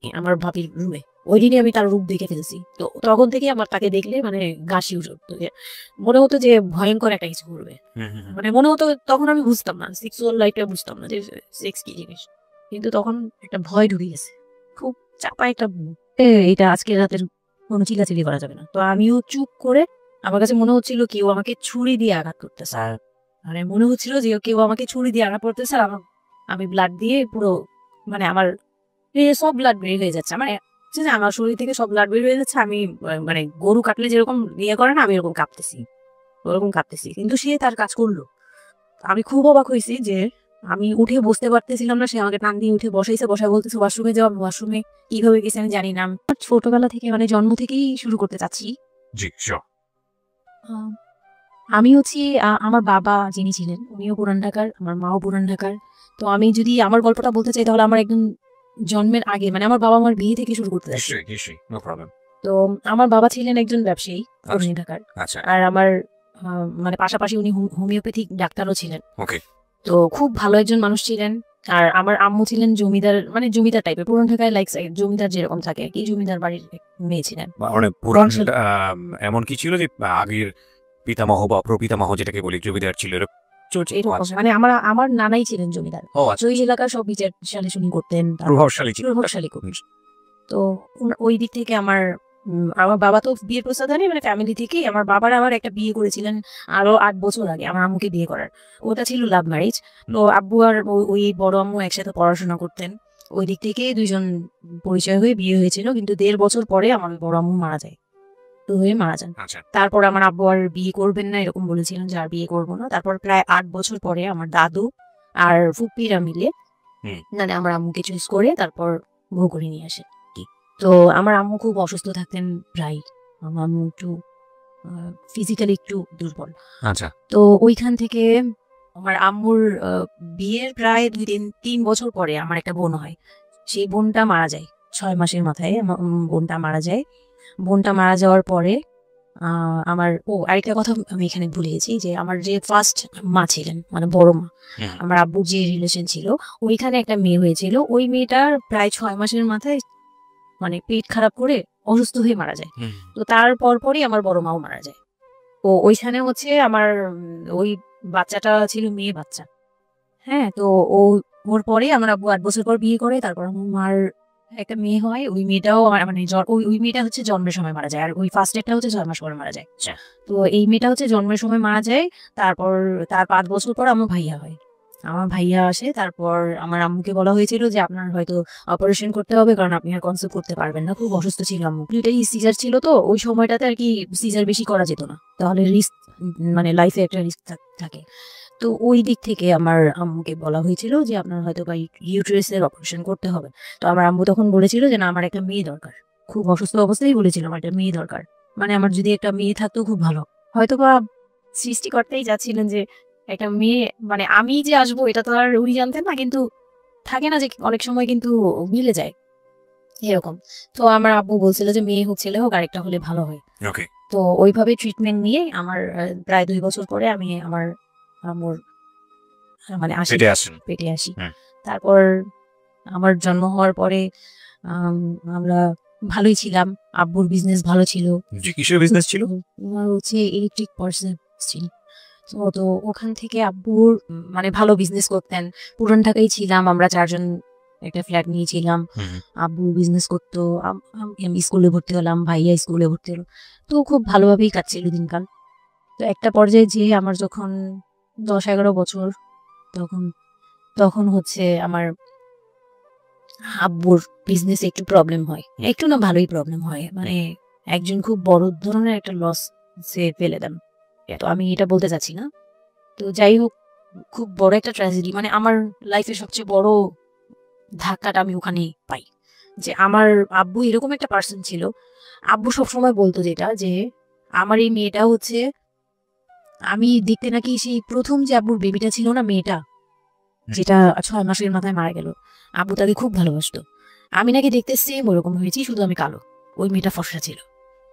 আমার ভাবির রুমে। ওই দিনই আমি তার রূপ দেখে ফেলছি। তো তখন থেকে আমার তাকে দেখলে মানে গা শিউরে উঠতো, যে মনে হতো যে ভয়ঙ্কর একটা কিছু করবে। মানে মনে হতো, তখন আমি বুঝতাম না, সেক্সুয়াল লাইফটা বুঝতাম না যে সেক্স কি জিনিস, কিন্তু তখন একটা ভয় ঢুকে গেছে, খুব চাপা একটা এটা আজকে রাতের কোনো চিল্লাচিল্লি করা যাবে না। তো আমিও চুপ করে, আমার কাছে মনে হচ্ছিল কেউ আমাকে ছুরি দিয়ে আঘাত করতেছে, আর মানে মনে হচ্ছিল যে কেউ আমাকে ছুরি দিয়ে আঘাত করতেছে, আর আমি ব্লাড দিয়ে পুরো মানে আমার সব ব্লাড বের হয়ে যাচ্ছে, মানে আমার শরীর থেকে সব ব্লাড বের হয়ে যাচ্ছে। আমি মানে গরু কাটলে যেরকম ইয়ে করে না, আমি এরকম কাঁপতেছি, ওরকম কাঁপতেছি। কিন্তু সে তার কাজ করলো। আমি খুব অবাক হয়েছি যে আমি উঠে বসতে পারতেছিলাম না, সে আমাকে টান দিয়ে উঠে বসাইছে, বসায় বলতেছে ওয়াশরুমে যাও। আমি ওয়াশরুমে কিভাবে গেছি আমি জানি না। ছোটবেলা থেকে মানে জন্ম থেকেই শুরু করতে চাচ্ছি। আমি হচ্ছি আমার বাবা যিনি ছিলেন উনিও পুরান ঢাকার, আমার মাও পুরান ঢাকার। তো আমি যদি আমার গল্পটা বলতে চাই তাহলে আমার একদম জন্মের আগে, মানে আমার বাবা আমার বিয়ে থেকে শুরু করতে চাচ্ছি। তো আমার বাবা ছিলেন একজন ব্যবসায়ী পুরান ঢাকার, আর আমার মানে পাশাপাশি উনি হোমিওপ্যাথিক ডাক্তারও ছিলেন। তো খুব ভালো একজন মানুষ ছিলেন। আর আমার আম্মু ছিলেন জমিদার, মানে জমিদার টাইপের, পুরান ঢাকায় লাইক জমিদার যেরকম থাকে কি, জমিদার বাড়ির মেয়ে ছিলেন। এমন কি ছিল যে আগের পিতামহ বা প্রপিতামহ যেটাকে বলি জমিদার ছিল মানে আমার নানাই ছিলেন জমিদার। ওই এলাকার সব বিচার শুনি করতেন, প্রভাবশালী করতেন। তো ওই দিক থেকে আমার বাবা তো বিয়ের প্রস্তাব দেয়নি, মানে ফ্যামিলি থেকেই আমার বাবার আবার একটা বিয়ে করেছিলেন আরো 8 বছর আগে আমার আম্মুকে বিয়ে করার। ওটা ছিল লাভ ম্যারেজ। তো আব্বু আর ওই বড় আম্মু একসাথে পড়াশোনা করতেন, ওই দিক থেকে দুইজন পরিচয় হয়ে বিয়ে হয়েছিল। কিন্তু 1.5 বছর পরে আমার বড় আম্মু মারা যায়, তো হয়ে মারা যান। তারপর আমার আব্বু আর বিয়ে করবেন না এরকম বলেছিলেন যে আর বিয়ে করবো না। তারপর প্রায় 8 বছর পরে আমার দাদু আর ফুপিরা মিলে মানে আমার আম্মুকে চুজ করে তারপর বউ করে নিয়ে আসে। তো আমার আম্মু খুব অসুস্থ থাকতেন প্রায়, আমার আম্মু একটু ফিজিক্যালি একটু দুর্বল। তো ওইখান থেকে আমার আম্মুর বিয়ের প্রায় 2-3 বছর পরে আমার একটা বোন হয়। সেই বোনটা মারা যায় 6 মাসের মাথায়, বোনটা মারা যায়। বোনটা মারা যাওয়ার পরে আমার আরেকটা কথা আমি এখানে ভুলে গেছি, যে আমার যে ফার্স্ট মা ছিলেন মানে বড় মা, আমার আব্বুর যে রিলেশন ছিল, ওইখানে একটা মেয়ে হয়েছিল। ওই মেয়েটার প্রায় 6 মাসের মাথায় মানে পেট খারাপ করে অসুস্থ হয়ে মারা যায়। তো তার পরপরই আমার বড় মাও মারা যায়। তো ওইখানে হচ্ছে আমার ওই বাচ্চাটা ছিল মেয়ে বাচ্চা। হ্যাঁ, তো ওর পরে আমার আব্বু 8 বছর পর বিয়ে করে। তারপর আমার মার একটা মেয়ে হয়, ওই মেয়েটাও মানে ওই মেয়েটা হচ্ছে জন্মের সময় মারা যায়, আর ওই ফার্স্ট এডটা হচ্ছে 6 মাস পরে মারা যায়। তো এই মেয়েটা হচ্ছে জন্মের সময় মারা যায়। তারপর তার 5 বছর পর আমার ভাইয়া হয়, আমার ভাইয়া আসে। তারপর আমার আম্মুকে বলা হয়েছিল যে আপনার হয়তো অপারেশন করতে হবে, কারণ আপনি আর কনসিভ করতে পারবেন না, খুব অসুস্থ ছিল আম্মু। দুইটাই সিজার ছিল, তো ওই সময়টাতে আর কি সিজার বেশি করা যেত না, তাহলে রিস্ক মানে লাইফে একটা রিস্ক থাকে। তো ওই দিক থেকে আমার আম্মুকে বলা হয়েছিল যে আপনার হয়তো বা ইউটেরাসের অপারেশন করতে হবে। তো আমার আম্মু তখন বলেছিল যে না, আমার একটা মেয়ে দরকার, খুব অসুস্থ অবস্থায় বলেছিল আমার একটা মেয়ে দরকার, মানে আমার যদি একটা মেয়ে থাকতো খুব ভালো। হয়তো বা সৃষ্টিকর্তাই যাচ্ছিলেন যে একটা মেয়ে, মানে আমি যে আসবো এটা তো আর উনি জানতেন না, কিন্তু থাকে না যে অনেক সময় কিন্তু মিলে যায় এরকম। তো আমার আব্বু বলছিল যে মেয়ে হোক ছেলে হোক, আরেকটা হলে ভালো হয়। তো ওইভাবে ট্রিটমেন্ট নিয়ে আমার প্রায় 2 বছর পরে আমি আমার আম্মুর মানে পেটে আসি। তারপর আমার জন্ম হওয়ার পরে আমরা ভালোই ছিলাম, আব্বুর বিজনেস ভালো ছিল। কিসের বিজনেস ছিল? আমার হচ্ছে ইলেকট্রিক পার্সন ছিল। তো ওখান থেকে আব্বুর মানে ভালো বিজনেস করতেন। পুরান ঢাকায় ছিলাম আমরা 4 জন, একটা ফ্ল্যাট নিয়েছিলাম। আব্বু বিজনেস করতো, আমি স্কুলে ভর্তি হলাম, ভাইয়া স্কুলে ভর্তি হলো। তো খুব ভালোভাবেই কাটছিল দিনকাল। তো একটা পর্যায়ে যে আমার যখন 10-11 বছর, তখন হচ্ছে আমার আব্বুর বিজনেস একটু প্রবলেম হয়, একটু না ভালোই প্রবলেম হয়, মানে একজন খুব বড় ধরনের একটা লস সে ফেলে দেন। তো আমি এটা বলতে চাচ্ছি না। তো যাই হোক, খুব বড় একটা ট্র্যাজেডি, মানে আমার লাইফের সবচেয়ে বড় ধাক্কাটা আমি ওখানেই পাই, যে আমার আব্বু এরকম একটা পার্সন ছিল। আব্বু সবসময় বলতো যেটা, যে আমার এই মেয়েটা হচ্ছে, আমি দেখতে নাকি সেই প্রথম যে আব্বুর বেবিটা ছিল না, মেয়েটা যেটা 6 মাসের মাথায় মারা গেল, আব্বু তাকে খুব ভালোবাসতো। আমি নাকি দেখতে সেম ওরকম হয়েছি, শুধু আমি কালো, ওই মেয়েটা ফর্সা ছিল।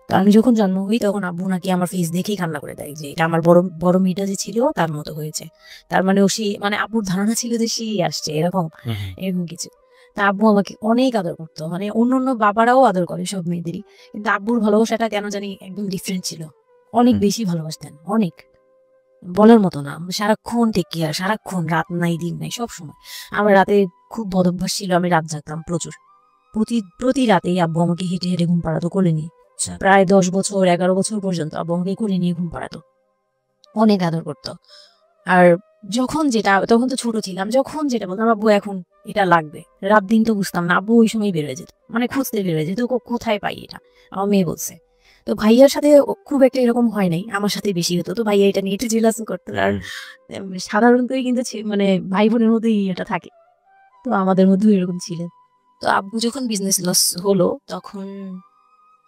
তো আমি যখন জন্ম হই তখন আব্বু নাকি আমার ফেস দেখেই কান্না করে দেয়, যে এটা আমার বড় বড় মেয়েটা যে ছিল তার মতো হয়েছে। তার মানে মানে আব্বুর ধারণা ছিল যে সেই আসছে, এরকম কিছু। তা আব্বু আমাকে অনেক আদর করতো, মানে অন্য বাবারাও আদর করে সব মেয়েদেরই, কিন্তু আব্বুর ভালোবাসাটা কেন জানি একদম ডিফারেন্ট ছিল, অনেক বেশি ভালোবাসতেন, অনেক বলার মতো না। সারাক্ষণ টেক কেয়ার, সারাক্ষণ, রাত নাই দিন নাই সব সময়। আমার রাতে খুব বদ অভ্যাস ছিল, আমি রাত জাগতাম প্রচুর, প্রতি রাতেই আব্বু আমাকে হেঁটে হেঁটে ঘুম পাড়াতো কোলে নিয়ে। প্রায় 10 বছর 11 বছর পর্যন্ত আব্বু আমাকে কোলে নিয়ে ঘুম পাড়াতো, অনেক আদর করতো। আর যখন যেটা, তখন তো ছোট ছিলাম, যখন যেটা বলতাম আব্বু এখন এটা লাগবে, রাত দিন তো বুঝতাম না, আব্বু ওই সময় বেরোয় যেত, মানে খুঁজতে বেরোয় যেত কোথায় পাই এটা, আমার মেয়ে বলছে। তো ভাইয়ার সাথে খুব একটা এরকম হয় নাই, আমার সাথে বেশি হতো, তো ভাইয়া এটা নিয়ে একটু জেলাসও করতো। আর সাধারণতই কিন্তু মানে ভাই বোনের মধ্যেই এটা থাকে, তো আমাদের মধ্যেও এরকম ছিলেন। তো আব্বু যখন বিজনেস লস হলো তখন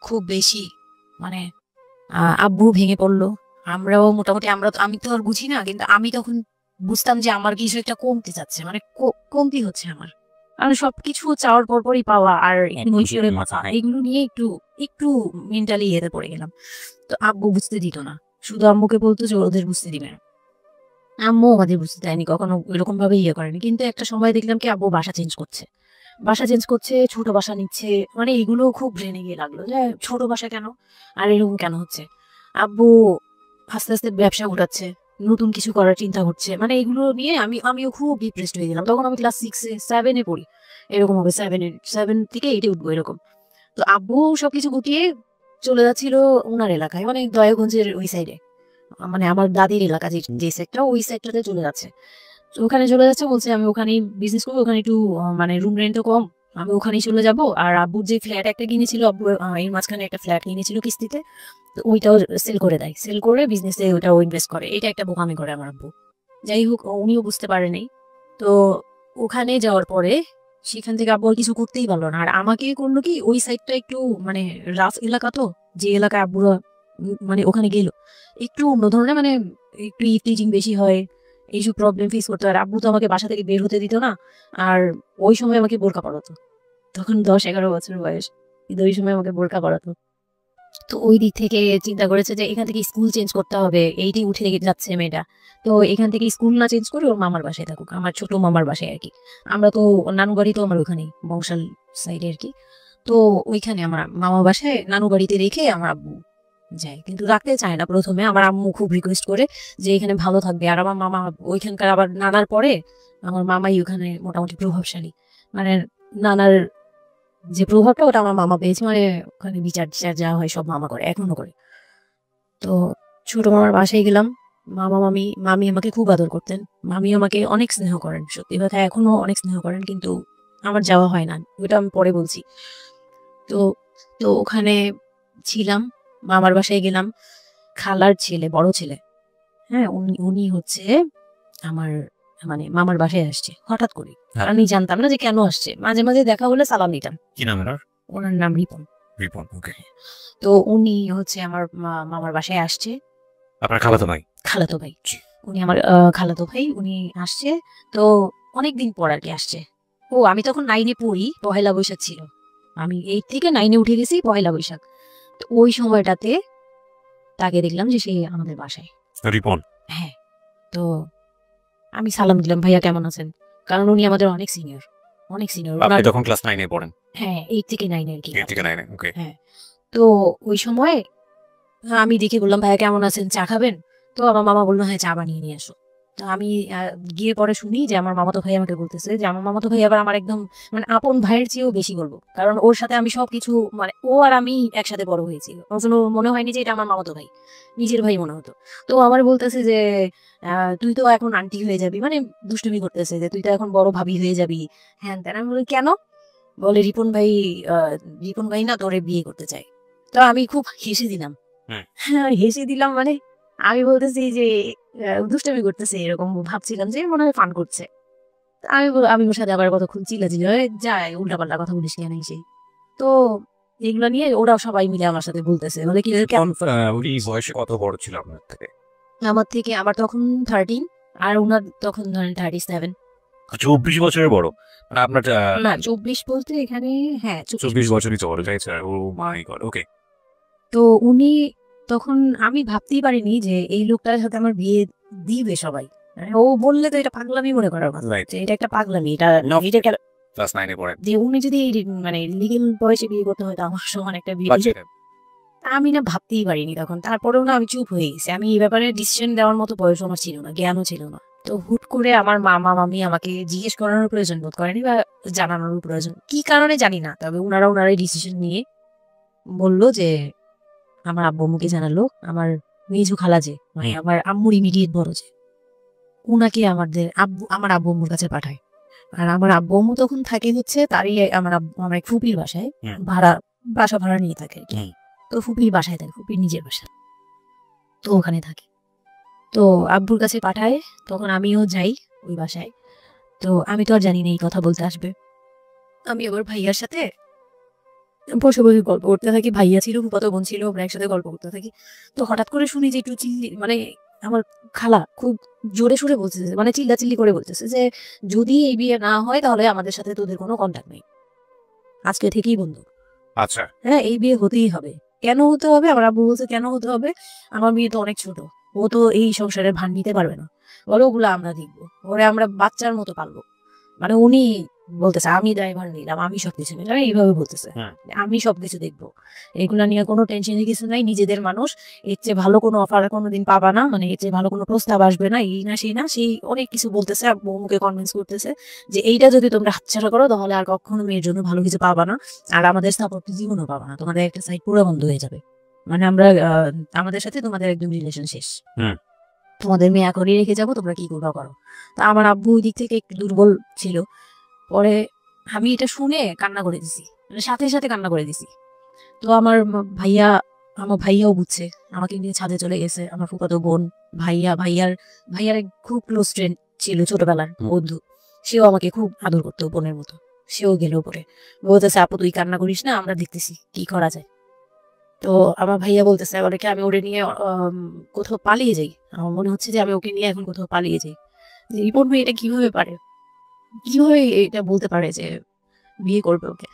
খুব বেশি, মানে আব্বু ভেঙে পড়লো, আমরাও মোটামুটি, আমি তো আর বুঝি না, কিন্তু আমি তখন বুঝতাম যে আমার কিছু একটা কমতে যাচ্ছে, মানে কমতি হচ্ছে আমার, কারণ সবকিছু চাওয়ার পরই পাওয়া আর এগুলো নিয়ে একটু একটু মেন্টালি ইয়েতে পড়ে গেলাম। তো আব্বু বুঝতে দিত না, শুধু আম্মুকে বলতো যে ওদের বুঝতে দিবে না, আম্মু আমাদের বুঝতে দেয়নি কখনো, এরকম ভাবে ইয়ে করেনি। কিন্তু একটা সময় দেখলাম কি আব্বু বাসা চেঞ্জ করছে, ছোট বাসা নিচ্ছে, মানে এগুলো খুব ব্রেনে গিয়ে লাগলো যে ছোট বাসা কেন আর এরকম কেন হচ্ছে। আব্বু আস্তে আস্তে ব্যবসা উঠাচ্ছে, নতুন কিছু করার চিন্তা করছে, মানে এগুলো নিয়ে আমিও খুব ডিপ্রেসড হয়ে গেলাম। তখন আমি ক্লাস 6-7 পড়ি, এরকম হবে 7 থেকে 8 উঠবো এরকম। তো আব্বু সবকিছু গুটিয়ে চলে যাচ্ছিল ওনার এলাকায়, মানে দয়াগঞ্জের ওই সাইডে, মানে আমার দাদির এলাকা যে সেক্টর, ওই সেক্টরে চলে যাচ্ছে। তো ওখানে চলে যাচ্ছে, বলছে আমি ওখানেই বিজনেস করবো, ওখানে একটু মানে রুম রেন্টও কম, আমি ওখানেই চলে যাব। আর আব্বুর যে ফ্ল্যাট একটা কিনেছিল, আব্বু এর মাঝখানে একটা ফ্ল্যাট কিনেছিল কিস্তিতে, তো ওইটাও সেল করে দেয়, সেল করে বিজনেসে ওটাও ইনভেস্ট করে। এটা একটা বোকামি করে আমার আব্বু। যাই হোক, উনিও বুঝতে পারেনি। তো ওখানে যাওয়ার পরে সেখান থেকে আব্বু আর কিছু করতেই পারলো না। আর আমাকে করলো কি, ওই সাইডটা একটু মানে রাফ এলাকা, তো যে এলাকায় আব্বুরা মানে ওখানে গেল একটু অন্য ধরনের, মানে একটু ইফটিজিং বেশি হয়, এইসব প্রবলেম ফেস করতে হয়। আব্বু তো আমাকে বাসা থেকে বের হতে দিত না, আর ওই সময় আমাকে বোরকা পরাতো, তখন 10-11 বছর বয়স, কিন্তু ওই সময় আমাকে বোরকা পরাতো। তো ওই দিক থেকে চিন্তা করেছে যে এখান থেকে স্কুল চেঞ্জ করতে হবে, এইটাই উঠে যাচ্ছে মেয়েটা, তো এখান থেকে স্কুল না চেঞ্জ করে ওর মামার বাসায় থাকুক, আমার ছোট মামার বাসায় আর কি। আমরা তো নানু বাড়ি তো আমার ওখানেই বংশাল সাইডে আর কি। তো ওইখানে আমার মামা বাসায় নানু বাড়িতে রেখে আমার আব্বু যায়, কিন্তু রাখতে চায় না প্রথমে। আমার আম্মু খুব রিকোয়েস্ট করে যে এখানে ভালো থাকবে, আর আমার মামা ওইখানকার, আবার নানার পরে আমার মামাই ওখানে মোটামুটি প্রভাবশালী, মানে নানার যে প্রভাবটা ওটা আমার মামা পেয়েছে, মানে ওখানে বিচার টিচার যা হয় সব মামা করে, এখনো করে। তো ছোট মামার বাসায় গেলাম, মামি আমাকে খুব আদর করতেন, মামি আমাকে অনেক স্নেহ করেন, সত্যি কথা এখনো অনেক স্নেহ করেন, কিন্তু আমার যাওয়া হয় না, ওটা আমি পরে বলছি। তো তো ওখানে ছিলাম, মামার বাসায় গেলাম, খালার ছেলে, বড় ছেলে, হ্যাঁ, উনি হচ্ছে আমার মানে মামার বাসায় আসছে হঠাৎ করে, আমি জানতাম না যে কেন আসছে, মাঝে মাঝে দেখা হলে সালাম দিতাম। কি নাম ওনার নাম রিপন। ওকে। তো উনি হচ্ছে আমার মামার বাসায় আসছে, আপনার খালাতো ভাই? খালাতো ভাই, উনি আমার খালাতো ভাই, উনি আসছে। তো অনেকদিন পর আর কি আসছে। ও আমি তখন 9-এ পড়ি, পহেলা বৈশাখ ছিল, আমি 8 থেকে 9-এ উঠে গেছি পহেলা বৈশাখ। তো ওই সময়টাতে তাকে দেখলাম যে সে আমাদের বাসায়, রিপন। হ্যাঁ। তো আমি সালাম দিলাম, ভাইয়া কেমন আছেন, কারণ উনি আমাদের অনেক সিনিয়র, অনেক সিনিয়র। আপনি তখন ক্লাস 9-এ পড়েন? হ্যাঁ, 8 থেকে 9 আর কি। 8 থেকে 9-এ, ওকে। হ্যাঁ। তো ওই সময় আমি দেখে বললাম ভাইয়া কেমন আছেন, চা খাবেন? তো আমার মামা বললো হ্যাঁ চা বানিয়ে নিয়ে আসো। তো আমি গিয়ে পরে শুনি যে আমার মামাতো ভাই আমাকে বলতেছে যে আমার মামাতো ভাই আবার আমার একদম মানে আপন ভাইয়ের চেয়েও বেশি বলবো, কারণ ওর সাথে আমি সবকিছু, মানে ও আর আমি একসাথে বড় হয়েছি, ওর জন্য মনে হয়নি যে এটা আমার মামাতো ভাই, নিজের ভাই মনে হতো। তো আমার বলতেছে যে তুই তো এখন আন্টি হয়ে যাবি, মানে দুষ্টুমি করতেছে যে তুই তো এখন বড় ভাবি হয়ে যাবি, হ্যাঁ তেন। আমি বলি কেন? বলে রিপন ভাই না তোরে বিয়ে করতে চায়। তো আমি খুব হেসে দিলাম, হ্যাঁ হেসে দিলাম, মানে আমি বলতেছি যে দুষ্টামি করতেছে, এরকম ভাবছিলাম যে মনে হয় ফান করছে। আমি ওর সাথে আবার কতক্ষণ চিল্লাচিল্লি হয়ে যায়, উল্টাপাল্টা কথা বলিস কেন সেই। তো এগুলো নিয়ে ওরা সবাই মিলে আমার সাথে বলতেছে, বলে কি উনি বয়সে কত বড় ছিল আপনার থেকে? আমার তখন 13, আর ওনার তখন ধরেন 37। 24 বছরের বড়? মানে আপনার না 24 বলতে এখানে, হ্যাঁ 24 বছরই তো বড়, তাই স্যার? ও মাই গড, ওকে। তো উনি তখন, আমি ভাবতেই পারিনি যে এই লোকটার সাথে আমার বিয়ে দিবে সবাই, মানে ও বললে তো এটা পাগলামি মনে করার কথা, যে এটা একটা পাগলামি, এটা ক্লাস 9 এ পড়েন, যে উনি যদি মানে লিগেল বয়সে বিয়ে করতে হয়, আমার সমান একটা বিয়ে, আমি না ভাবতেই পারিনি তখন। তারপরেও না আমি চুপ হয়ে গেছি। আমি এই ব্যাপারে ডিসিশন দেওয়ার মতো বয়স আমার ছিল না, জ্ঞানও ছিল না। তো হুট করে আমার মামা মামি আমাকে জিজ্ঞেস করানোর প্রয়োজন বোধ করেনি বা জানানোর প্রয়োজন, কি কারণে জানি না, তবে ওনারাই ডিসিশন নিয়ে বললো যে আমার আব্বু আম্মুকে জানালো, আমার মেজু খালা যে মানে আমার আম্মুর ইমিডিয়েট বড় যে, উনাকে আমার আব্বু আম্মুর কাছে পাঠায়। আর আমার আব্বু আম্মু তখন থাকে হচ্ছে তারই আমার ফুপির বাসায়, বাসা ভাড়া নিয়ে থাকে আর কি। তো ফুপির বাসায় থাকে, ফুপির নিজের বাসা, তো ওখানে থাকে। তো আব্বুর কাছে পাঠায়, তখন আমিও যাই ওই বাসায়। তো আমি তো আর জানি না এই কথা বলতে আসবে। আমি আবার ভাইয়ার সাথে বসে বসে গল্প করতে থাকি, ভাইয়া ছিল, ফুফাতো বোন ছিল, আমরা একসাথে গল্প করতে থাকি। তো হঠাৎ করে শুনি যে একটু মানে আমার খালা খুব জোরে সুরে বলতেছে, মানে চিল্লাচিল্লি করে বলতেছে যে যদি এই বিয়ে না হয় তাহলে আমাদের সাথে তোদের কোনো কন্ট্যাক্ট নেই, আজকে থেকেই বন্ধু। আচ্ছা, হ্যাঁ, এই বিয়ে হতেই হবে। কেন হতে হবে? আমার আব্বু বলছে কেন হতে হবে, আমার মেয়ে তো অনেক ছোট, ও তো এই সংসারের ভান নিতে পারবে না, বলে ওগুলো আমরা দেখবো, ওরে আমরা বাচ্চার মতো পালবো। মানে উনি বলতেছে আমি ড্রাইভার নিলাম, আমি সবকিছু নিলাম, এইভাবে বলতেছে আমি সবকিছু দেখবো, এগুলা নিয়ে কোনো টেনশনের কিছু নাই, নিজেদের মানুষ, এর চেয়ে ভালো কোনো অফার কোনোদিন পাবা না, মানে এর চেয়ে ভালো কোনো প্রস্তাব আসবে না, এই না সেই না, সেই অনেক কিছু বলতেছে। আব্বু মুখে কনভিন্স করতেছে যে এইটা যদি তোমরা হাতছাড়া করো তাহলে আর কখনো মেয়ের জন্য ভালো কিছু পাবা না, আর আমাদের সাপোর্ট জীবনও পাবা না, তোমাদের একটা সাইড পুরো বন্ধ হয়ে যাবে, মানে আমরা আমাদের সাথে তোমাদের একদম রিলেশন শেষ, তোমাদের মেয়ে এখনই রেখে যাবো, তোমরা কি করবা করো। তা আমার আব্বু ওই দিক থেকে একটু দুর্বল ছিল। পরে আমি এটা শুনে কান্না করে দিছি, মানে সাথে সাথে কান্না করে দিছি। তো আমার ভাইয়াও বুঝছে, আমাকে নিয়ে ছাদে চলে গেছে। আমার ফুফাতো বোন, ভাইয়ার খুব ক্লোজ ফ্রেন্ড ছিল, ছোটবেলার বন্ধু, সেও আমাকে খুব আদর করতো বোনের মতো, সেও গেল পরে বলতেছে আপু তুই কান্না করিস না, আমরা দেখতেছি কি করা যায়। তো আমার ভাইয়া বলতেছে বলে কি আমি ওরে নিয়ে কোথাও পালিয়ে যাই, আমার মনে হচ্ছে যে আমি ওকে নিয়ে এখন কোথাও পালিয়ে যাই। যে রিপন ভাই এটা কিভাবে পারে, কিভাবে এটা বলতে পারে যে বিয়ে করবে ওকে।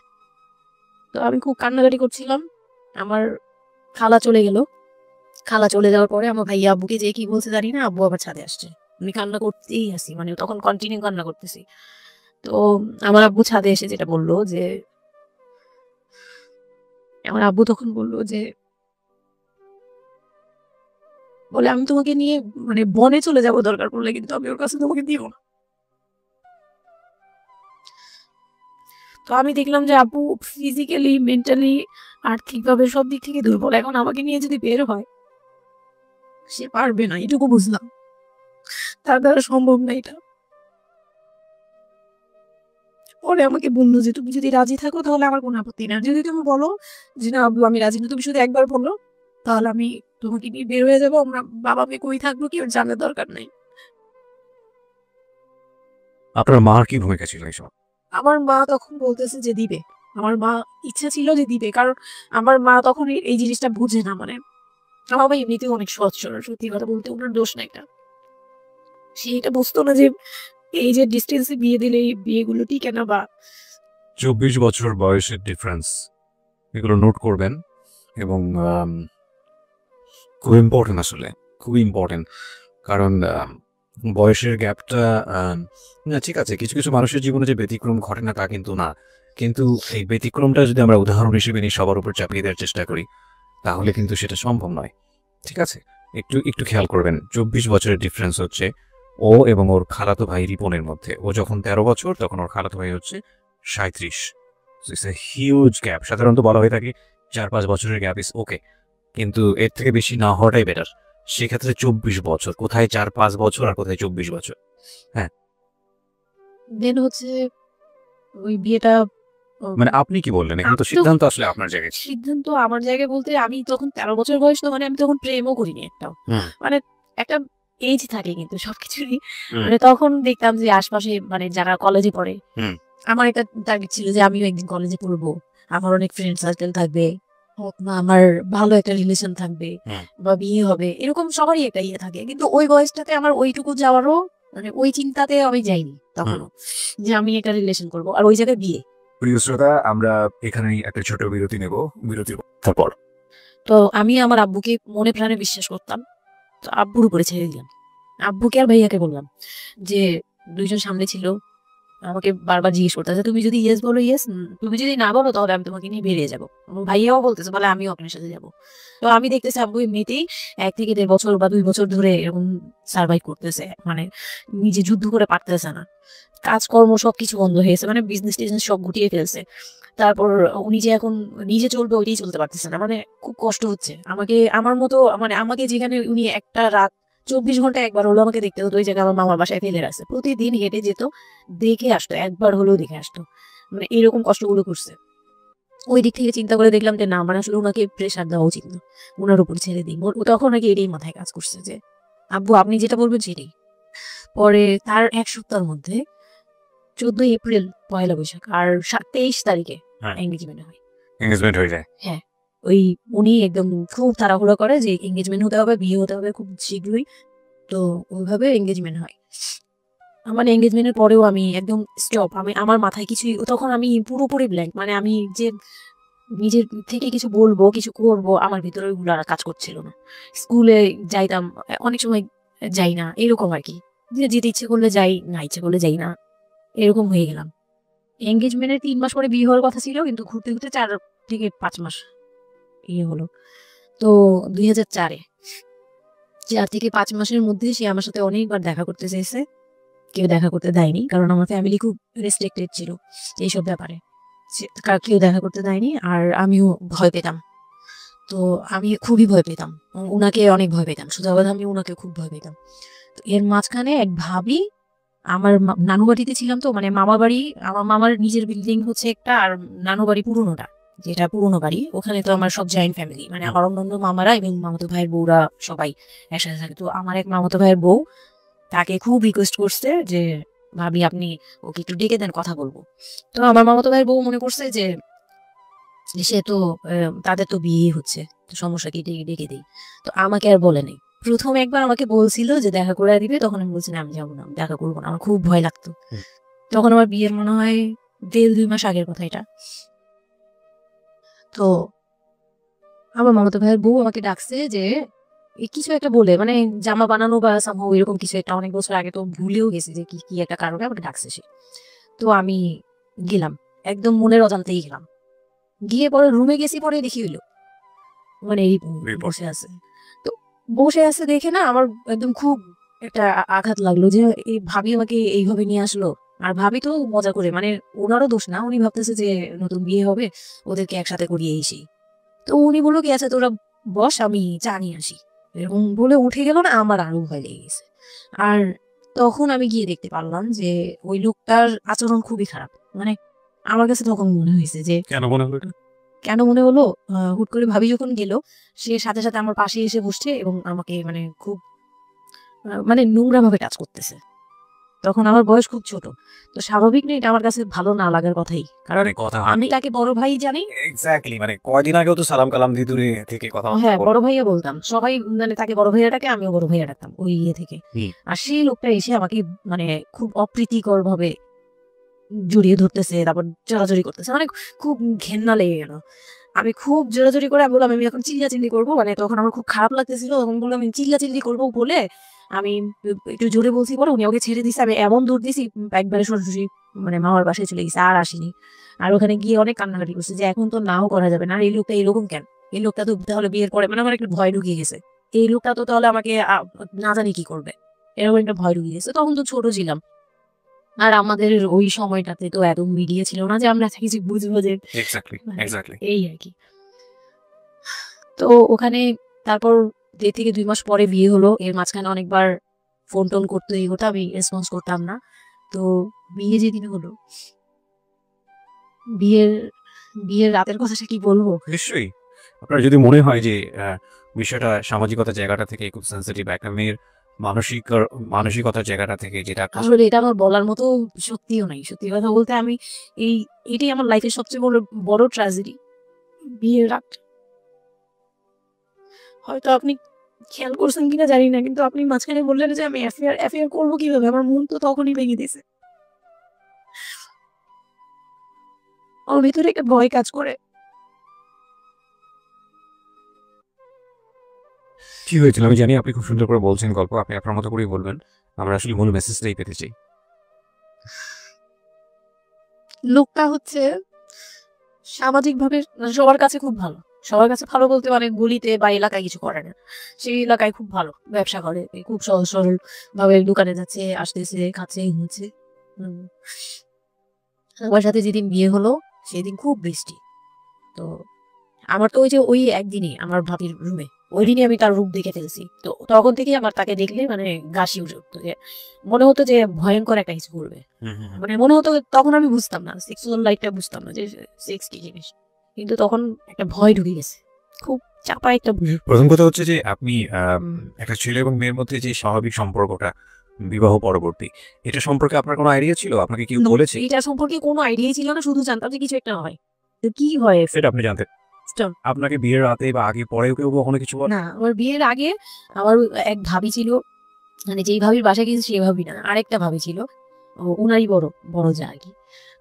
তো আমি খুব কান্নাকাটি করছিলাম। আমার খালা চলে গেল, খালা চলে যাওয়ার পরে আমার ভাইয়া আব্বুকে যে কি বলছে জানি না, আব্বু আবার ছাদে আসছে, আমি কান্না করতেই আসি, মানে তখন কন্টিনিউ কান্না করতেছি। তো আমার আব্বু ছাদে এসে যেটা বললো যে, আমার আব্বু তখন বললো যে বলে আমি তোমাকে নিয়ে মানে বনে চলে যাবো দরকার পড়লে, কিন্তু আমি ওর কাছে তোমাকে দিব না। তো আমি দেখলাম যে আব্বু ফিজিক্যালি, মেন্টালি, আর্থিকভাবে সব দিক থেকে দুর্বল, এখন আমাকে নিয়ে যদি বের হয় সে পারবে না, এটুকু বুঝলাম, তার দ্বারা সম্ভব না এটা। পরে আমাকে বললো যে তুমি যদি রাজি থাকো তাহলে আমার কোনো আপত্তি না, যদি তুমি বলো যে না আব্বু আমি রাজি না, তুমি শুধু একবার বললো, তাহলে আমি তোমাকে নিয়ে বের হয়ে যাবো, আমরা বাবা মেয়ে কই থাকবো কি জানার দরকার নেই। আপনার মার কি ভূমিকা ছিল এইসব? আমার মা তখন বলতেছে যে দিবে, আমার মা ইচ্ছা ছিল যে দিবে, কারণ আমার মা তখন এই জিনিসটা বুঝে না, মানে আমার বাবা এমনিতেও অনেক সৎ সরল, সত্যি কথা বলতে ওনার দোষ না একটা, সে এটা বুঝতো না যে এই যে ডিস্টেন্সে বিয়ে দিলে এই বিয়েগুলো টিকে না, বা 24 বছর বয়সের ডিফারেন্স, এগুলো নোট করবেন এবং খুব ইম্পর্টেন্ট, আসলে খুবই ইম্পর্টেন্ট, কারণ বয়সের গ্যাপটা ঠিক আছে, কিছু কিছু মানুষের জীবনে যে ব্যতিক্রম ঘটে না তা কিন্তু না, কিন্তু এই ব্যতিক্রমটা যদি আমরা উদাহরণ হিসেবে নিয়ে সবার উপর চাপিয়ে দেওয়ার চেষ্টা করি তাহলে কিন্তু সেটা সম্ভব নয়। ঠিক আছে, একটু একটু খেয়াল করবেন, 24 বছরের ডিফারেন্স হচ্ছে ও এবং ওর খালাতো ভাই রিপনের মধ্যে। ও যখন 13 বছর তখন ওর খালাতো ভাই হচ্ছে 37। It's a huge gap. সাধারণত বলা হয়ে থাকে 4-5 বছরের গ্যাপ ইজ ওকে, কিন্তু এর থেকে বেশি না হওয়াটাই বেটার। সেক্ষেত্রে 24 বছর, কোথায় 4-5 বছর আর কোথায় 24 বছর। হ্যাঁ, দেন হচ্ছে ওই বিয়েটা, মানে আপনি কি বললেন, এখন তো সিদ্ধান্ত আসলে আপনার জায়গায়। সিদ্ধান্ত আমার জায়গায় বলতে আমি তখন 13 বছর বয়স, তো মানে আমি তখন প্রেমও করিনি একটাও, মানে একটা এজ থাকে কিন্তু সবকিছুরই, মানে তখন দেখতাম যে আশপাশে মানে যারা কলেজে পড়ে, আমার একটা টার্গেট ছিল যে আমিও একদিন কলেজে পড়বো, আমার অনেক ফ্রেন্ড সার্কেল থাকবে, আমার ভালো একটা রিলেশন থাকবে, বা বিয়ে হবে, এরকম সবারই একটা ইয়ে থাকে, কিন্তু ওই বয়সটাতে আমার ওইটুকু যাওয়ারও মানে ওই চিন্তাতে আমি যাইনি তখনও যে আমি একটা রিলেশন করবো আর ওই জায়গায় বিয়ে। প্রিয় শ্রোতা, আমরা এখানেই একটা ছোট বিরতি নেব, বিরতির তারপর। তো আমি আমার আব্বুকে মনে প্রাণে বিশ্বাস করতাম, তো আব্বুর উপরে ছেড়ে দিলাম, আব্বুকে আর ভাইয়াকে বললাম যে দুইজন সামনে ছিল, আমাকে বারবার জিজ্ঞেস করতেছে, তুমি যদি ইয়েস বলো ইয়েস, তুমি যদি না বলো তাহলে আমি তোমাকে নিয়ে বেরিয়ে যাবো। ভাইয়াও বলতেছে বলে আমিও আপনার সাথে যাবো। তো আমি দেখতেছি আব্বু এমনিতেই 1 থেকে 1.5 বছর বা 2 বছর ধরে এরকম সার্ভাইভ করতেছে, মানে নিজে যুদ্ধ করে পারতেছে না, কাজকর্ম সবকিছু বন্ধ হয়েছে, মানে বিজনেস টিজনেস সব গুটিয়ে ফেলছে। তারপর উনি যে এখন নিজে চলবে ওইটাই চলতে পারতেছে না, মানে খুব কষ্ট হচ্ছে। আমাকে আমার মতো মানে আমাকে যেখানে উনি একটা রাত 24 ঘন্টা একবার হলো আমাকে দেখতে হতো, ওই জায়গায় আমার মামার বাসায় ফেলে রাখছে, প্রতিদিন হেঁটে যেত, দেখে আসতো, একবার হলেও দেখে আসতো, মানে এরকম কষ্টগুলো করছে। ওই দিক থেকে চিন্তা করে দেখলাম যে না, আমার আসলে ওনাকে প্রেশার দেওয়া উচিত না, ওনার উপর ছেড়ে দিই। তখন নাকি এটাই মাথায় কাজ করছে যে আব্বু আপনি যেটা বলবেন সেটাই। পরে তার 1 সপ্তাহের মধ্যে 14 এপ্রিল পয়লা বৈশাখ আর 23 তারিখে এঙ্গেজমেন্ট হয়। এঙ্গেজমেন্ট হয়ে যায়। হ্যাঁ, ওই উনি একদম খুব তাড়াহুড়ো করে যে এঙ্গেজমেন্ট হতে হবে, বিয়ে হতে হবে খুব শীঘ্রই। তো ওইভাবে এঙ্গেজমেন্ট হয়। আমার এঙ্গেজমেন্টের পরেও আমি একদম স্টপ, আমি আমার মাথায় কিছুই, তখন আমি পুরোপুরি ব্ল্যাঙ্ক, মানে আমি যে নিজের থেকে কিছু বলবো কিছু করব আমার ভিতরে ওইগুলো আর কাজ করছিল না। স্কুলে যাইতাম, অনেক সময় যাই না, এরকম আর কি, যে যেতে ইচ্ছে করলে যাই, না ইচ্ছে করলে যাই না, এরকম হয়ে গেলাম। এঙ্গেজমেন্টের 3 মাস পরে বিয়ে হওয়ার কথা ছিল, কিন্তু ঘুরতে ঘুরতে 4 থেকে 5 মাস ইয়ে হলো। তো 2004-এ 4 থেকে 5 মাসের মধ্যে সে আমার সাথে অনেকবার দেখা করতে চেয়েছে, কেউ দেখা করতে দেয়নি, কারণ আমার ফ্যামিলি খুব রেস্ট্রিক্টেড ছিল এইসব ব্যাপারে, কেউ দেখা করতে দেয়নি। আর আমিও ভয় পেতাম, তো আমি খুবই ভয় পেতাম, উনাকে অনেক ভয় পেতাম, সোজা কথা আমি উনাকে খুব ভয় পেতাম। তো এর মাঝখানে এক ভাবি, আমার নানু বাড়িতে ছিলাম, তো মানে মামা বাড়ি, আমার মামার নিজের বিল্ডিং হচ্ছে একটা, আর নানু বাড়ি পুরোনোটা, যেটা পুরোনো বাড়ি, ওখানে তো আমার সব জয়েন্ট ফ্যামিলি, মানে আমার অন্যান্য মামারা এবং মামাতো ভাইয়ের বউরা সবাই একসাথে থাকে। তো আমার এক মামাতো ভাইয়ের বউ তাকে খুব রিকোয়েস্ট করছে যে ভাবি আপনি ওকে একটু ডেকে দেন, কথা বলবো। তো আমার মামাতো ভাইয়ের বউ মনে করছে যে সে তো তাদের তো বিয়ে হচ্ছে, তো সমস্যা কি, ডেকে দিই। তো আমাকে আর বলে নাই। প্রথম একবার আমাকে বলছিল যে দেখা করে দিবে, তখন আমি বলছি না আমি যাবো না, আমি দেখা করবো না, আমার খুব ভয় লাগতো। তখন আমার বিয়ের মনে হয় 1.5-2 মাস আগের কথা এটা। তো আমার মামাতো ভাইয়ের বউ আমাকে ডাকছে যে কিছু একটা বলে, মানে জামা বানানো বা সামহাও এরকম কিছু একটা, অনেক বছর আগে, তো ভুলেও গেছে যে কি কি একটা কারণে আমাকে ডাকছে সে। তো আমি গেলাম, একদম মনের অজান্তেই গেলাম। গিয়ে পরে রুমে গেছি, পরে দেখি হইলো মানে এই বসে আছে। তো বসে আছে দেখে না আমার একদম খুব একটা আঘাত লাগলো যে এই ভাবি আমাকে এইভাবে নিয়ে আসলো। আর ভাবি তো মজা করে, মানে ওনারও দোষ না, উনি ভাবতেছে যে নতুন বিয়ে হবে, ওদেরকে একসাথে করিয়ে এসি। তো উনি বললো কি আচ্ছা তোরা বস, আমি চা নিয়ে আসি, এরকম বলে উঠে গেল না, আমার আরো ভয় লেগে গেছে। আর তখন আমি গিয়ে দেখতে পারলাম যে ওই লোকটার আচরণ খুবই খারাপ, মানে আমার কাছে তখন মনে হয়েছে যে কেন মনে হলো? কেন মনে হলো, হুট করে ভাবি যখন গেল, সে সাথে সাথে আমার পাশে এসে বসছে এবং আমাকে মানে খুব মানে নোংরা ভাবে টাচ করতেছে। তখন আমার বয়স খুব ছোট, তো স্বাভাবিক না এটা আমার কাছে ভালো না লাগার কথাই, কারণ আমি তাকে বড় ভাই জানি। এক্স্যাক্টলি, মানে কয়দিন আগেও তো সালাম কালাম দিয়ে দূরে থেকে কথা হ্যাঁ, বড় ভাইয়া বলতাম, সবাই মানে তাকে বড় ভাইয়া ডাকে, আমিও বড় ভাইয়া ডাকতাম ওই ইয়ে থেকে। আর সেই লোকটা এসে আমাকে মানে খুব অপ্রীতিকর ভাবে জড়িয়ে ধরতেছে, তারপর জোরাজুরি করতেছে, মানে খুব ঘেন্না লেগে গেল। আমি খুব জোরাজুরি করে বললাম আমি এখন চিল্লাচিল্লি করবো, মানে তখন আমার খুব খারাপ লাগতেছিল, তখন বললাম আমি চিল্লাচিল্লি করবো বলে আমি একটু জোরে বলছি, পরে উনি ওকে ছেড়ে দিছে, আমি এমন দূর দিছি একবারে সরাসরি মানে মামার বাসায় চলে গেছে, আর আসিনি। আর ওখানে গিয়ে অনেক কান্নাকাটি করছে যে এখন তো নাও করা যাবে না, আর এই লোকটা এরকম কেন, এই লোকটা তো তাহলে বিয়ের পরে, মানে আমার একটা ভয় ঢুকিয়ে গেছে, এই লোকটা তো তাহলে আমাকে না জানি কি করবে, এরকম একটা ভয় ঢুকিয়ে গেছে। তখন তো ছোট ছিলাম, আর আমাদের ওই সময়টাতে তো এত মিডিয়া ছিল না যে আমরা কিছু বুঝবো যে এই আর কি। তো ওখানে তারপর 1.5 থেকে 2 মাস পরে বিয়ে হলো, এর মাঝখানে অনেকবার ফোন টোন করতে হতো, আমি রেসপন্স করতাম না। তো বিয়ে যেদিন হলো, বিয়ের বিয়ের রাতের কথা সে কি বলবো। নিশ্চয়ই আপনার যদি মনে হয় যে বিষয়টা সামাজিকতার জায়গাটা থেকে খুব সেন্সিটিভ, একটা মেয়ের মানসিকতার জায়গাটা থেকে, যেটা আসলে এটা আমার বলার মতো সত্যিও নাই, সত্যি কথা বলতে আমি এটাই আমার লাইফের সবচেয়ে বড় বড় ট্র্যাজেডি, বিয়ের রাত। হয়তো আপনি খেয়াল করছেন কিনা জানি না, কিন্তু আপনি মাঝখানে বললেন যে আমি অ্যাফেয়ার করবো কিভাবে, আমার মন তো তখনই ভেঙে দিয়েছে, আমার ভিতরে একটা ভয় কাজ করে। কি হয়েছিল আমি জানি, আপনি খুব সুন্দর করে বলছেন গল্প, আপনি আপনার মতো করেই বলবেন, আমরা আসলে মূল মেসেজটাই পেতে চাই। লোকটা হচ্ছে সামাজিক ভাবে সবার কাছে খুব ভালো, সবার কাছে ভালো বলতে মানে গলিতে বা এলাকায় কিছু করে না, সেই এলাকায় খুব ভালো ব্যবসা করে, খুব সহজ সরল ভাবে দোকানে যাচ্ছে আসতেছে খাচ্ছে ঘুমছে। আমার সাথে যেদিন বিয়ে হলো সেদিন খুব বৃষ্টি, তো আমার তো ওই একদিনই আমার ভাবির রুমে ওই দিনই আমি তার রূপ দেখে ফেলছি। তো তখন থেকেই আমার তাকে দেখলে মানে গাছি উঠে উঠতো, যে মনে হতো যে ভয়ঙ্কর একটা কিছু করবে। মানে মনে হতো, তখন আমি বুঝতাম না সেক্সুয়াল লাইফটা, বুঝতাম না যে সেক্স কি জিনিস, কিন্তু তখন একটা ভয় ঢুকে গেছে, খুব চাপা একটা ভয়। প্রথম কথা হচ্ছে যে আপনি একটা ছেলে এবং মেয়ের মধ্যে যে স্বাভাবিক সম্পর্কটা বিবাহ পরবর্তী, এটা সম্পর্কে আপনার কোনো আইডিয়া ছিল? আপনাকে কেউ বলেছে? এটা সম্পর্কে কোনো আইডিয়াই ছিল না, শুধু জানতাম যে কিছু একটা হয়। তো কি হয় সেটা আপনি জানতেন? আপনাকে বিয়ের রাতে বা আগে পরেও কেউ কখনো কিছু বলে? না, আমার বিয়ের আগে আমার এক ভাবি ছিল, মানে যেই ভাবির বাসায় গেছে সেই ভাবি না, আরেকটা ভাবি ছিল, উনারই বড় বড় যা আর কি।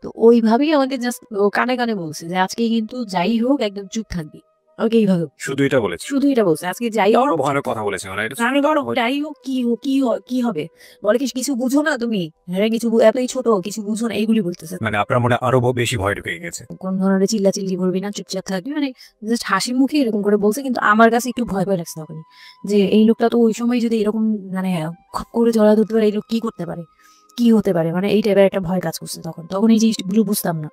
তো ওই ভাবি আমাকে জাস্ট কানে কানে বলছে যে আজকে কিন্তু যাই হোক একদম চুপ থাকবি, আমাকে এইভাবে শুধু এটা বলেছে? শুধু এটা বলছে, আজকে যাই হোক ভয়ানক কথা বলেছে মানে এটা যাই হোক কি হবে, বলে কিছু বুঝো না তুমি, হ্যাঁ কিছু এতই ছোট কিছু বুঝো না, এইগুলি বলতেছে। মানে আপনার মনে আরো বেশি ভয় ঢুকে গেছে? কোন ধরনের চিল্লাচিল্লি করবি না, চুপচাপ থাকবি, মানে জাস্ট হাসি মুখে এরকম করে বলছে, কিন্তু আমার কাছে একটু ভয় ভয় লাগছে তখনই, যে এই লোকটা তো ওই সময় যদি এরকম মানে খপ করে জড়া ধরতে পারে, এই লোক কি করতে পারে, কি হতে পারে, মানে এই টাইপের একটা ভয় কাজ করছে তখন এই জিনিসগুলো বুঝতাম না,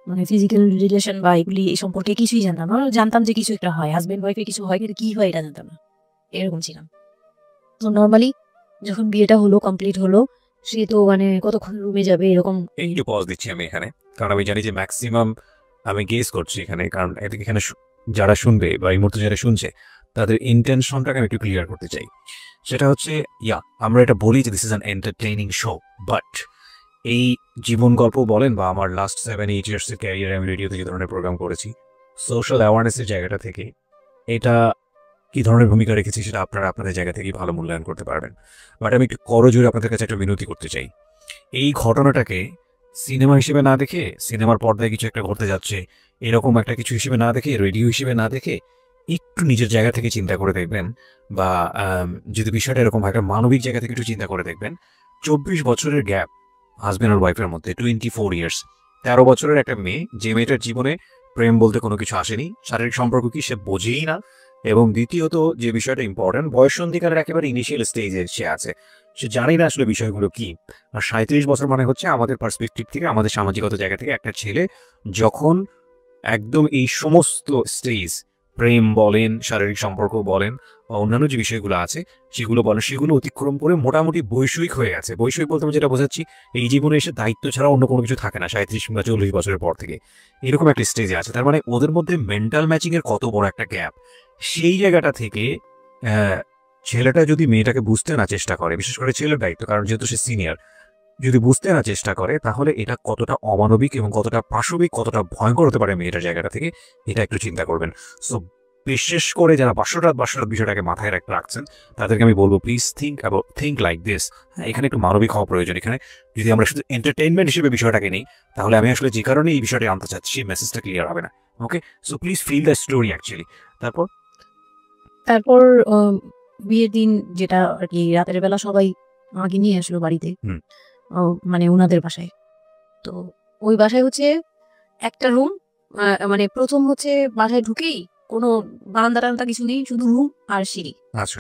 মানে ফিজিক্যাল রিলেশন বা এগুলি এই সম্পর্কে কিছুই জানতাম না, জানতাম যে কিছু একটা হয়, হাজবেন্ড ওয়াইফে কিছু হয়, কিন্তু কি হয় এটা জানতাম না, এরকম ছিলাম। তো নর্মালি যখন বিয়েটা হলো, কমপ্লিট হলো, সে তো মানে কতক্ষণ রুমে যাবে এরকম। একটু পজ দিচ্ছি আমি এখানে, কারণ আমি জানি যে ম্যাক্সিমাম আমি গেস করছি এখানে, কারণ এখানে যারা শুনবে বা এই মুহূর্তে যারা শুনছে তাদের ইন্টেনশনটাকে আমি একটু ক্লিয়ার করতে চাই। সেটা হচ্ছে আমরা এটা বলি যে this is an entertaining show, but এই জীবন গল্প বলেন বা আমার লাস্ট 7-8 ইয়ার্সের ক্যারিয়ারে আমি রেডিওতে যে ধরনের প্রোগ্রাম করেছি, সোশ্যাল অ্যাওয়ারনেসের জায়গাটা থেকে এটা কি ধরনের ভূমিকা রেখেছি সেটা আপনারা আপনাদের জায়গা থেকেই ভালো মূল্যায়ন করতে পারবেন। বাট আমি একটু করজোরে আপনাদের কাছে একটা বিনতি করতে চাই, এই ঘটনাটাকে সিনেমা হিসেবে না দেখে, সিনেমার পর্দায় কিছু একটা ঘটতে যাচ্ছে এরকম একটা কিছু হিসেবে না দেখে, রেডিও হিসেবে না দেখে একটু নিজের জায়গা থেকে চিন্তা করে দেখবেন, বা যদি বিষয়টা এরকম হয় একটা মানবিক জায়গা থেকে একটু চিন্তা করে দেখবেন। 24 বছরের গ্যাপ হাজব্যান্ড আর ওয়াইফের মধ্যে, 24 ইয়ার্স, 13 বছরের একটা মেয়ে, যে মেয়েটার জীবনে প্রেম বলতে কোনো কিছু আসেনি, শারীরিক সম্পর্ক কি সে বোঝেই না, এবং দ্বিতীয়ত যে বিষয়টা ইম্পর্টেন্ট, বয়ঃসন্ধিকালের একেবারে ইনিশিয়াল স্টেজে সে আছে, সে জানি না আসলে বিষয়গুলো কি। আর 37 বছর মানে হচ্ছে আমাদের পার্সপেক্টিভ থেকে, আমাদের সামাজিকতা জায়গা থেকে একটা ছেলে যখন একদম এই সমস্ত স্টেজ, প্রেম বলেন, শারীরিক সম্পর্ক বলেন বা অন্যান্য যে বিষয়গুলো আছে সেগুলো বলেন, সেগুলো অতিক্রম করে মোটামুটি বৈষয়িক হয়ে গেছে। বৈষয়িক বলতে আমি যেটা বোঝাচ্ছি, এই জীবনে এসে দায়িত্ব ছাড়া অন্য কোনো কিছু থাকে না 37 কিংবা 40 বছরের পর থেকে, এরকম একটা স্টেজে আছে। তার মানে ওদের মধ্যে মেন্টাল ম্যাচিং এর কত বড় একটা গ্যাপ। সেই জায়গাটা থেকে ছেলেটা যদি মেয়েটাকে বুঝতে না চেষ্টা করে, বিশেষ করে ছেলের দায়িত্ব, কারণ যেহেতু সে সিনিয়র, যদি বুঝতে না চেষ্টা করে তাহলে এটা কতটা অমানবিক এবং কতটা পাশবিক, কতটা ভয়ঙ্কর হতে পারে মেয়েটার জায়গাটা থেকে, এটা একটু চিন্তা করবেন। সো বিশেষ করে যারা বাসরাত বিষয়টাকে মাথায় রাখছেন তাদেরকে আমি বলবো, প্লিজ থিঙ্ক লাইক দিস। হ্যাঁ, এখানে একটু মানবিক হওয়া প্রয়োজন। এখানে যদি আমরা শুধু এন্টারটেইনমেন্ট হিসেবে বিষয়টাকে নিই, তাহলে আমি আসলে যে কারণে এই বিষয়টা আনতে চাচ্ছি সেই মেসেজটা ক্লিয়ার হবে না। Okay, so please feel the story actually. তারপর বিয়ের দিন যেটা আর কি, রাতের বেলা সবাই আমাকে নিয়ে আসলো বাড়িতে, মানে ওনাদের বাসায়। তো ওই বাসায় হচ্ছে একটা রুম, মানে প্রথম হচ্ছে বাসায় ঢুকেই কোনো বারান্দা টারান্দা কিছু নেই, শুধু রুম আর সিঁড়ি,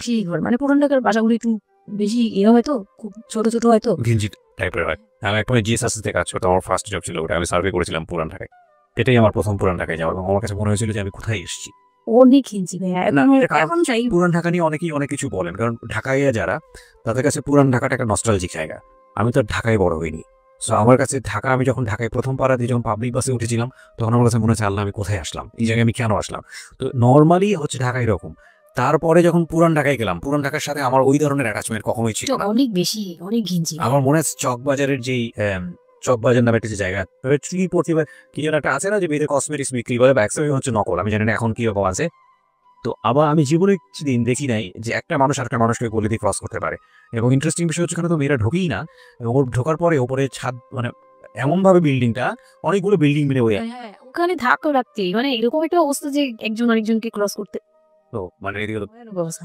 সিঁড়ি ঘর, মানে পুরান ঢাকার বাসাগুলো একটু বেশি হয়তো, খুব ছোট ছোট হয়তো, ঘিঞ্জি টাইপের হয়। আমি একবার জিএসএসসিতে কাজ করতাম, আমার ফার্স্ট জব ছিল ওটা, আমি সার্ভে করেছিলাম পুরান ঢাকায়। এটাই আমার প্রথম পুরান ঢাকায় যাওয়া, এবং আমার কাছে মনে হয়েছিল যে আমি কোথায় এসেছি। অনেক হিঞ্চি ভাইয়া, এখন চাই। পুরান ঢাকা নিয়ে অনেকেই অনেক কিছু বলেন, কারণ ঢাকায় যারা, তাদের কাছে পুরান ঢাকাটা একটা নস্টালজিক জায়গা। আমি তো ঢাকায় বড় হইনি, সো আমার কাছে ঢাকা, আমি যখন ঢাকায় প্রথম পাড়া দিয়ে যখন পাবলিক বাসে উঠেছিলাম, তখন আমার কাছে মনে হচ্ছে আল্লাহ আমি কোথায় আসলাম, এই জায়গায় আমি কেন আসলাম। তো নর্মালি হচ্ছে ঢাকা এরকম। তারপরে যখন পুরান ঢাকায় গেলাম, পুরান ঢাকার সাথে আমার ওই ধরনের অ্যাটাচমেন্ট কখনোই ছিল না, অনেক বেশি, অনেক ঘিঞ্জি। আমার মনে আছে চকবাজারের যেই চকবাজার নামে একটা যে জায়গা, কি যেন একটা আছে না, যে মেয়েদের কসমেটিক্স বিক্রি করে, ব্যাকসাইড হচ্ছে নকল, আমি জানি না এখন কি রকম আছে। তো আবার আমি জীবনে দিন দেখি নাই যে একটা মানুষ আরেকটা মানুষকে গলি দিয়ে ক্রস করতে পারে। এবং ইন্টারেস্টিং বিষয় হচ্ছে, তো মেয়েরা ঢুকেই না, এবং ওর ঢোকার পরে ওপরে ছাদ, মানে এমন ভাবে বিল্ডিংটা, অনেকগুলো বিল্ডিং মিলে ওই ওখানে ধাক্কা রাখতেই, মানে এরকম একটা অবস্থা যে একজন আরেকজনকে ক্রস করতে। তো মানে এদিকে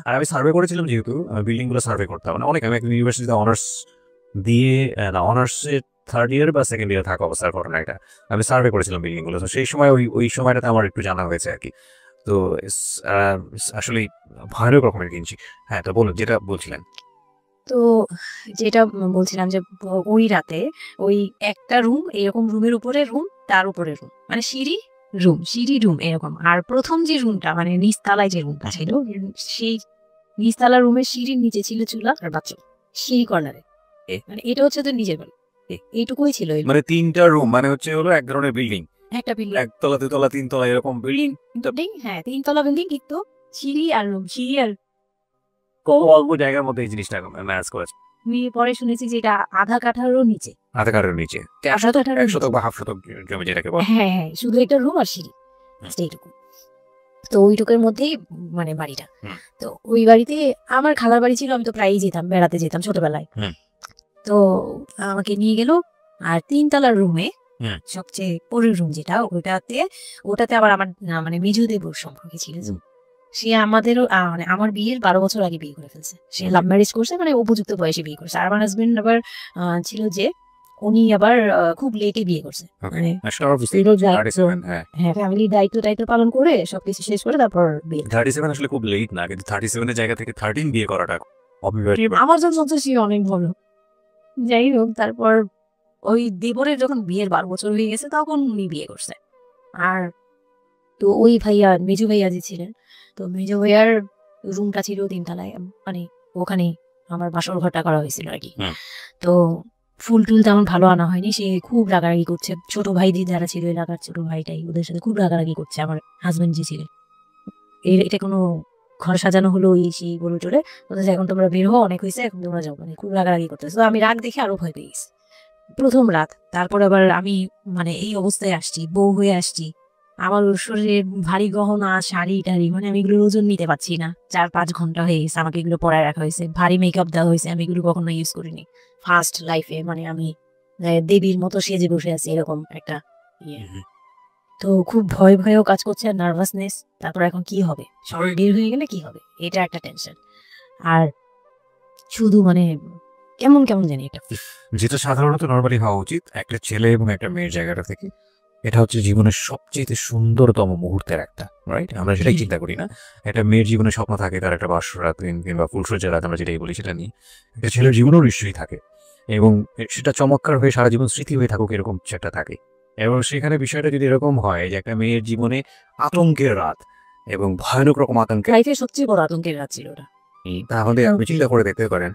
আর আমি সার্ভে করেছিলাম, যেহেতু বিল্ডিং গুলো সার্ভে করতাম, মানে অনেক, আমি একটা ইউনিভার্সিটিতে অনার্স দিয়ে, অনার্সের থার্ড ইয়ার বা সেকেন্ড ইয়ার থাকা অবস্থার ঘটনা এটা। আমি সার্ভে করেছিলাম বিল্ডিং গুলো, তো সেই সময় ওই সময়টাতে আমার একটু জানা হয়েছে আর কি। তো আসলে ভয়ানক রকমের কিনছি। হ্যাঁ, তো বলুন যেটা বলছিলেন। তো যেটা বলছিলাম যে ওই রাতে ওই একটা রুম, এরকম রুমের উপরে রুম, তার উপরে রুম, মানে সিঁড়ি রুম এরকম। আর প্রথম যে রুমটা মানে নিচতলায় যে রুমটা ছিল, সেই নিচতলা রুমের সিঁড়ির নিচে ছিল চুলা আর বাথরুম, সিঁড়ি কর্নারে। মানে এটা হচ্ছে তো নিজের বাড়ি, এইটুকুই ছিল। মানে 3টা রুম, মানে হচ্ছে হলো এক ধরনের বিল্ডিং, একটা বিল্ডিং, একতলা 2তলা 3তলা এরকম বিল্ডিং। হ্যাঁ 3তলা বিল্ডিং, কিন্তু সিঁড়ি আর রুম, সিঁড়ি আর অল্প জায়গার মধ্যে এই জিনিসটা ম্যানেজ করেছে। পরে শুনেছি যে এটা আধা কাঠারও নিচে, আধা কাঠার নিচে, 1 শতক বা হাফ শতক জমি যেটাকে বলে। হ্যাঁ হ্যাঁ, শুধু একটা রুম আর সিঁড়ি, এইটুকু। তো ওইটুকুর মধ্যেই মানে বাড়িটা। তো ওই বাড়িতে আমার খালার বাড়ি ছিল, আমি তো প্রায়ই যেতাম, বেড়াতে যেতাম ছোটবেলায়। তো আমাকে নিয়ে গেল, আর 3তলার রুমে সবচেয়ে পরের রুম যেটা, ওটাতে আবার আমার মানে মেজু দেবর সম্পর্কে ছিল। সে আমাদেরও মানে আমার বিয়ের 12 বছর আগে বিয়ে করে ফেলছে। সে লাভ ম্যারেজ করছে, মানে উপযুক্ত বয়সে বিয়ে করছে। আর আমার হাজবেন্ড আবার ছিল যে উনি আবার খুব লেটে বিয়ে করছে, মানে ফ্যামিলির দায়িত্ব পালন করে সবকিছু শেষ করে তারপর বিয়ে। 37 আসলে খুব লেট না, কিন্তু 37 এর জায়গা থেকে 13 বিয়ে করাটা আমার জন্য সে অনেক ভালো। যাই হোক, তারপর ওই দেবরের যখন বিয়ের 12 বছর হয়ে গেছে তখন উনি বিয়ে করছে। আর তো ওই ভাইয়া, মেজু ভাইয়া যে ছিলেন, তো মেজু ভাইয়ার রুমটা ছিল 3তলায়, মানে ওখানে আমার বাসর ঘরটা করা হয়েছিল আর কি। তো ফুল টুল তেমন ভালো আনা হয়নি, সে খুব রাগারাগি করছে। ছোট ভাই যারা ছিল এলাকার, ছোট ভাইটাই ওদের সাথে খুব রাগারাগি করছে। আমার হাজবেন্ড যে ছিলেন, এটা কোনো ঘর সাজানো হলো এই সেই বলে চলে, এখন তোমরা বের হো, অনেক হয়েছে, এখন তোমরা যাও, মানে খুব রাগারাগি করতেছে। তো আমি রাগ দেখে আরো ভয় পেয়ে গেছি প্রথম রাত। তারপর আবার আমি মানে এই অবস্থায় আসছি, বউ হয়ে আসছি, আমার শরীরে ভারী গহনা, শাড়ি টাড়ি, মানে আমি এগুলোর ওজন নিতে পারছি না। 4-5 ঘন্টা হয়ে গেছে আমাকে এগুলো পরায় রাখা হয়েছে, ভারী মেকআপ দেওয়া হয়েছে, আমি এগুলো কখনো ইউজ করিনি ফার্স্ট লাইফে। মানে আমি দেবীর মতো সেজে বসে আছি, এরকম একটা ইয়ে। তো খুব ভয়েও কাজ করছে, আর নার্ভাসনেস। তারপর এখন কি হবে, শরীর বের হয়ে গেলে কি হবে, এটা একটা টেনশন। আর শুধু মানে কেমন জানি এটা, যেটা সাধারণত নরমালি হওয়া উচিত একটা ছেলে এবং একটা মেয়ের জায়গাটা থেকে। এটা হচ্ছে জীবনের সবচেয়ে সুন্দরতম মুহূর্তের একটা, রাইট? আমরা সেটাই চিন্তা করি না। একটা মেয়ের জীবনে স্বপ্ন থাকে তার একটা বাসরাত কিংবা ফুলসজ্জা রাত, আমরা যেটাই বলি সেটা নিয়ে। একটা ছেলের জীবনেও নিশ্চয়ই থাকে, এবং সেটা চমৎকার হয়ে সারা জীবন স্মৃতি হয়ে থাকুক, এরকম সেটা থাকে। এবং সেখানে বিষয়টা যদি এরকম হয় যে একটা মেয়ের জীবনে আতঙ্কের রাত এবং ভয়ানক রকম আতঙ্কের, লাইফের সবচেয়ে বড় আতঙ্কের রাত ছিল ওটা, তাহলে আপনি চিন্তা করে দেখতে পারেন।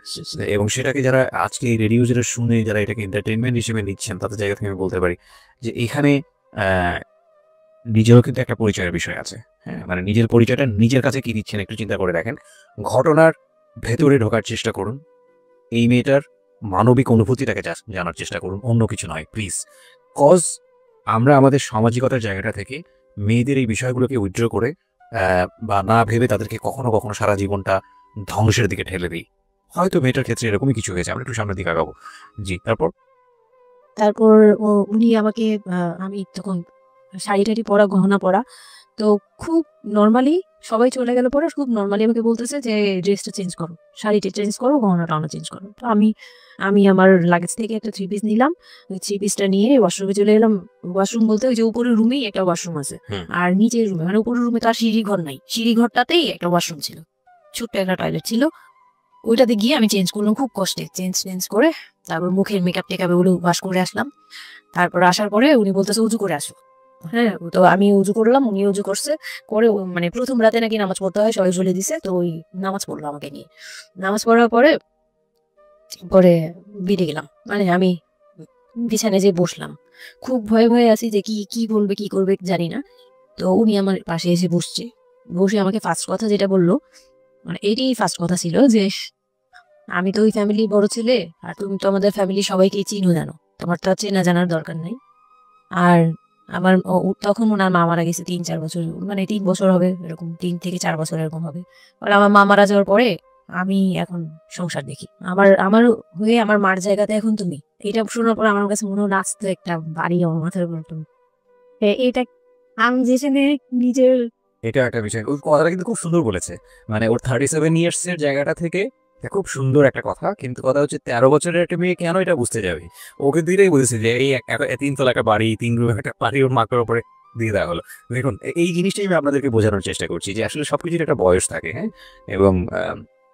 এবং সেটাকে যারা আজকে এই রেডিও যেটা শুনে, যারা এটাকে এন্টারটেনমেন্ট হিসেবে নিচ্ছেন, তাদের জায়গা থেকে আমি বলতে পারি যে এখানে নিজেরও কিন্তু একটা পরিচয়ের বিষয় আছে। হ্যাঁ, মানে নিজের পরিচয়টা নিজের কাছে কি দিচ্ছেন একটু চিন্তা করে দেখেন। ঘটনার ভেতরে ঢোকার চেষ্টা করুন, এই মেয়েটার মানবিক অনুভূতিটাকে জানার চেষ্টা করুন, অন্য কিছু নয় প্লিজ। কজ আমরা আমাদের সামাজিকতার জায়গাটা থেকে মেয়েদের এই বিষয়গুলোকে উইথড্র করে বা না ভেবে তাদেরকে কখনো কখনো সারা জীবনটা ধ্বংসের দিকে ঠেলে দিই। হয়তো মেয়েটার ক্ষেত্রে এরকমই কিছু হয়েছে, আমরা একটু সামনের দিকে আগাবো। জি, তারপর উনি আমাকে, আমি তখন শাড়ি টাড়ি পরা, গহনা পরা, তো খুব নর্মালি সবাই চলে গেল পরে, খুব নর্মালি আমাকে বলতেছে যে ড্রেসটা চেঞ্জ করো, শাড়িটা চেঞ্জ করো, গহনাটা চেঞ্জ করো। তো আমি আমার লাগেজ থেকে একটা 3 পিস নিলাম, ওই 3 পিসটা নিয়ে ওয়াশরুমে চলে এলাম। ওয়াশরুম বলতে ওই যে উপরের রুমেই একটা ওয়াশরুম আছে, আর নিচের রুমে, মানে উপরের রুমে তো আর সিঁড়ি ঘর নাই, সিঁড়ি ঘরটাতেই একটা ওয়াশরুম ছিল, ছোট্ট একটা টয়লেট ছিল। ওইটাতে গিয়ে আমি চেঞ্জ করলাম খুব কষ্টে, চেঞ্জ করে তারপর মুখের মেকআপ টেকআপ ওগুলো ওয়াশ করে আসলাম। তারপর আসার পরে উনি বলতেছে উজু করে আসো। হ্যাঁ, তো আমি উজু করলাম, উনি উজু করছে করে, মানে প্রথম রাতে নাকি নামাজ পড়তে হয়, সবাই বলে দিছে। তো ওই নামাজ পড়লো আমাকে নিয়ে, নামাজ পড়ার পরে বেরিয়ে গেলাম। মানে আমি বিছানায় যে বসলাম, খুব ভয়ে আছি যে কি বলবে কি করবে জানি না। তো উনি আমার পাশে এসে বসে আমাকে ফার্স্ট কথা যেটা বললো, মানে এটাই ফার্স্ট কথা ছিল যে আমি তো ওই ফ্যামিলির বড় ছেলে, আর তুমি তো আমাদের ফ্যামিলি সবাইকেই চিনো জানো, তোমার তো চেনা জানার দরকার নাই। আর আমার তখন ওনার মা মারা গেছে 3-4 বছর, মানে 3 বছর হবে এরকম, 3 থেকে 4 বছর এরকম হবে। আমার মা মারা যাওয়ার পরে আমি এখন সংসার দেখি, আমার হয়ে আমার মার জায়গাতে এখন তুমি। এটা শোনার পর আমার কাছে মনে হলো আস্তে একটা বাড়ি আমার মাথার উপর। এটা আমি যেখানে নিজের, এটা একটা বিষয়, ওই কথাটা কিন্তু খুব সুন্দর বলেছে। মানে ওর 37 ইয়ার্স এর জায়গাটা থেকে খুব সুন্দর একটা কথা, কিন্তু কথা হচ্ছে 13 বছরের একটা মেয়ে কেন এটা বুঝতে যাবে? ওকে দুইটাই বলেছে যে এই 3 তলা একটা বাড়ি, 3 রুমের একটা বাড়ি ওর মাকের উপরে দিয়ে দেওয়া হলো। দেখুন এই জিনিসটাই আমি আপনাদেরকে বোঝানোর চেষ্টা করছি যে আসলে সবকিছুর একটা বয়স থাকে, হ্যাঁ। এবং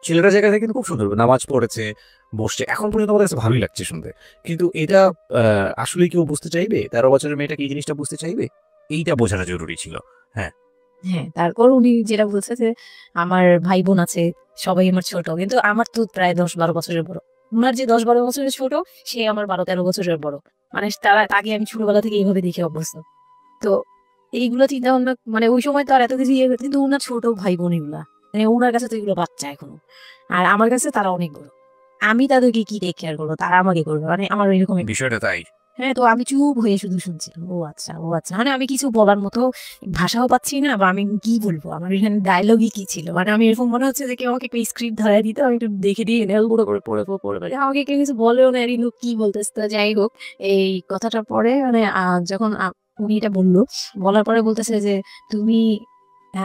ছেলেটার জায়গা থেকে কিন্তু খুব সুন্দর নামাজ পড়েছে, বসছে, এখন পর্যন্ত আমাদের কাছে ভালোই লাগছে শুনতে। কিন্তু এটা আসলে কেউ বুঝতে চাইবে? 13 বছরের মেয়েটা কি এই জিনিসটা বুঝতে চাইবে? এইটা বোঝাটা জরুরি ছিল। হ্যাঁ, তারপর উনি যেটা বলছে যে আমার ভাই বোন আছে, সবাই আমার ছোট, কিন্তু আমার তো প্রায় 10-12 বছরের বড়। উনার যে 10-12 বছরের ছোট, সে আমার 12-13 বছরের বড়। মানে তাকে আমি ছোটবেলা থেকে এইভাবে দেখে অভ্যস্ত। তো এইগুলো চিন্তা ভাবনা, মানে ওই সময় তো আর এত কিছু কিন্তু উনার ছোট ভাই বোন এগুলা, মানে উনার কাছে তো এগুলো বাচ্চা এখনো। আর আমার কাছে তারা অনেক বড়। আমি তাদেরকে কি টেক কেয়ার করবো, তারা আমাকে করবে, মানে আমার এরকম বিষয়টা তাই। তো আমি চুপ হয়ে শুধু শুনছিলাম। ও আচ্ছা, ও আচ্ছা, মানে আমি কিছু বলার মতো ভাষাও পাচ্ছি না, বা আমি কি বলবো, আমার এখানে ডায়লগই কি ছিল, মানে আমি এরকম মনে হচ্ছে যে কেউ আমাকে একটা স্ক্রিপ্ট ধরাই দিত, আমি একটু দেখে দিয়ে নেল গুঁড়ো করে পড়ে আমাকে কেউ কিছু বলেও না, এর কি বলতেছে। তো যাই হোক, এই কথাটার পরে মানে যখন উনি এটা বলার পরে বলতেছে যে তুমি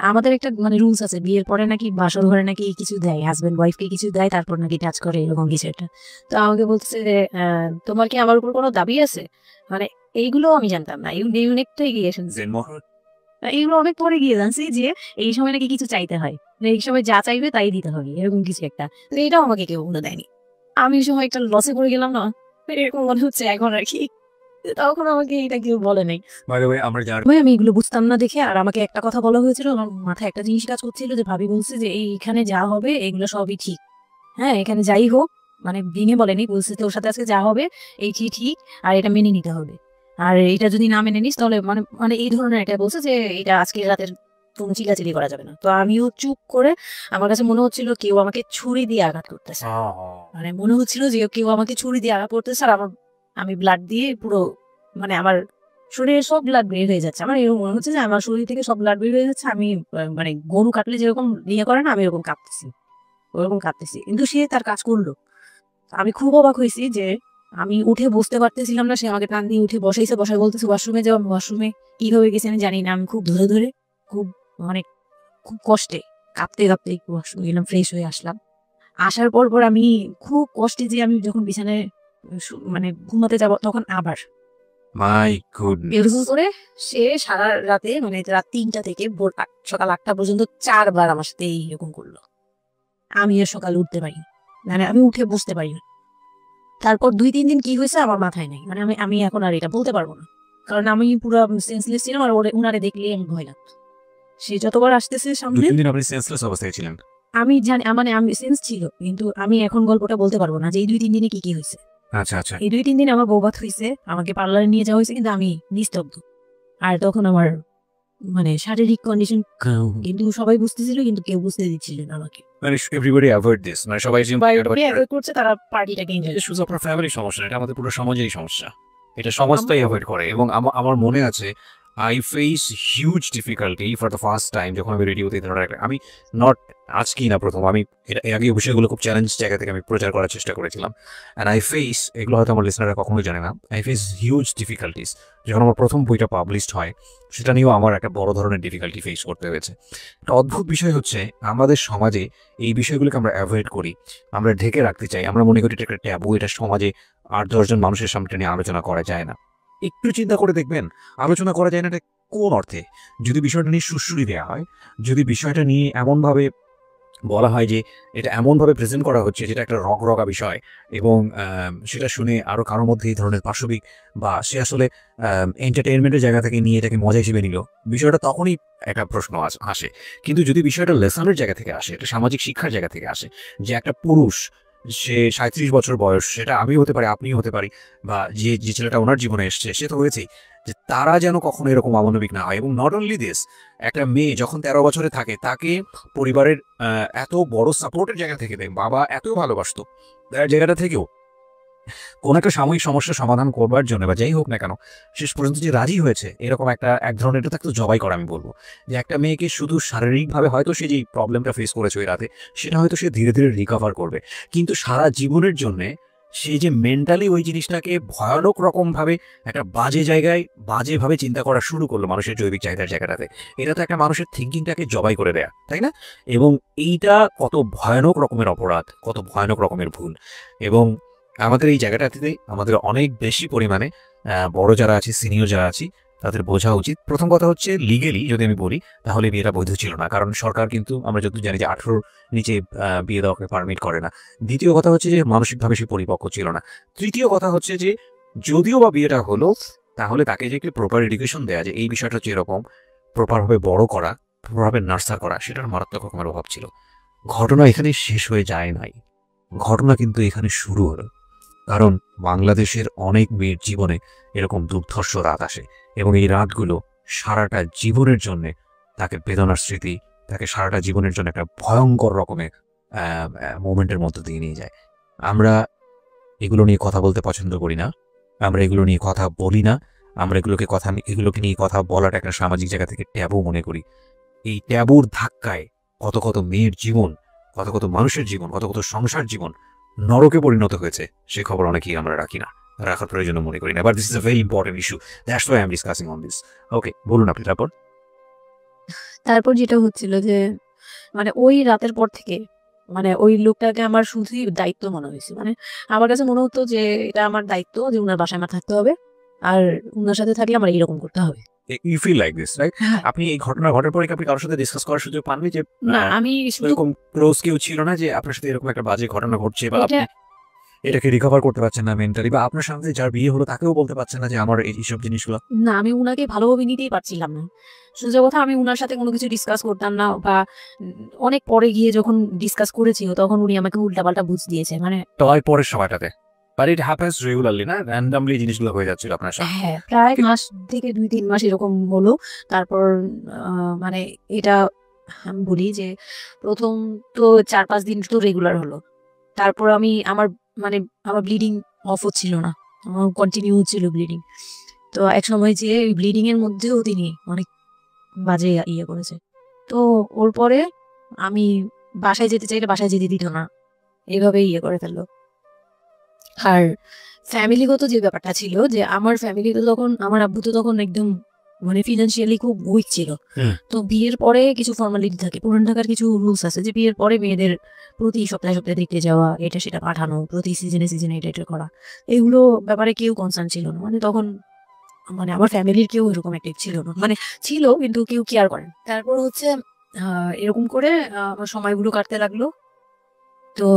আমাদের একটা মানে রুলস আছে, বিয়ের পরে নাকি বাসর ঘরে নাকি কিছু দেয়, হাজবেন্ড ওয়াইফকে কিছু দেয়, তারপর নাকি টাচ করে, এরকম কিছু একটা। তো আমাকে বলতেছে যে তোমার কি আমার উপর কোনো দাবি আছে, মানে এইগুলো আমি জানতাম না, অনেকটা এগিয়ে শুনছি, এইগুলো অনেক পরে গিয়ে জানছি যে এই সময় নাকি কিছু চাইতে হয়, এই সময় যা চাইবে তাই দিতে হবে, এরকম কিছু একটা। তো এটাও আমাকে কেউ বলে দেয়নি। আমি ওই সময় একটা লসে পড়ে গেলাম না, এরকম মনে হচ্ছে এখন আর কি। তখন আমাকে এটা কেউ বলে নাই। আমি এগুলো বুঝতাম না দেখে, আর আমাকে একটা কথা বলা হয়েছিল, আমার মাথায় একটা জিনিস কাজ করছিল, যে ভাবি বলছে যে এইখানে যা হবে এগুলো সবই ঠিক। এখানে যাই হোক, মানে ভেঙে বলেনি, বলছে তোর সাথে আজকে যা হবে এই ঠিক, আর এটা মেনে নিতে হবে। আর এটা যদি না মেনে নিস তাহলে মানে মানে এই ধরনের একটা বলছে যে এটা আজকে রাতের কোনো চিল্লাচিল্লি করা যাবে না। তো আমিও চুপ করে, আমার কাছে মনে হচ্ছিল কেউ আমাকে ছুরি দিয়ে আঘাত করতেছে, মানে মনে হচ্ছিল যে কেউ আমাকে ছুরি দিয়ে আঘাত করতেছে, আর আমি ব্লাড দিয়ে পুরো, মানে আমার শরীরের সব ব্লাড বের হয়ে যাচ্ছে। আমার এরকম মনে হচ্ছে যে আমার শরীর থেকে সব ব্লাড বের হয়ে যাচ্ছে, আমি মানে গরু কাটলে যেরকম করে না, আমি এরকম কাঁপতেছি, ওরকম কাঁপতেছি। কিন্তু সে তার কাজ করলো। আমি খুব অবাক হয়েছি যে আমি উঠে বসতে পারতেছিলাম না, সে আমাকে টান দিয়ে উঠে বসাই বলতেছে ওয়াশরুমে যাও। আমি ওয়াশরুমে কিভাবে গেছি আমি জানি না, আমি খুব ধরে খুব মানে খুব কষ্টে কাঁপতে ওয়াশরুমে গেলাম, ফ্রেশ হয়ে আসলাম। আসার পর আমি খুব কষ্টে, যে আমি যখন বিছানায় মানে ঘুমাতে যাব, তখন আবার এরকম করে সে সারা রাতে, মানে রাত 3টা থেকে সকাল 8টা পর্যন্ত 4বার আমার সাথে এইরকম করলো। আমি আর সকালে উঠতে পারি, মানে আমি উঠে বসতে পারি না। তারপর 2-3 দিন কি হয়েছে আমার মাথায় নেই, মানে আমি এখন আর এটা বলতে পারবো না, কারণ আমি পুরো সেন্সলেস ছিলাম, আর উনারে দেখলে আমি ভয় লাগতো। সে যতবার আসতেছে সামনে, আমি জানি, মানে আমি সেন্স ছিল, কিন্তু আমি এখন গল্পটা বলতে পারবো না যে এই 2-3 দিনে কি হয়েছে। আচ্ছা, এই 2-3 দিন আমার বৌভাত হয়েছে, আমাকে পার্লারে নিয়ে যাওয়া হয়েছে, কিন্তু আমি নিস্তব্ধ। আর তখন আমার মানে শারীরিক কন্ডিশন, কিন্তু সবাই বুঝতেছিল, কিন্তু কেউ বুঝতে দিচ্ছিল না আমাকে। মানে এভরিবডি অ্যাভয়েড দিস, মানে সবাই অ্যাভয়েড করছে, তারা পার্টিটাকে এনজয়। শুধু আপনার ফ্যামিলির সমস্যা, এটা আমাদের পুরো সমাজেরই সমস্যা। এটা সমাজটাই অ্যাভয়েড করে। এবং আমার মনে আছে I face huge difficulty for the first time যখন আমি রেডিওতে আমি নট আজকেই না প্রথম, আমি এর আগে বিষয়গুলো খুব চ্যালেঞ্জ জায়গা থেকে আমি প্রচার করার চেষ্টা করেছিলাম। অ্যান্ড আই ফেস, এগুলো হয়তো আমার লিসনাররা কখনোই জানে না, আই ফেস হিউজ ডিফিকাল্টিস। যখন আমার প্রথম বইটা পাবলিশড হয়, সেটা নিয়েও আমার একটা বড় ধরনের ডিফিকাল্টি ফেস করতে হয়েছে। একটা অদ্ভুত বিষয় হচ্ছে, আমাদের সমাজে এই বিষয়গুলোকে আমরা অ্যাভয়েড করি, আমরা ঢেকে রাখতে চাই, আমরা মনে করি এটা একটা ট্যাবু, এটা সমাজে 8-10 জন মানুষের সামনে নিয়ে আলোচনা করা যায় না। একটু চিন্তা করে দেখবেন, আলোচনা করা যায় না এটা কোন অর্থে? যদি বিষয়টা নিয়ে সুশ্রুতি দেওয়া হয়, যদি বিষয়টা নিয়ে এমনভাবে বলা হয় যে এটা এমনভাবে প্রেজেন্ট করা হচ্ছে যেটা একটা রগরগা বিষয়, এবং সেটা শুনে আরও কারোর মধ্যে এই ধরনের পাশবিক, বা সে আসলে এন্টারটেইনমেন্টের জায়গা থেকে নিয়ে এটাকে মজা হিসেবে নিল, বিষয়টা তখনই একটা প্রশ্ন আসে। কিন্তু যদি বিষয়টা লেসনের জায়গা থেকে আসে, এটা সামাজিক শিক্ষার জায়গা থেকে আসে, যে একটা পুরুষ, সে 37 বছর বয়স, সেটা আমিও হতে পারি, আপনিও হতে পারি, বা যে ছেলেটা ওনার জীবনে এসছে সে তো হয়েছেই, যে তারা যেন কখনো এরকম অমানবিক না হয়। এবং নট অনলি দিস, একটা মেয়ে যখন 13 বছরে থাকে, তাকে পরিবারের এত বড় সাপোর্টের জায়গা থেকে দেয়, বাবা এত ভালোবাসতো, তার জায়গাটা থেকেও কোনো একটা সাময়িক সমস্যার সমাধান করবার জন্য, বা যাই হোক না কেন, শেষ পর্যন্ত যে রাজি হয়েছে, এরকম এক ধরনের, এটা থাকতো জবাই করা। আমি বলবো যে একটা মেয়েকে শুধু শারীরিকভাবে হয়তো সে যে প্রবলেমটা ফেস করেছে ওই রাতে, সেটা হয়তো সে ধীরে ধীরে রিকভার করবে, কিন্তু সারা জীবনের জন্যে সে যে মেন্টালি ওই জিনিসটাকে ভয়ানক রকম ভাবে একটা বাজে জায়গায় বাজেভাবে চিন্তা করা শুরু করলো মানুষের জৈবিক চাহিদার জায়গাটাতে, এটা তো একটা মানুষের থিঙ্কিংটাকে জবাই করে দেয়া, তাই না? এবং এইটা কত ভয়ানক রকমের অপরাধ, কত ভয়ানক রকমের ভুল। এবং আমাদের এই জায়গাটাতে আমাদের অনেক বেশি পরিমাণে বড় যারা আছি, সিনিয়র যারা আছি, তাদের বোঝা উচিত। প্রথম কথা হচ্ছে লিগেলি যদি আমি বলি তাহলে বিয়েটা বৈধ ছিল না, কারণ সরকার কিন্তু আমরা যতদূর জানি যে 18 নিচে বিয়ে দেওয়াকে পারমিট করে না। দ্বিতীয় কথা হচ্ছে যে মানসিকভাবে সে পরিপক্ক ছিল না। তৃতীয় কথা হচ্ছে যে যদিও বা বিয়েটা হলো, তাহলে তাকে যে একটি প্রপার এডুকেশন দেয়া, যে এই বিষয়টা হচ্ছে এরকম, প্রপারভাবে বড় করা, প্রপারভাবে নার্সার করা, সেটার মারাত্মক রকমের অভাব ছিল। ঘটনা এখানে শেষ হয়ে যায় নাই, ঘটনা কিন্তু এখানে শুরু হলো। কারণ বাংলাদেশের অনেক মেয়ের জীবনে এরকম দুর্ধর্ষ রাত আসে এবং এই রাতগুলো সারাটা জীবনের জন্য তাকে বেদনার স্মৃতি, তাকে সারাটা জীবনের জন্য একটা ভয়ঙ্কর রকমের মোমেন্টের মধ্যে দিয়ে নিয়ে যায়। আমরা এগুলো নিয়ে কথা বলতে পছন্দ করি না, আমরা এগুলো নিয়ে কথা বলি না, আমরা এগুলোকে নিয়ে কথা বলাটা একটা সামাজিক জায়গা থেকে ট্যাবু মনে করি। এই ট্যাবুর ধাক্কায় কত কত মেয়ের জীবন, কত কত মানুষের জীবন, কত কত সংসার জীবন নরকে পরিণত হয়েছে, সে খবর অনেকেই আমরা রাখি না, রাখার প্রয়োজন মনে করি না। But this is a very important issue, that's why I am discussing on this. Okay, বলুন আপনি। তারপর যেটা হচ্ছিল যে মানে ওই রাতের পর থেকে মানে ওই লোকটাকে আমার শুধুই দায়িত্ব মনে হয়েছে। মানে আমার কাছে মনে হতো যে এটা আমার দায়িত্ব যে উনার বাসায় আমার থাকতে হবে, আর উনার সাথে থাকলে আমার এইরকম করতে হবে। You feel like this, right? আপনি এই ঘটনা ঘটার পরে আপনি কারোর সাথে ডিসকাস করার সুযোগ পাননি যে না, আমি এরকম ক্লোজ কেউ ছিল না যে আপনার সাথে এরকম একটা বাজে ঘটনা ঘটছে, বা আপনি এটাকে রিকভার করতে পারছেন না মেন্টালি, বা আপনার সাথে যার বিয়ে হলো তাকেও বলতে পারছেন না যে আমার এইসব জিনিসগুলো? না, আমি উনাকে ভালোভাবে নিতেই পারছিলাম না। সোজা কথা, আমি উনার সাথে কোনো কিছু ডিসকাস করতাম না, বা অনেক পরে গিয়ে যখন ডিসকাস করেছি তখন উনি আমাকে উল্টাপাল্টা বুঝ দিয়েছে। মানে তলায় পরের সময়টাতে, বাট ইট হ্যাপেন্স রেগুলারলি, না র্যান্ডমলি জিনিসগুলো হয়ে যাচ্ছিল আপনার সাথে? হ্যাঁ, প্রায় মাস থেকে 2-3 মাস এরকম হলো। তারপর মানে এটা আমি বলি যে প্রথম তো 4-5 দিন তো রেগুলার হলো। তারপর আমার মানে আমার ব্লিডিং অফ হচ্ছিল না, আমার কন্টিনিউ হচ্ছিল ব্লিডিং। তো এক সময় যে ওই ব্লিডিং এর মধ্যেও তিনি অনেক বাজে ইয়ে করেছে। তো ওর পরে আমি বাসায় যেতে চাইলে বাসায় যেতে দিত না, এইভাবেই ইয়ে করে ফেললো। আর ফ্যামিলিগত যে ব্যাপারটা ছিল যে আমার ফ্যামিলিতে তখন আমার আব্বু তো তখন একদম মানে ফিনান্সিয়ালি খুব উইক ছিল। তো বিয়ের পরে কিছু ফর্মালিটি থাকে, পুরান ঢাকার কিছু রুলস আছে যে বিয়ের পরে মেয়েদের প্রতি সপ্তাহে সপ্তাহে দেখতে যাওয়া, এটা সেটা পাঠানো, প্রতি সিজনে সিজনে এটা করা, এগুলো ব্যাপারে কেউ কনসার্ন ছিল না। মানে তখন মানে আমার ফ্যামিলির কেউ এরকম অ্যাক্টিভ ছিল না, মানে ছিল কিন্তু কেউ কেয়ার করেন। তারপর হচ্ছে এরকম করে আমার সময়গুলো কাটতে লাগলো। তো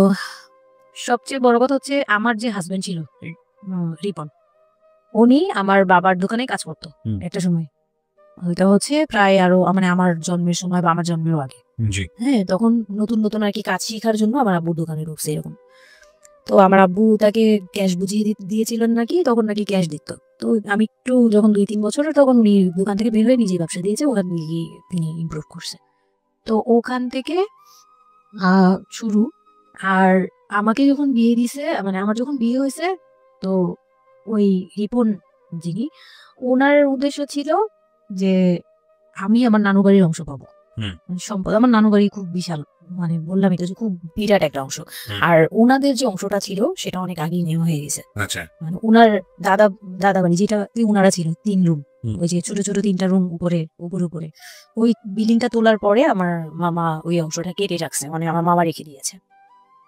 সবচেয়ে বড় কথা হচ্ছে আমার যে হাজবেন্ড ছিল রিপন, উনি আমার বাবার দোকানে কাজ করতো একটা সময়। ওইটা হচ্ছে প্রায় আরো মানে আমার জন্মের সময় বা আমার জন্মেরও আগে। হ্যাঁ, তখন নতুন নতুন আর কি কাজ শেখার জন্য আমার আব্বুর দোকানে ঢুকছে এরকম। তো আমার আব্বু তাকে ক্যাশ বুঝিয়ে দিয়েছিলেন নাকি, তখন নাকি ক্যাশ দিত। তো আমি একটু যখন 2-3 বছরের, তখন উনি দোকান থেকে বের হয়ে নিজে ব্যবসা দিয়েছে, ওখান থেকে তিনি ইমপ্রুভ করছে। তো ওখান থেকে শুরু। আর আমাকে যখন বিয়ে দিছে, মানে আমার যখন বিয়ে হয়েছে, তো ওই রিপন যিনি, ওনার উদ্দেশ্য ছিল যে আমি আমার নানু বাড়ির অংশ পাবো, সম্পদ। আমার নানু বাড়ি খুব বিশাল, মানে বললাম এটা খুব বিরাট একটা অংশ। আর ওনাদের যে অংশটা ছিল সেটা অনেক আগেই নেওয়া হয়ে গেছে। মানে ওনার দাদা বাড়ি যেটা ওনারা ছিল 3 রুম, ওই যে ছোট ছোট 3টা রুম উপরে ওই বিল্ডিংটা তোলার পরে আমার মামা ওই অংশটা কেটে রাখছে, মানে আমার মামা রেখে দিয়েছে।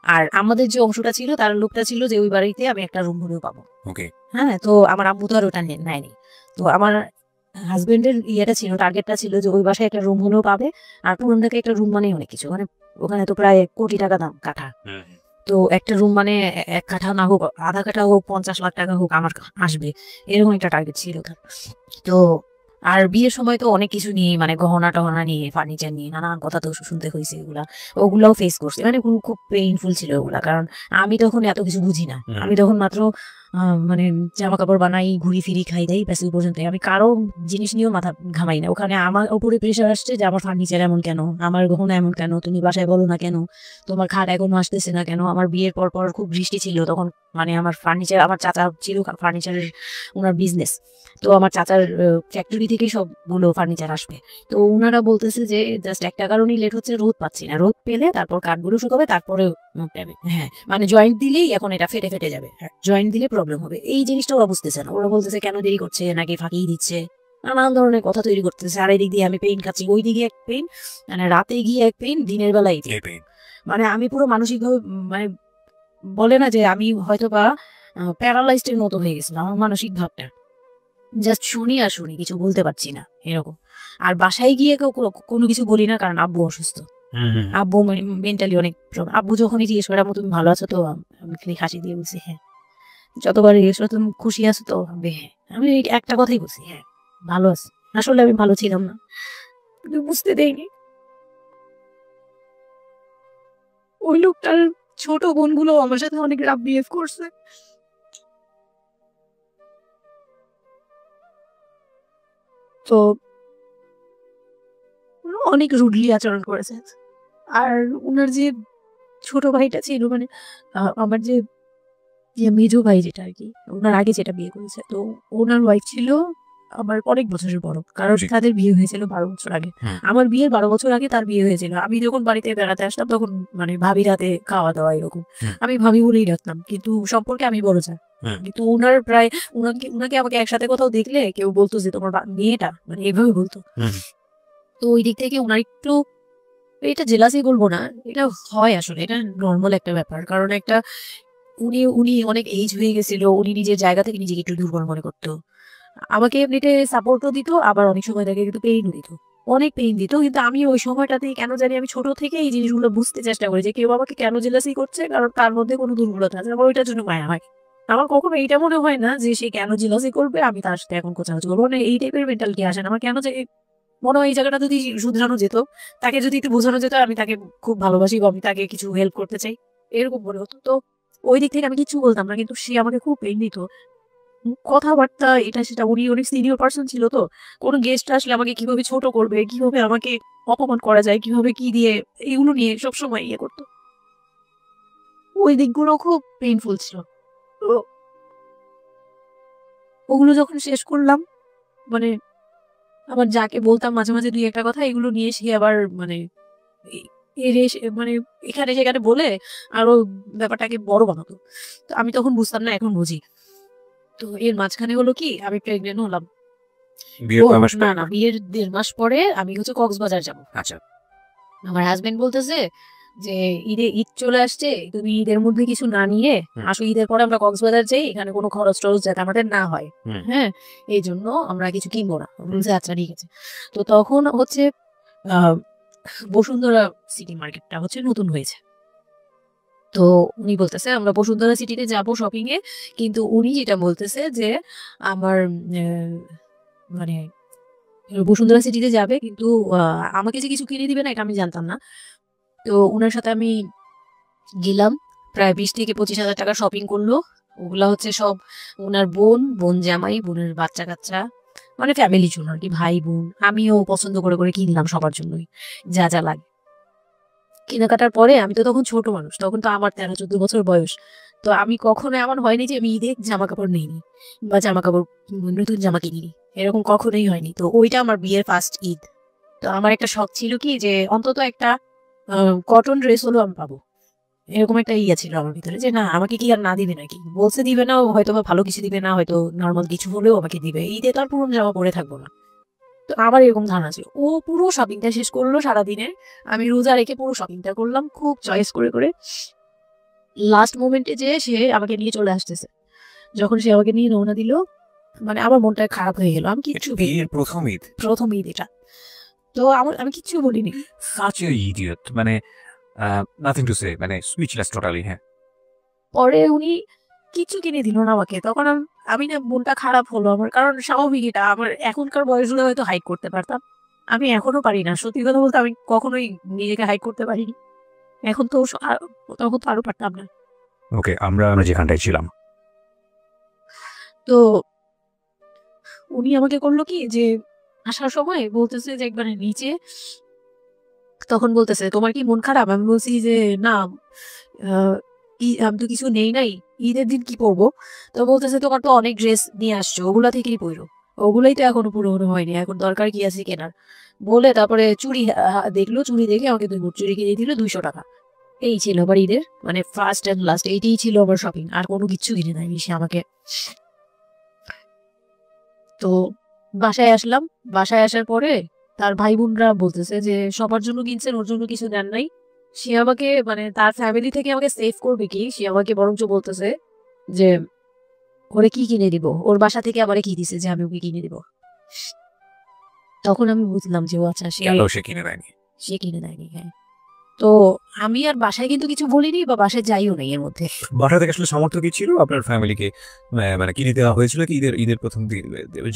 আর আমাদের যে অংশটা ছিল তার লোকটা ছিল যে ওই বাড়িতে আমি একটা রুম হলেও পাবো। হ্যাঁ, তো আমার আব্বু তো আর ওটা নেয়নি। তো আমার হাজবেন্ডের ইয়েটা ছিল, টার্গেটটা ছিল যে ওই বাসায় একটা রুম হলেও পাবে। আর পুরান ঢাকায় একটা রুম মানে অনেক কিছু, মানে ওখানে তো প্রায় কোটি টাকা দাম কাঠা। তো একটা রুম মানে 1 কাঠা না হোক, আধা কাঠা হোক, 50 লাখ টাকা হোক আমার আসবে, এরকম একটা টার্গেট ছিল তার। তো আর বিয়ের সময় তো অনেক কিছু নিয়ে, মানে গহনা টহনা নিয়ে, ফার্নিচার নিয়ে নানান কথা তো শুনতে হয়েছে, ওগুলাও ফেস করছে। মানে খুব পেইনফুল ছিল ওগুলা, কারণ আমি তখন এত কিছু বুঝি না। আমি তখন মাত্র মানে জামা কাপড় বানাই, ঘুরি ফিরি, খাই দেয়, ব্যাস এই পর্যন্তই। আমি কারো জিনিস নিয়েও মাথা ঘামাই না। ওখানে আমার উপরে প্রেশার আসছে যে আমার ফার্নিচার এমন কেন, আমার গহনা এমন কেন, তুমি বাসায় বলো না কেন, তোমার খাট এখনো আসতেছে না কেন। আমার বিয়ের পর পর খুব বৃষ্টি ছিল তখন, মানে আমার ফার্নিচার, আমার চাচা ছিল ফার্নিচারের ওনার বিজনেস, তো আমার চাচার ফ্যাক্টরি থেকেই সবগুলো ফার্নিচার আসবে। তো ওনারা বলতেছে যে জাস্ট একটা কারণেই লেট হচ্ছে, রোদ পাচ্ছি না, রোদ পেলে তারপর কাঠগুলো শুকাবে, তারপরে হ্যাঁ মানে জয়েন্ট দিলেই এখন এটা ফেটে ফেটে যাবে, জয়েন্ট দিলে প্রবলেম হবে। এই জিনিসটা ওরা বুঝতেছে না। ওরা বলতেছে কেন দেরি করছে, নাকি ফাঁকিয়ে দিচ্ছে, নানান ধরনের কথা তৈরি করতেছে। আর এদিক দিয়ে আমি পেইন খাচ্ছি, ওই দিকে এক পেইন, মানে রাতে গিয়ে এক পেইন, দিনের বেলায় পেইন। মানে আমি পুরো মানসিকভাবে মানে বলে না যে আমি হয়তো বা প্যারালাইজড এর মতো হয়ে গেছিলাম। আমার মানসিক ভাবটা জাস্ট শুনি আর শুনি, কিছু বলতে পারছি না এরকম। আর বাসায় গিয়ে কোনো কিছু বলি না, কারণ আব্বু অসুস্থ। আব্বু মেন্টালি অনেক আব্বু যখনই জিজ্ঞেস করে আম্মু তুমি ভালো আছো তো, আমি হাসি দিয়ে বলছি হ্যাঁ। যতবার জিজ্ঞেস করে তুমি খুশি আছো তো, হ্যাঁ। আমি একটা কথাই বলছি, হ্যাঁ ভালো আছি। আসলে আমি ভালো ছিলাম না, কিন্তু বুঝতে দেয়নি। ওই লোকটার ছোট বোনগুলো আমার সাথে অনেক রাফ বিহেভ করছে। তো অনেক রুডলি আচরণ করেছে। আর ওনার যে ছোট ভাইটা ছিল, মানে আমার যে মেজো ভাই যেটা আর কি, ওনার আগে যেটা বিয়ে করেছে, তো ওনার ওয়াইফ ছিল আমার অনেক বছরের বড়, কারণ তাদের বিয়ে হয়েছিল 12 বছর আগে। আমার বিয়ের 12 বছর আগে তার বিয়ে হয়েছিল। আমি যখন বাড়িতে বেড়াতে আসতাম তখন মানে ভাবির হাতে খাওয়া দাওয়া এরকম, আমি ভাবি বলেই ডাকতাম, কিন্তু সম্পর্কে আমি বড় চাই। কিন্তু ওনার প্রায় উনাকে আমাকে একসাথে কোথাও দেখলে কেউ বলতো যে তোমার মেয়েটা, মানে এইভাবে বলতো। তো ওই দিক থেকে ওনার একটু, এটা জেলাসি বলবো না, এটা হয় আসলে, এটা নর্মাল একটা ব্যাপার। কারণ একটা উনি উনি অনেক এজ হয়ে গেছিল, উনি নিজের জায়গা থেকে নিজেকে একটু দুর্বল মনে করতো। আমাকে এমনিতে সাপোর্টও দিত, আবার অনেক সময় তাকে কিন্তু পেইনও দিত, অনেক পেইন দিত। কিন্তু আমি ওই সময়টাতে কেন জানি আমি ছোট থেকে এই জিনিসগুলো বুঝতে চেষ্টা করি যে কেউ আমাকে কেন জেলাসি করছে, কারণ তার মধ্যে কোনো দুর্বলতা আছে, আমার ওইটার জন্য মায়া হয়। আমার কখনো এইটা মনে হয় না যে সে কেন জেলাসি করবে, আমি তার সাথে এখন কোচাকুচি করবো, মানে এই টাইপের মেন্টালিটি আসে না আমার। কেন যে মনে হয় এই জায়গাটা যদি শুধরানো যেত, তাকে যদি একটু বোঝানো যেত আমি তাকে খুব ভালোবাসি বা আমি তাকে কিছু হেল্প করতে চাই, এরকম মনে হতো। তো ওই দিক থেকে আমি কিছু বলতাম না, কিন্তু সে আমাকে খুব পেইন দিত, কথাবার্তা এটা সেটা। উনি অনেক সিনিয়র পার্সন ছিল, তো কোনো গেস্ট আসলে আমাকে কিভাবে ছোট করবে, কিভাবে আমাকে অপমান করা যায়, কিভাবে কি দিয়ে, এগুলো নিয়ে সবসময় ইয়ে করতো। ওই দিকগুলো খুব পেইনফুল ছিল। তো ওগুলো যখন শেষ করলাম, মানে আবার যাকে বলতাম মাঝে মাঝে দুই একটা কথা, এগুলো নিয়ে সে আবার মানে মানে এখানে সেখানে বলে আরো ব্যাপারটাকে বড় বানাতো। তো আমি তখন বুঝতাম না, এখন বুঝি। তো এর মাঝখানে হলো কি, আমি প্রেগনেন্ট হলাম। না না, বিয়ের 1.5 মাস পরে আমি হচ্ছে কক্সবাজার যাবো। আচ্ছা, আমার হাজবেন্ড বলতেছে যে ঈদ চলে আসছে, তুমি ঈদের মধ্যে কিছু না নিয়ে আসো, ঈদের পরে আমরা কক্সবাজার যাই, এখানে কোনো খরচ টরচ যাতে আমাদের না হয়, হ্যাঁ এই জন্য আমরা কিছু কিনবো না। বলছে আচ্ছা ঠিক আছে। তো তখন হচ্ছে বসুন্ধরা সিটি মার্কেটটা হচ্ছে নতুন হয়েছে। তো উনি বলতেছে আমরা বসুন্ধরা সিটিতে যাব শপিং এ, কিন্তু উনি যেটা বলতেছে যে আমার মানে বসুন্ধরা সিটিতে যাবে, কিন্তু আমাকে যে কিছু কিনে দিবে না এটা আমি জানতাম না। তো ওনার সাথে আমি গেলাম, প্রায় 20 থেকে 25 হাজার টাকা শপিং করলো। ওগুলা হচ্ছে সব ওনার বোন জামাই, বোনের বাচ্চা কাচ্চা, মানে ফ্যামিলির জন্য আর কি, ভাই বোন। আমিও পছন্দ করে করে কিনলাম সবার জন্যই যা যা লাগে। কেনাকাটার পরে আমি তো তখন ছোট মানুষ, তখন তো আমার 13-14 বছর বয়স। তো আমি কখনো এমন হয়নি যে আমি ঈদে জামা কাপড় নিইনি বা জামা কাপড় নতুন জামা কিনিনি, এরকম কখনোই হয়নি। তো ওইটা আমার বিয়ের ফার্স্ট ঈদ। তো আমার একটা শখ ছিল কি যে অন্তত একটা কটন ড্রেস হলো আমি পাবো, এরকম একটা ইয়ে ছিল আমার ভিতরে যে না আমাকে কি আর না দিবে নাকি, বলছে দিবে না, হয়তো বা ভালো কিছু দিবে না, হয়তো নর্মাল কিছু হলেও আমাকে দিবে, ঈদে তো আর পুরনো জামা পরে থাকবো না। তো আমার এরকম ধারণা ছিল। ও পুরো শপিংটা শেষ করলো সারাদিনে, আমি রোজা রেখে পুরো শপিংটা করলাম খুব চয়েস করে করে। লাস্ট মোমেন্টে যে সে আমাকে নিয়ে চলে আসতেছে, যখন সে আমাকে নিয়ে রওনা দিল, মানে আমার মনটা খারাপ হয়ে গেল। আমি কিচ্ছু প্রথম ঈদ এটা, তো আমি কিচ্ছু বলিনি। such a idiot, মানে nothing to say, মানে speechless totally। হ্যাঁ, পরে উনি কিছু কিনে দিল না আমাকে, তখন আমি না মনটা খারাপ হলো আমার, কারণ স্বাভাবিক এটা, আমার এখনকার বয়সগুলো হয়তো হাইড করতে পারতাম, আমি এখনো পারি না। সত্যি কথা বলতে আমি কখনোই নিজেকে হাইড করতে পারিনি, এখন তো তখন তো আরো পারতাম না। ওকে, আমরা যেখানটায় ছিলাম তো উনি আমাকে করলো কি যে আসার সময় বলতেছে যে একবারে নিচে, তখন বলতেছে তোমার কি মন খারাপ? আমি বলছি যে না, আমি তো কিছু নেই নাই, ঈদের দিন কি পরবো? তো বলতেছে তোমার তো অনেক ড্রেস নিয়ে আসছো, ওগুলা থেকেই পরো, ওগুলাই তো এখনো পুরোনো হয়নি, এখন দরকার কি আছে কেনার? বলে তারপরে চুড়ি দেখলো, চুড়ি দেখে আমাকে 2 মুঠ চুড়ি কিনে দিল 200 টাকা। এই ছিল আমার ঈদের মানে ফার্স্ট অ্যান্ড লাস্ট, এইটাই ছিল আমার শপিং, আর কোনো কিচ্ছু কিনে দেয়নি সে আমাকে। তো বাসায় আসলাম, বাসায় আসার পরে তার ভাই বোনরা বলতেছে যে সবার জন্য কিনছেন, ওর জন্য কিছু দেন নাই। সে আমাকে মানে তার ফ্যামিলি থেকে আমাকে সেভ করবে কি, সে আমাকে বরঞ্চ বলতেছে যে ওরে কি কিনে দিব, ওর বাসা থেকে আমারে কি দিছে যে আমি ওকে কিনে দিব। তখন আমি বুঝলাম যে ও আচ্ছা সে কিনে দেয়নি, সে কিনে দেয়নি। হ্যাঁ, তো আমি আর বাসায় কিন্তু কিছু বলিনি বা বাসায় যাইও নাই এর মধ্যে। বাসা থেকে আসলে সামর্থ্য কি ছিল আপনার ফ্যামিলিকে মানে কিনে দেওয়া হয়েছিল কি ঈদের ঈদের প্রথম দিন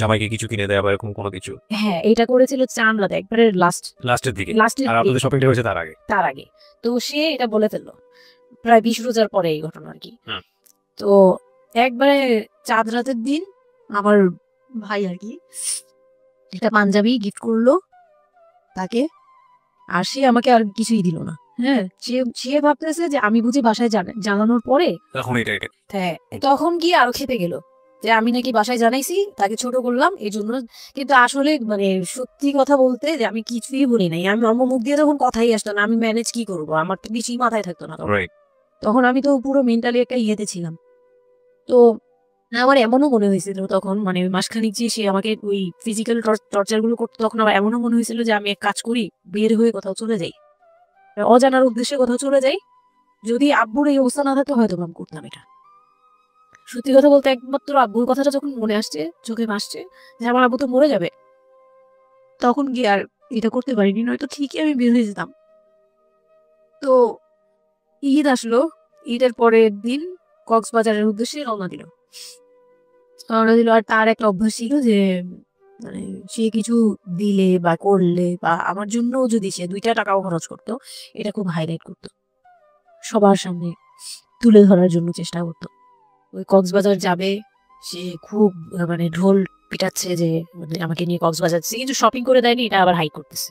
জামাইকে কিছু কিনে দেওয়া বা এরকম কোনো কিছু? হ্যাঁ, এটা করেছিল চাঁদ রাতে একবারে লাস্টের দিকে, লাস্টের আর আপনাদের শপিংটা হয়েছে তার আগে। তার আগে। তো সে এটা বলে ফেললো প্রায় 20 রোজার পরে এই ঘটনা আর কি। তো একবারে চাঁদ রাতের দিন আমার ভাই আর কি একটা পাঞ্জাবি গিফট করলো তাকে, আর সে আমাকে আর কিছুই দিল না। হ্যাঁ, সে ভাবতেছে যে আমি বুঝি বাসায় জানানোর পরে হ্যাঁ, তখন গিয়ে আরো খেপে গেল যে আমি নাকি বাসায় জানাইছি, তাকে ছোট করলাম এই জন্য। কিন্তু আসলে মানে সত্যি কথা বলতে যে আমি কিছুই বলি নাই, আমি আমার মুখ দিয়ে তখন কথাই আসতো না, আমি ম্যানেজ কি করবো, আমার তো কিছুই মাথায় থাকতো না তখন আমি তো পুরো মেন্টালি একটা ইয়েতে ছিলাম। তো আমার এমনও মনে হয়েছিল তখন মানে মাসখানিক যে সে আমাকে ওই ফিজিক্যাল টর্চার গুলো করতো, তখন আমার এমনও মনে হয়েছিল যে আমি এক কাজ করি, বের হয়ে কোথাও চলে যাই, অজানার উদ্দেশ্যে কোথাও চলে যাই। যদি আব্বুর এই অবস্থা না থাকতো হয়তো আমি করতাম এটা। সত্যি কথা বলতে একমাত্র আব্বুর কথাটা যখন মনে আসছে, চোখে ভাসছে যে আমার আব্বু তো মরে যাবে, তখন গিয়ে আর এটা করতে পারিনি, নয়তো ঠিকই আমি বের হয়ে যেতাম। তো ঈদ আসলো, ঈদের পরের দিন কক্সবাজারের উদ্দেশ্যে রওনা দিল। আর তার একটা অভ্যাস ছিল যে মানে সে কিছু দিলে বা করলে বা আমার জন্য যদি সে 2টা টাকাও খরচ করতো, এটা খুব হাইলাইট করতো, সবার সামনে তুলে ধরার জন্য চেষ্টা করতো। ওই কক্সবাজার যাবে, সে খুব মানে ঢোল পিটাচ্ছে যে মানে আমাকে নিয়ে কক্সবাজার যাচ্ছে, কিন্তু শপিং করে দেয়নি, এটা আবার হাইড করতেছে।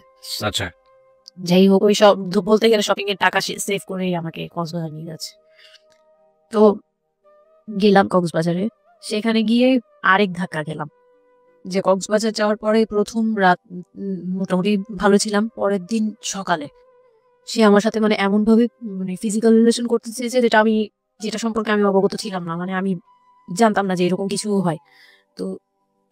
আচ্ছা, যাই হোক, ওই সব বলতে গেলে শপিং এর টাকা সেভ করে আমাকে কক্সবাজার নিয়ে যাচ্ছে। তো গেলাম কক্সবাজারে, সেখানে গিয়ে আরেক ধাক্কা গেলাম যে কক্সবাজার যাওয়ার পরে প্রথম রাত মোটামুটি ভালো ছিলাম, পরের দিন সকালে সে আমার সাথে মানে এমন ভাবে মানে ফিজিক্যাল রিলেশন করতে চেয়েছে যেটা সম্পর্কে আমি অবগত ছিলাম না, মানে আমি জানতাম না যে এরকম কিছু হয়। তো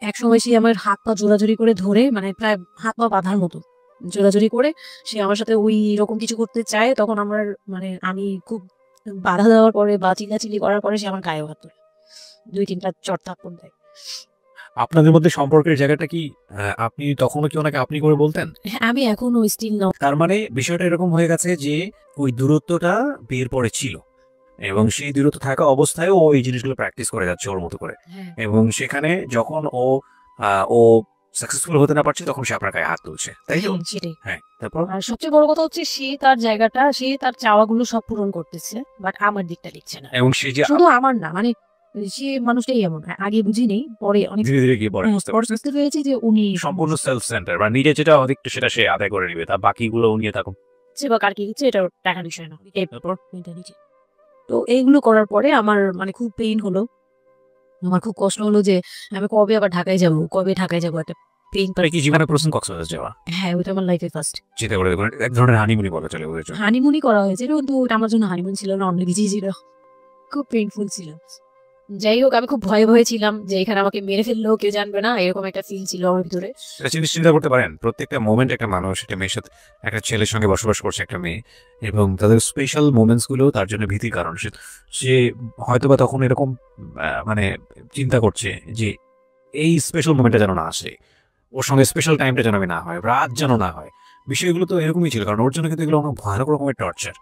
এক সময় সে আমার হাত পা জোড়াজোড়ি করে ধরে, মানে প্রায় হাত পা বাঁধার মতো জোড়াজোড়ি করে সে আমার সাথে ওই রকম কিছু করতে চায়। তখন আমার মানে আমি খুব বাধা দেওয়ার পরে বা চিল্লাচিল্লি করার পরে সে আমার গায়ে হাত তোলে, 2-3টা চড় থাপ্পড় দেয়। আপনাদের মধ্যে সম্পর্কের জায়গাটা কি আপনি তখনও কি ওনাকে আপনি করে বলতেন? হ্যাঁ, আমি এখনো স্টিল নাও। তার মানে বিষয়টা এরকম হয়ে গেছে যে ওই দূরত্বটা বিয়ের পরে ছিল এবং সেই দূরত্ব থাকা অবস্থায় ও এই জিনিসগুলো প্র্যাকটিস করে যাচ্ছে ওর মতো করে, এবং সেখানে যখন ও সাকসেসফুল হতে না পারছে তখন সে আপনার গায়ে হাত তুলছে, তাই তো? সেটাই। হ্যাঁ, তারপর আর সবচেয়ে বড় কথা হচ্ছে সে তার জায়গাটা, সে তার চাওয়াগুলো সব পূরণ করতেছে, বাট আমার দিকটা দেখছে না। এবং সে যে শুধু আমার না, মানে সে মানুষটাই এমন, আগে বুঝি নেই, পরে অনেক ধীরে ধীরে গিয়ে পরে বুঝতে পেরেছি যে উনি সম্পূর্ণ সেলফ সেন্টার বা নিজে যেটা অধিকটা সেটা সে আদায় করে নিবে, তার বাকিগুলো নিয়ে থাকুন সে বা কার কি হচ্ছে এটা টাকার বিষয় না। তো এইগুলো করার পরে আমার মানে খুব পেইন হলো, আমার খুব কষ্ট হলো যে আমি কবে আবার ঢাকায় যাব, কবে ঢাকায় যাবো, একটা পেইন। কি জীবনে প্রথম কক্সবাজার যাওয়া? হ্যাঁ, ওইটা আমার লাইফে ফার্স্ট। চিন্তা করে দেখুন, এক ধরনের হানিমুনই বলা চলে। হানিমুনই করা হয়েছে, কিন্তু ওটা আমার জন্য হানিমুন ছিল না, অন্য কিছুই ছিল, খুব পেইনফুল ছিল। যাই হোক, আমি খুব ভয়ে ভয়ে ছিলাম যে এখানে আমাকে মেরে ফেললেও কেউ জানবে না, এরকম একটা ফিল ছিল আমার ভিতরে। চিন্তা করতে পারেন প্রত্যেকটা মোমেন্ট একটা মানুষ, একটা মেয়ের সাথে, একটা ছেলের সঙ্গে বসবাস করছে একটা মেয়ে, এবং তাদের স্পেশাল মোমেন্টস গুলো তার জন্য ভীতির কারণ। সে হয়তোবা তখন এরকম মানে চিন্তা করছে যে এই স্পেশাল মোমেন্টটা যেন না আসে, ওর সঙ্গে স্পেশাল টাইমটা যেন না হয়, রাত যেন না হয়। বিষয়গুলো তো এরকমই ছিল, কারণ ওর জন্য কিন্তু এগুলো অনেক ভয়ানক রকমের টর্চার।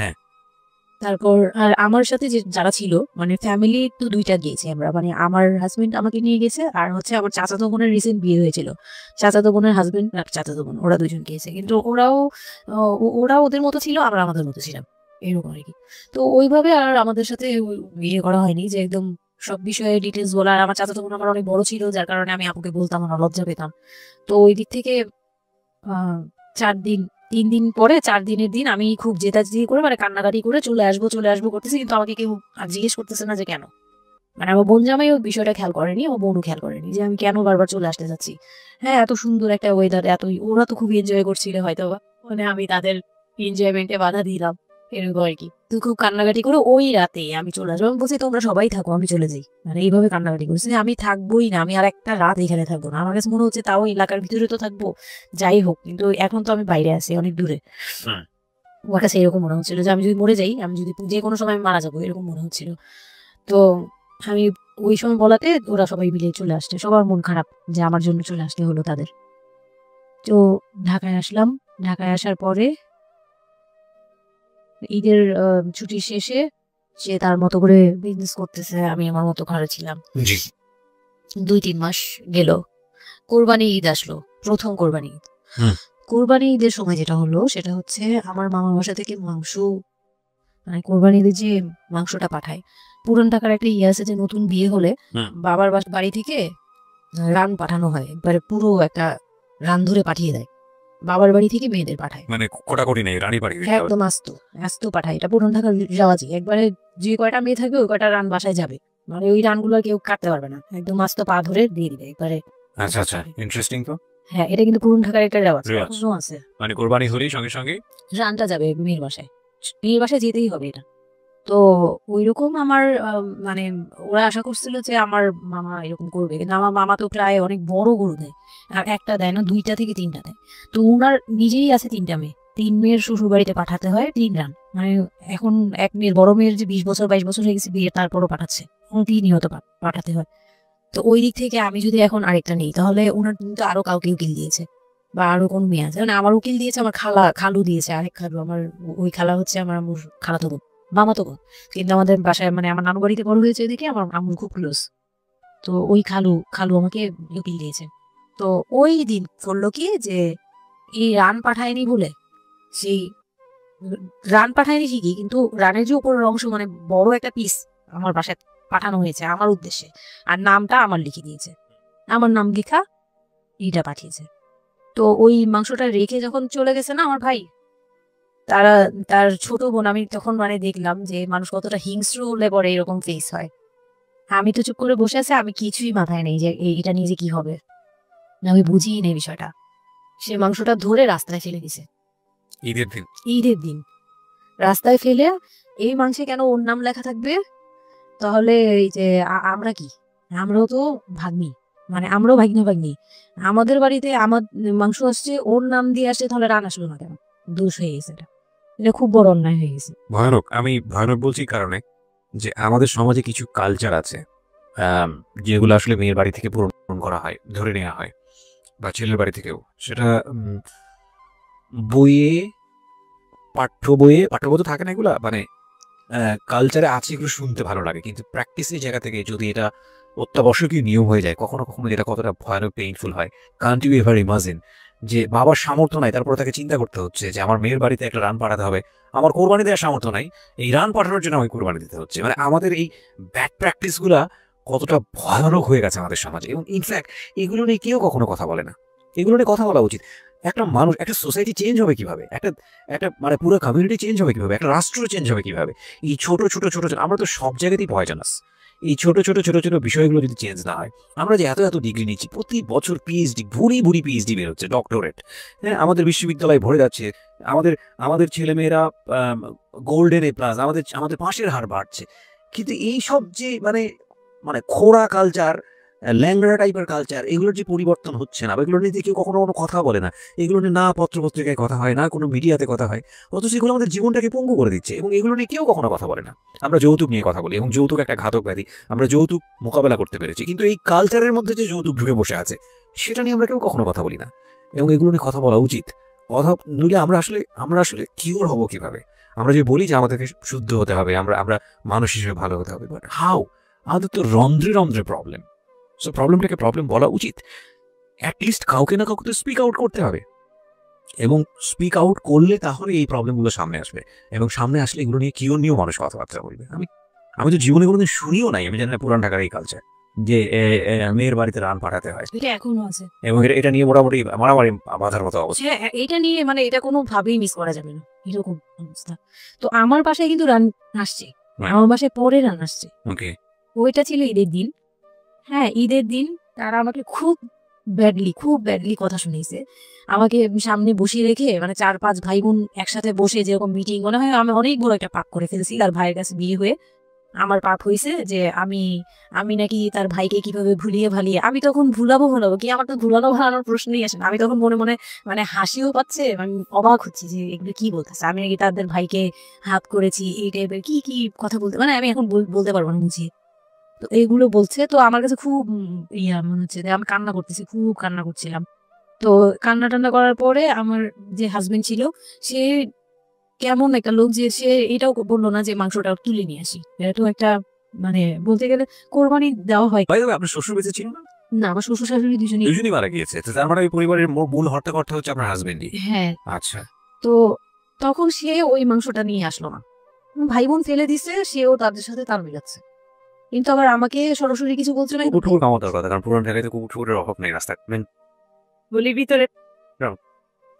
হ্যাঁ, তারপর আর আমার সাথে যে যারা ছিল মানে ফ্যামিলি তো 2টা গিয়েছে আমরা, মানে আমার হাজবেন্ড আমাকে নিয়ে গেছে, আর হচ্ছে আমার চাচাতো বোনের রিসেন্ট বিয়ে হয়েছিল, চাচাতো বোনের হাজবেন্ড আর চাচাতো বোন, ওরা 2জন গিয়েছে, কিন্তু ওরা ওদের মতো ছিল, আমরা আমাদের মতো ছিলাম, এরকম আর কি। তো ওইভাবে আর আমাদের সাথে বিয়ে করা হয়নি যে একদম সব বিষয়ে ডিটেলস বলা। আর আমার চাচাতো বোন আমার অনেক বড় ছিল, যার কারণে আমি আপুকে বলতাম না, লজ্জা পেতাম। তো ওই দিক থেকে 3 দিন পরে 4 দিনের দিন আমি খুব জেদাজেদি করে মানে কান্নাকাটি করে চলে আসবো করতেছি, কিন্তু আমাকে কেউ আর জিজ্ঞেস করতেছে না যে কেন। মানে আমার বোন জামাই ওই বিষয়টা খেয়াল করেনি, আমার বোনও খেয়াল করেনি যে আমি কেন বারবার চলে আসতে যাচ্ছি। হ্যাঁ, এত সুন্দর একটা ওয়েদার, ওরা তো খুব এনজয় করছিল হয়তো বা, মানে আমি তাদের এনজয়মেন্টে বাধা দিলাম, এরকম আর কি। তো খুব কান্নাকাটি করে ওই রাতে আমি চলে আসবো। আমি বলছি তোমরা সবাই থাকো, আমি চলে যাই, মানে এইভাবে কান্নাকাটি করছি যে আমি থাকবোই না, আমি আর একটা রাত এখানে থাকবো না। আমার কাছে মনে হচ্ছে তাও এলাকার ভিতরে তো থাকবো, যাই হোক, কিন্তু এখন তো আমি বাইরে আছি, অনেক দূরে। আমার কাছে এরকম মনে হচ্ছিল যে আমি যদি মরে যাই, আমি যদি যে কোনো সময় মারা যাবো, এরকম মনে হচ্ছিল। তো আমি ওই সময় বলাতে ওরা সবাই মিলে চলে আসছে, সবার মন খারাপ যে আমার জন্য চলে আসতে হলো তাদের। তো ঢাকায় আসলাম। ঢাকায় আসার পরে ঈদের ছুটি শেষে সে তার মতো করে বিজনেস করতেছে, আমি আমার মতো ঘরে ছিলাম। 2-3 মাস গেল, কোরবানি ঈদ আসলো, প্রথম কোরবানি ঈদ। কোরবানি ঈদের সময় যেটা হলো সেটা হচ্ছে আমার মামার বাসা থেকে মাংস, মানে কোরবানি ঈদের যে মাংসটা পাঠায়, পুরান ঢাকার একটা ইয়ে আছে যে নতুন বিয়ে হলে বাবার বাড়ি থেকে রান পাঠানো হয়, একবারে পুরো একটা রান ধরে পাঠিয়ে দেয়, বাবার বাড়ি থেকে মেয়েদের পাঠায়, মানে কোটাকুটি নেই, রানী বাড়ি একদম আস্ত পাঠায়। এটা পুরান ঢাকার রেওয়াজি, একবারে যে কয়টা মেয়ে থাকবে ওই কয়টা রান বাসায় যাবে, মানে ওই রানগুলো কেউ কাটতে পারবে না, একদম আস্ত পা ধরে দিয়ে দিবে একবারে। আচ্ছা আচ্ছা, ইন্টারেস্টিং তো। হ্যাঁ, এটা কিন্তু পুরান ঢাকার একটা রেওয়াজ এখনো আছে, মানে কোরবানি হলেই সঙ্গে সঙ্গে রানটা যাবে মেয়ের বাসায়, মেয়ের বাসায় যেতেই হবে এটা। তো ওইরকম আমার মানে ওরা আশা করছিল যে আমার মামা এরকম করবে, কিন্তু আমার মামা তো প্রায় অনেক বড় গরু দেয়, আর একটা দেয় না, 2টা থেকে 3টা দেয়। তো ওনার নিজেই আছে 3টা মেয়ে, 3 মেয়ের শ্বশুর বাড়িতে পাঠাতে হয় 3 রান, মানে এখন এক মেয়ের, বড় মেয়ের যে 20 বছর 22 বছর হয়ে গেছে বিয়ে, তারপরও পাঠাচ্ছে, 3ই হয়তো পাঠাতে হয়। তো ওই দিক থেকে আমি যদি এখন আরেকটা নেই, তাহলে ওনার কিন্তু আরো কাউকে উকিল দিয়েছে, বা আরো কোন মেয়ে আছে, মানে আমার উকিল দিয়েছে, আমার খালু দিয়েছে, আরেক খালু, আমার ওই খালা হচ্ছে আমার আম্মুর খালাতো বোন, মামাতো বোন। কিন্তু আমাদের বাসায়, মানে আমার নানু বাড়িতে বড় হয়েছে এদিকে, আমার আম্মুর খুব ক্লোজ। তো ওই খালু আমাকে উকিল দিয়েছে। তো ওই দিন করলো কি যে এই রান পাঠায়নি বলে, সেই রান পাঠায়নি ঠিকই, কিন্তু রানের যে উপরের অংশ, মানে বড় একটা পিস আমার বাসায় পাঠানো হয়েছে আমার উদ্দেশ্যে, আর নামটা আমার লিখে দিয়েছে, আমার নাম লেখা এইটা পাঠিয়েছে। তো ওই মাংসটা রেখে যখন চলে গেছে না আমার ভাই, তার ছোট বোন, আমি তখন মানে দেখলাম যে মানুষ কতটা হিংস্র হলে পরে এরকম ফেস হয়। আমি তো চুপ করে বসে আছে, আমি কিছুই মাথায় নেই যে এটা নিয়ে যে কি হবে, আমি বুঝিই নেই বিষয়টা। সে মাংসটা ধরে রাস্তায় ফেলে দিছে ঈদের দিন রাস্তায় ফেলে। এই মাংসে কেন ওর নাম লেখা থাকবে? তাহলে এই যে আমরা কি, আমরাও তো ভাগ্নি, মানে আমরাও ভাগ্নি, আমাদের বাড়িতে আমার মাংস আসছে, ওর নাম দিয়ে আসছে, তাহলে রান আসলো না কেন? দোষ হয়ে গেছে, এটা খুব বড় অন্যায় হয়ে গেছে। ভয়ানক। আমি ভয়ানক বলছি কারণে যে আমাদের সমাজে কিছু কালচার আছে যেগুলো আসলে মেয়ের বাড়ি থেকে পূরণ করা হয়, ধরে নেওয়া হয়, বা ছেলের বাড়ি থেকেও। সেটা বইয়ে, পাঠ্য তো থাকে না এগুলা, মানে কালচারে আছে, এগুলো শুনতে ভালো লাগে, কিন্তু প্র্যাকটিসের জায়গা থেকে যদি এটা অত্যাবশ্যকীয় নিয়ম হয়ে যায়, কখনো কখনো এটা কতটা ভয়ানক পেইনফুল হয়। কান্ট ইউ এভার ইমাজিন যে বাবার সামর্থ্য নাই, তারপরে তাকে চিন্তা করতে হচ্ছে যে আমার মেয়ের বাড়িতে একটা রান পাঠাতে হবে, আমার কোরবানি দেওয়ার সামর্থ্য নাই, এই রান পাঠানোর জন্য আমাকে কোরবানি দিতে হচ্ছে। মানে আমাদের এই ব্যাড প্র্যাকটিসগুলা কতটা ভয়ানক হয়ে গেছে আমাদের সমাজে, এবং ইনফ্যাক্ট এগুলো নিয়ে কেউ কখনো কথা বলে না। এগুলো নিয়ে কথা বলা উচিত। একটা মানুষ, একটা সোসাইটি চেঞ্জ হবে কিভাবে, একটা মানে পুরো কমিউনিটি চেঞ্জ হবে কিভাবে, একটা রাষ্ট্র চেঞ্জ হবে কিভাবে, এই ছোট আমরা তো সব জায়গাতেই পয়জনাস। এই ছোট বিষয়গুলো যদি চেঞ্জ না হয়, আমরা যে এত ডিগ্রি নিচ্ছি, প্রতি বছর পিএইচডি, ভুরি পিএইচডি বের হচ্ছে, ডক্টরেট, হ্যাঁ, আমাদের বিশ্ববিদ্যালয় ভরে যাচ্ছে, আমাদের ছেলেমেয়েরা গোল্ডেন এ প্লাস, আমাদের পাশের হার বাড়ছে, কিন্তু এই সব যে মানে খোড়া কালচার, ল্যাংড়া টাইপের কালচার, এগুলোর যে পরিবর্তন হচ্ছে না, এগুলো নিয়ে কেউ কখনো কোনো কথা বলে না। এগুলো নিয়ে না পত্রপত্রিকায় কথা হয়, না কোনো মিডিয়াতে কথা হয়, অথচ এগুলো আমাদের জীবনটাকে পঙ্গু করে দিচ্ছে, এবং এগুলো নিয়ে কেউ কখনো কথা বলে না। আমরা যৌতুক নিয়ে কথা বলি, এবং যৌতুক একটা ঘাতক ব্যাধি, আমরা যৌতুক মোকাবেলা করতে পেরেছি, কিন্তু এই কালচারের মধ্যে যে যৌতুক ঢুকে বসে আছে, সেটা নিয়ে আমরা কেউ কখনো কথা বলি না, এবং এগুলো নিয়ে কথা বলা উচিত। কথা নইলে আমরা আসলে কিওর হবো কিভাবে? আমরা যে বলি যে আমাদেরকে শুদ্ধ হতে হবে, আমরা মানুষ হিসেবে ভালো হতে হবে, বাট হাউ? আমাদের তো রন্ধ্রে প্রবলেম। সো প্রবলেমটাকে প্রবলেম বলা উচিত, অ্যাটলিস্ট কাউকে না কাউকে তো স্পিক আউট করতে হবে, এবং স্পিক আউট করলে তাহলে এই প্রবলেমগুলো সামনে আসবে, এবং সামনে আসলে এগুলো নিয়ে কিওর নিয়েও মানুষ কথাবার্তা বলবে। আমি তো জীবনে কোনোদিন শুনিও নাই, আমি জানি না পুরান ঢাকার এই কালচার যে মেয়ের বাড়িতে রান পাঠাতে হয়, এটা এখনো আছে এবং এটা নিয়ে মোটামুটি মারামারি বাঁধার মতো অবস্থা। হ্যাঁ, এটা নিয়ে মানে এটা কোনোভাবেই মিস করা যাবে না, এরকম অবস্থা। তো আমার বাসায় কিন্তু রান আসছে, আমার বাসায় পরে রান আসছে। ওকে, ওইটা ছিল ঈদের দিন। হ্যাঁ, ঈদের দিন তারা আমাকে খুব ব্যাডলি কথা শুনিয়েছে। আমাকে সামনে বসিয়ে রেখে, মানে 4-5 ভাই বোন একসাথে বসে যেরকম মিটিং মনে হয়, আমি অনেক বড় একটা পাপ করে ফেলছি। আর ভাইয়ের কাছে বিয়ে হয়ে আমার পাপ হয়েছে যে আমি নাকি তার ভাইকে কিভাবে ভুলিয়ে ভালিয়ে, আমি তখন ভুলাবো কি, আমার তো ভুলানো ভালানোর প্রশ্নই আসে না। আমি তখন মনে মনে মানে হাসিও পাচ্ছে, আমি অবাক হচ্ছি যে এগুলো কি বলতেছে, আমি নাকি তাদের ভাইকে হাত করেছি, এই টাইপের কি কি কথা বলতে, মানে আমি এখন বলতে পারবো না বুঝিয়ে। তো এইগুলো বলছে, তো আমার কাছে খুব মনে হচ্ছে যে আমি কান্না করতেছি, খুব কান্না করছিলাম। তো কান্না টান্না করার পরে আমার যে হাজবেন্ড ছিল, সে কেমন একটা লোক যে সে এটাও বললো না যে মাংসটা তুলে নিয়ে আসি। এটা তো একটা মানে বলতে গেলে কোরবানি দেওয়া হয়। আপনার শ্বশুর বেঁচে ছিল না? না, আমার শ্বশুর শাশুড়ি দুজনেই মারা গিয়েছে। তো তার মানে ওই পরিবারের মূল হর্তাকর্তা হচ্ছে আপনার হাজবেন্ডই। হ্যাঁ। আচ্ছা। তো তখন সে ওই মাংসটা নিয়ে আসলো না, ভাই বোন ফেলে দিছে, সেও তাদের সাথে তাল মিলাচ্ছে, কিন্তু আবার আমাকে সরাসরি কিছু বলছে না। কুকুর কামাতার কথা, কারণ পুরান ঢাকায় তো কুকুরের অভাব নেই রাস্তায়। বলি ভিতরে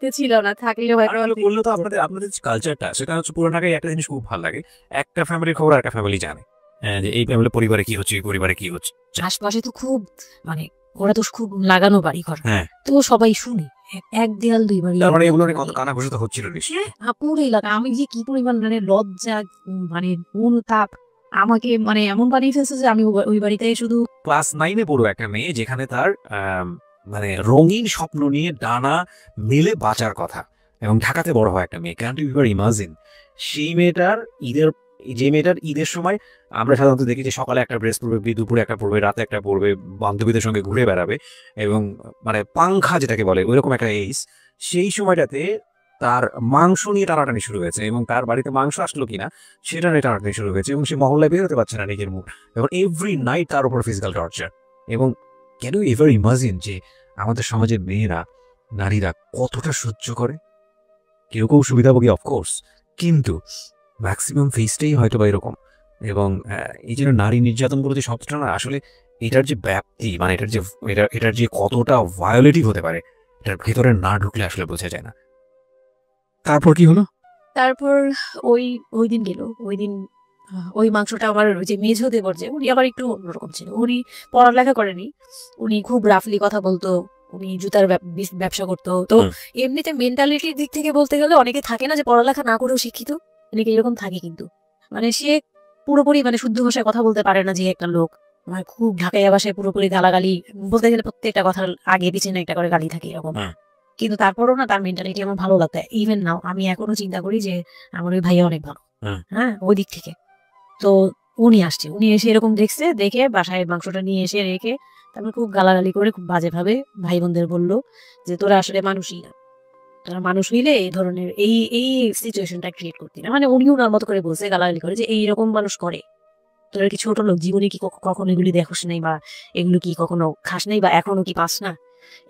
ছিল না, থাকলেও বললো তো আপনাদের কালচারটা, সেটা হচ্ছে পুরান ঢাকায় একটা জিনিস খুব ভালো লাগে, একটা ফ্যামিলির খবর একটা ফ্যামিলি জানে, যে এই ফ্যামিলি পরিবারে কি হচ্ছে, এই পরিবারে কি হচ্ছে। আশপাশে তো খুব মানে ওরা তো খুব লাগানো বাড়ি ঘর, হ্যাঁ, তো সবাই শুনি এক দেয়াল দুই বাড়ি। তার মানে এগুলো কত কানাঘুষা তো হচ্ছিল নিশ্চয়ই। পুরো এলাকা, আমি যে কি পরিমাণ মানে লজ্জা, মানে তাপ আমাকে মানে এমন বানিয়ে ফেলছে যে আমি ওই বাড়িতে শুধু ক্লাস 9-এ পড়ো একটা মেয়ে, যেখানে তার মানে রঙিন স্বপ্ন নিয়ে ডানা মেলে বাঁচার কথা, এবং ঢাকাতে বড় হয় একটা মেয়ে। ক্যান ইউ এভার ইমাজিন সেই মেয়েটার যে মেয়েটার ঈদের সময় আমরা সাধারণত দেখি যে সকালে একটা ড্রেস পরবে, দুপুরে একটা পরবে, রাতে একটা পরবে, বান্ধবীদের সঙ্গে ঘুরে বেড়াবে, এবং মানে পাংখা যেটাকে বলে ওইরকম একটা এইজ, সেই সময়টাতে তার মাংস নিয়ে টানাটানি শুরু হয়েছে, এবং তার বাড়িতে মাংস আসলো কিনা সেটা নিয়ে টানাটানি শুরু হয়েছে, এবং সে মহল্লায় বেরোতে পারছে না নিজের মুখ, এবং এভরি নাইট তার উপর ফিজিক্যাল টর্চার। এবং ক্যান ইউ এভার ইমাজিন যে আমাদের সমাজের মেয়েরা, নারীরা কতটা সহ্য করে? কেউ কেউ সুবিধাভোগী অফকোর্স, কিন্তু ম্যাক্সিমাম ফেসটাই হয়তো বা এরকম। এবং এই জন্য নারী নির্যাতনগুলো যে সবটা না, আসলে এটার যে ব্যাপ্তি, মানে এটার যে কতটা ভায়োলেটিভ হতে পারে, এটার ভেতরে না ঢুকলে আসলে বোঝা যায় না। তারপর কি হলো? তারপর ওই দিন গেল, ওই দিন ওই মাংসটা আমার ওই যে মেঝো দেবর, যে উনি আবার একটু অন্যরকম ছিল, উনি পড়ালেখা করেনি, উনি খুব রাফলি কথা বলতো, উনি জুতার ব্যবসা করতো। তো এমনিতে মেন্টালিটির দিক থেকে বলতে গেলে অনেকে থাকে না যে পড়ালেখা না করেও শিক্ষিত, অনেকে এরকম থাকে, কিন্তু মানে সে পুরোপুরি মানে শুদ্ধ ভাষায় কথা বলতে পারে না, যে একটা লোক মানে খুব ঢাকাইয়া ভাষায় পুরোপুরি গালাগালি বলতে গেলে প্রত্যেকটা কথার আগে পিছনে একটা করে গালি থাকে এরকম। কিন্তু তারপরও না, তার মেন্টালিটি আমার ভালো লাগতো। ইভেন নাও আমি এখনো চিন্তা করি যে আমার ওই ভাইয়া অনেক ভালো, হ্যাঁ, ওই দিক থেকে। তো উনি এসে এরকম দেখে বাসায় মাংসটা নিয়ে এসে রেখে তারপর খুব গালাগালি করে, খুব বাজে ভাবে ভাই বোনদের বললো যে তোরা আসলে মানুষই না, তোরা মানুষ হইলে এই ধরনের এই সিচুয়েশনটা ক্রিয়েট করতি না। মানে উনিও ওনার মতো করে বলছে, গালাগালি করে, যে এইরকম মানুষ করে, তোরা কি ছোট লোক, জীবনে কি কখনো এগুলি দেখোস নাই, বা এগুলো কি কখনো খাস নাই, বা এখনো কি পাস না,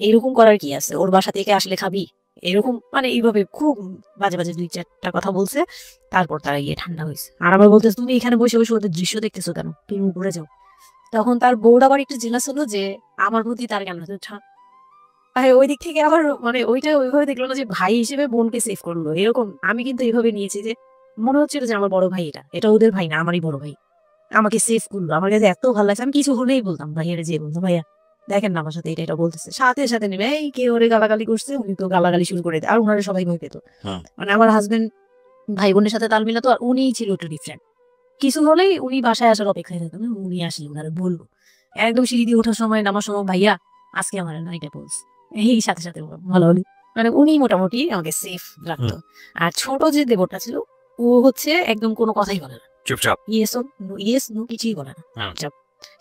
এইরকম করার কি আছে, ওর বাসা থেকে আসলে খাবি, এরকম মানে এইভাবে খুব বাজে বাজে 2-4টা কথা বলছে। তারপর তারা গিয়ে ঠান্ডা হয়েছে, আর আবার বলতেছে তুমি এখানে বসে বসে ওদের দৃশ্য দেখতেছো কেন, তুমি উপরে যাও। তখন তার বউর আবার একটু জেলাস হলো যে আমার প্রতি তার কেন ওই দিক থেকে আবার মানে ওইটা ওইভাবে দেখলো না যে ভাই হিসেবে বোনকে সেভ করলো, এরকম আমি কিন্তু এইভাবে নিয়েছি যে মনে হচ্ছিল যে আমার বড় ভাই, এটা ওদের ভাই না, আমারই বড় ভাই, আমাকে সেভ করলো। আমার কাছে এত ভালো লাগছে, আমি কিছু হলেই বলতাম ভাইয়ারে, যে বলতাম ভাইয়া দেখেন না আমার সাথে এটা বলতেছে, সাথে সাথে নেবে এই কে ওরে গালাগালি করছে, উনি তো গালাগালি শুরু করে দেয়, আর ওনারা সবাই ভয় পেত। মানে আমার হাজবেন্ড ভাই বোনের সাথে তাল মিলাতো, আর উনিই ছিল একটু ডিফারেন্ট, কিছু হলেই উনি বাসায় আসার অপেক্ষায় থাকতেন, উনি আসলে ওনারা বলবো, একদম সিঁড়ি দিয়ে ওঠার সময় নামার সময় ভাইয়া আজকে আমার না এটা বলছে, এই সাথে সাথে ভালো হলি, মানে উনি মোটামুটি আমাকে সেফ রাখতো। আর ছোট যে দেবরটা ছিল, ও হচ্ছে একদম কোনো কথাই বলে না, চুপচাপ, ইয়েস নো কিছুই বলে না, চুপচাপ।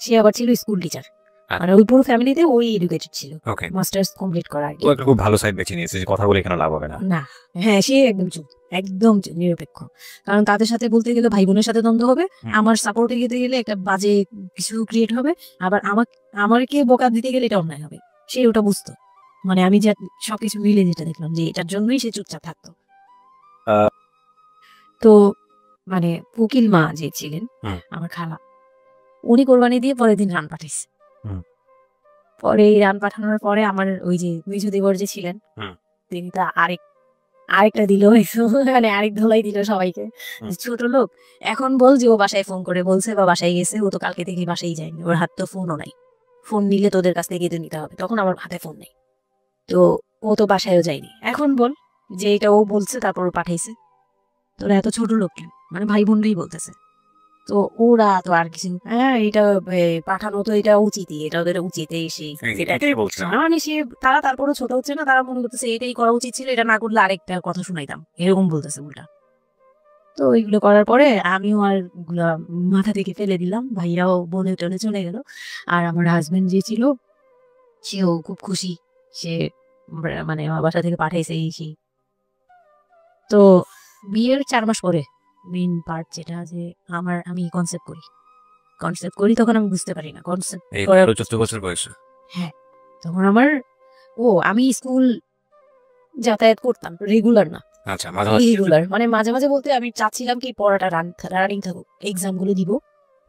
সে আবার ছিল স্কুল টিচার, মানে ওই পুরো ফ্যামিলিতে ওই এডুকেটেড ছিল, মাস্টার্স কমপ্লিট করা আর কি। ও একটা খুব ভালো সাইড বেছে নিয়েছে, কথা বলে এখানে লাভ হবে না। না, হ্যাঁ, সে একদম নিরপেক্ষ, কারণ তাদের সাথে বলতে গেলে ভাই বোনের সাথে দ্বন্দ্ব হবে, আমার সাপোর্টে যেতে গেলে একটা বাজে কিছু ক্রিয়েট হবে, আবার আমাকে বকা দিতে গেলে এটা অন্যায় হবে, সে ওটা বুঝতো। মানে আমি যে সবকিছু মিলে যেটা দেখলাম যে এটার জন্যই সে চুপচাপ থাকতো। তো মানে উকিল মা যে ছিলেন আমার খালা, উনি কোরবানি দিয়ে পরের দিন রান পাঠাইছে। পরে এই রান পাঠানোর পরে আমার ওই যে মেজু দেবর যে ছিলেন তিনি তা আরেকটা দিল, মানে আরেক ধোলাই দিল সবাইকে। ছোট লোক এখন বল যে ও বাসায় ফোন করে বলছে বা বাসায় গেছে, ও তো কালকে থেকে বাসায় যায়নি, ওর হাত তো ফোনও নাই, ফোন নিলে তোদের কাছ থেকে নিতে হবে, তখন আমার হাতে ফোন নেই, তো ও তো বাসায়ও যায়নি। এখন বল যে এটা ও বলছে তারপর ও পাঠাইছে, তোরা এত ছোট লোক কেন, মানে ভাই বোনরাই বলতেছে। তো ওরা তো আর কিছু এটা পাঠানো তো এটা উচিতই, এটা ওদের উচিত, এটাই বলছে মানে সে তারা তারপরে ছোট হচ্ছে না, তারা মনে করতেছে এটাই করা উচিত ছিল, এটা না করলে আরেকটা কথা শুনাইতাম, এরকম বলতেছে উল্টা। তো ওইগুলো করার পরে আমিও আর ওগুলা মাথা থেকে ফেলে দিলাম, ভাইয়াও বলে টলে চলে গেল। আর আমার হাজবেন্ড যে ছিল সেও খুব খুশি, সে মানে আমার বাসা থেকে পাঠাইছে এই সেই। তো বিয়ের 4 মাস পরে মেইন পার্ট যেটা যে আমি কনসেপ্ট করি তখন আমি বুঝতে পারি না কনসেপ্ট করার 14 বছর বয়সে। হ্যাঁ, তখন আমি স্কুল যাতায়াত করতাম রেগুলার না। আচ্ছা, রেগুলার মানে মাঝে মাঝে বলতে আমি চাচ্ছিলাম কি পড়াটা রানিং থাকুক, এক্সাম গুলো দিব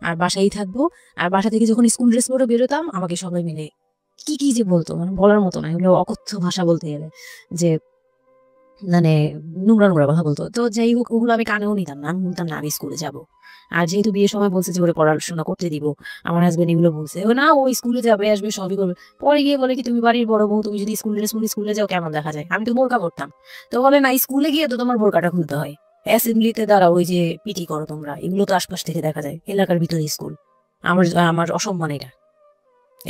আর বাসায় থাকবো। আর বাসা থেকে যখন স্কুল ড্রেস পরে বেরোতাম আমাকে সবাই মিলে কি কি যে বলতো, মানে বলার মতো না, এগুলো অকথ্য ভাষা বলতে গেলে, যে মানে নোংরা নোংরা কথা বলতো। তো যাই হোক ওগুলো আমি কানেও নিতাম না, আমি বলতাম না আমি স্কুলে যাবো। আর যেহেতু বিয়ের সময় বলছে যে ওরে পড়াশোনা করতে দিব, আমার হাজবেন্ড এগুলো বলছে ও না ও স্কুলে যাবে আসবে সবই করবে। পরে গিয়ে বলে কি তুমি বাড়ির বড় বউ, তুমি যদি স্কুল ড্রেস পরে স্কুলে যাও কেমন দেখা যায়, আমি তো বোরকা পরতাম। তো বলে না স্কুলে গিয়ে তো তোমার বোরকাটা খুলতে হয়, অ্যাসেম্বলিতে দাঁড়াও ওই যে পিটি করো তোমরা, এগুলো তো আশপাশ থেকে দেখা যায়, এলাকার ভিতরে স্কুল। আমার অসম্মান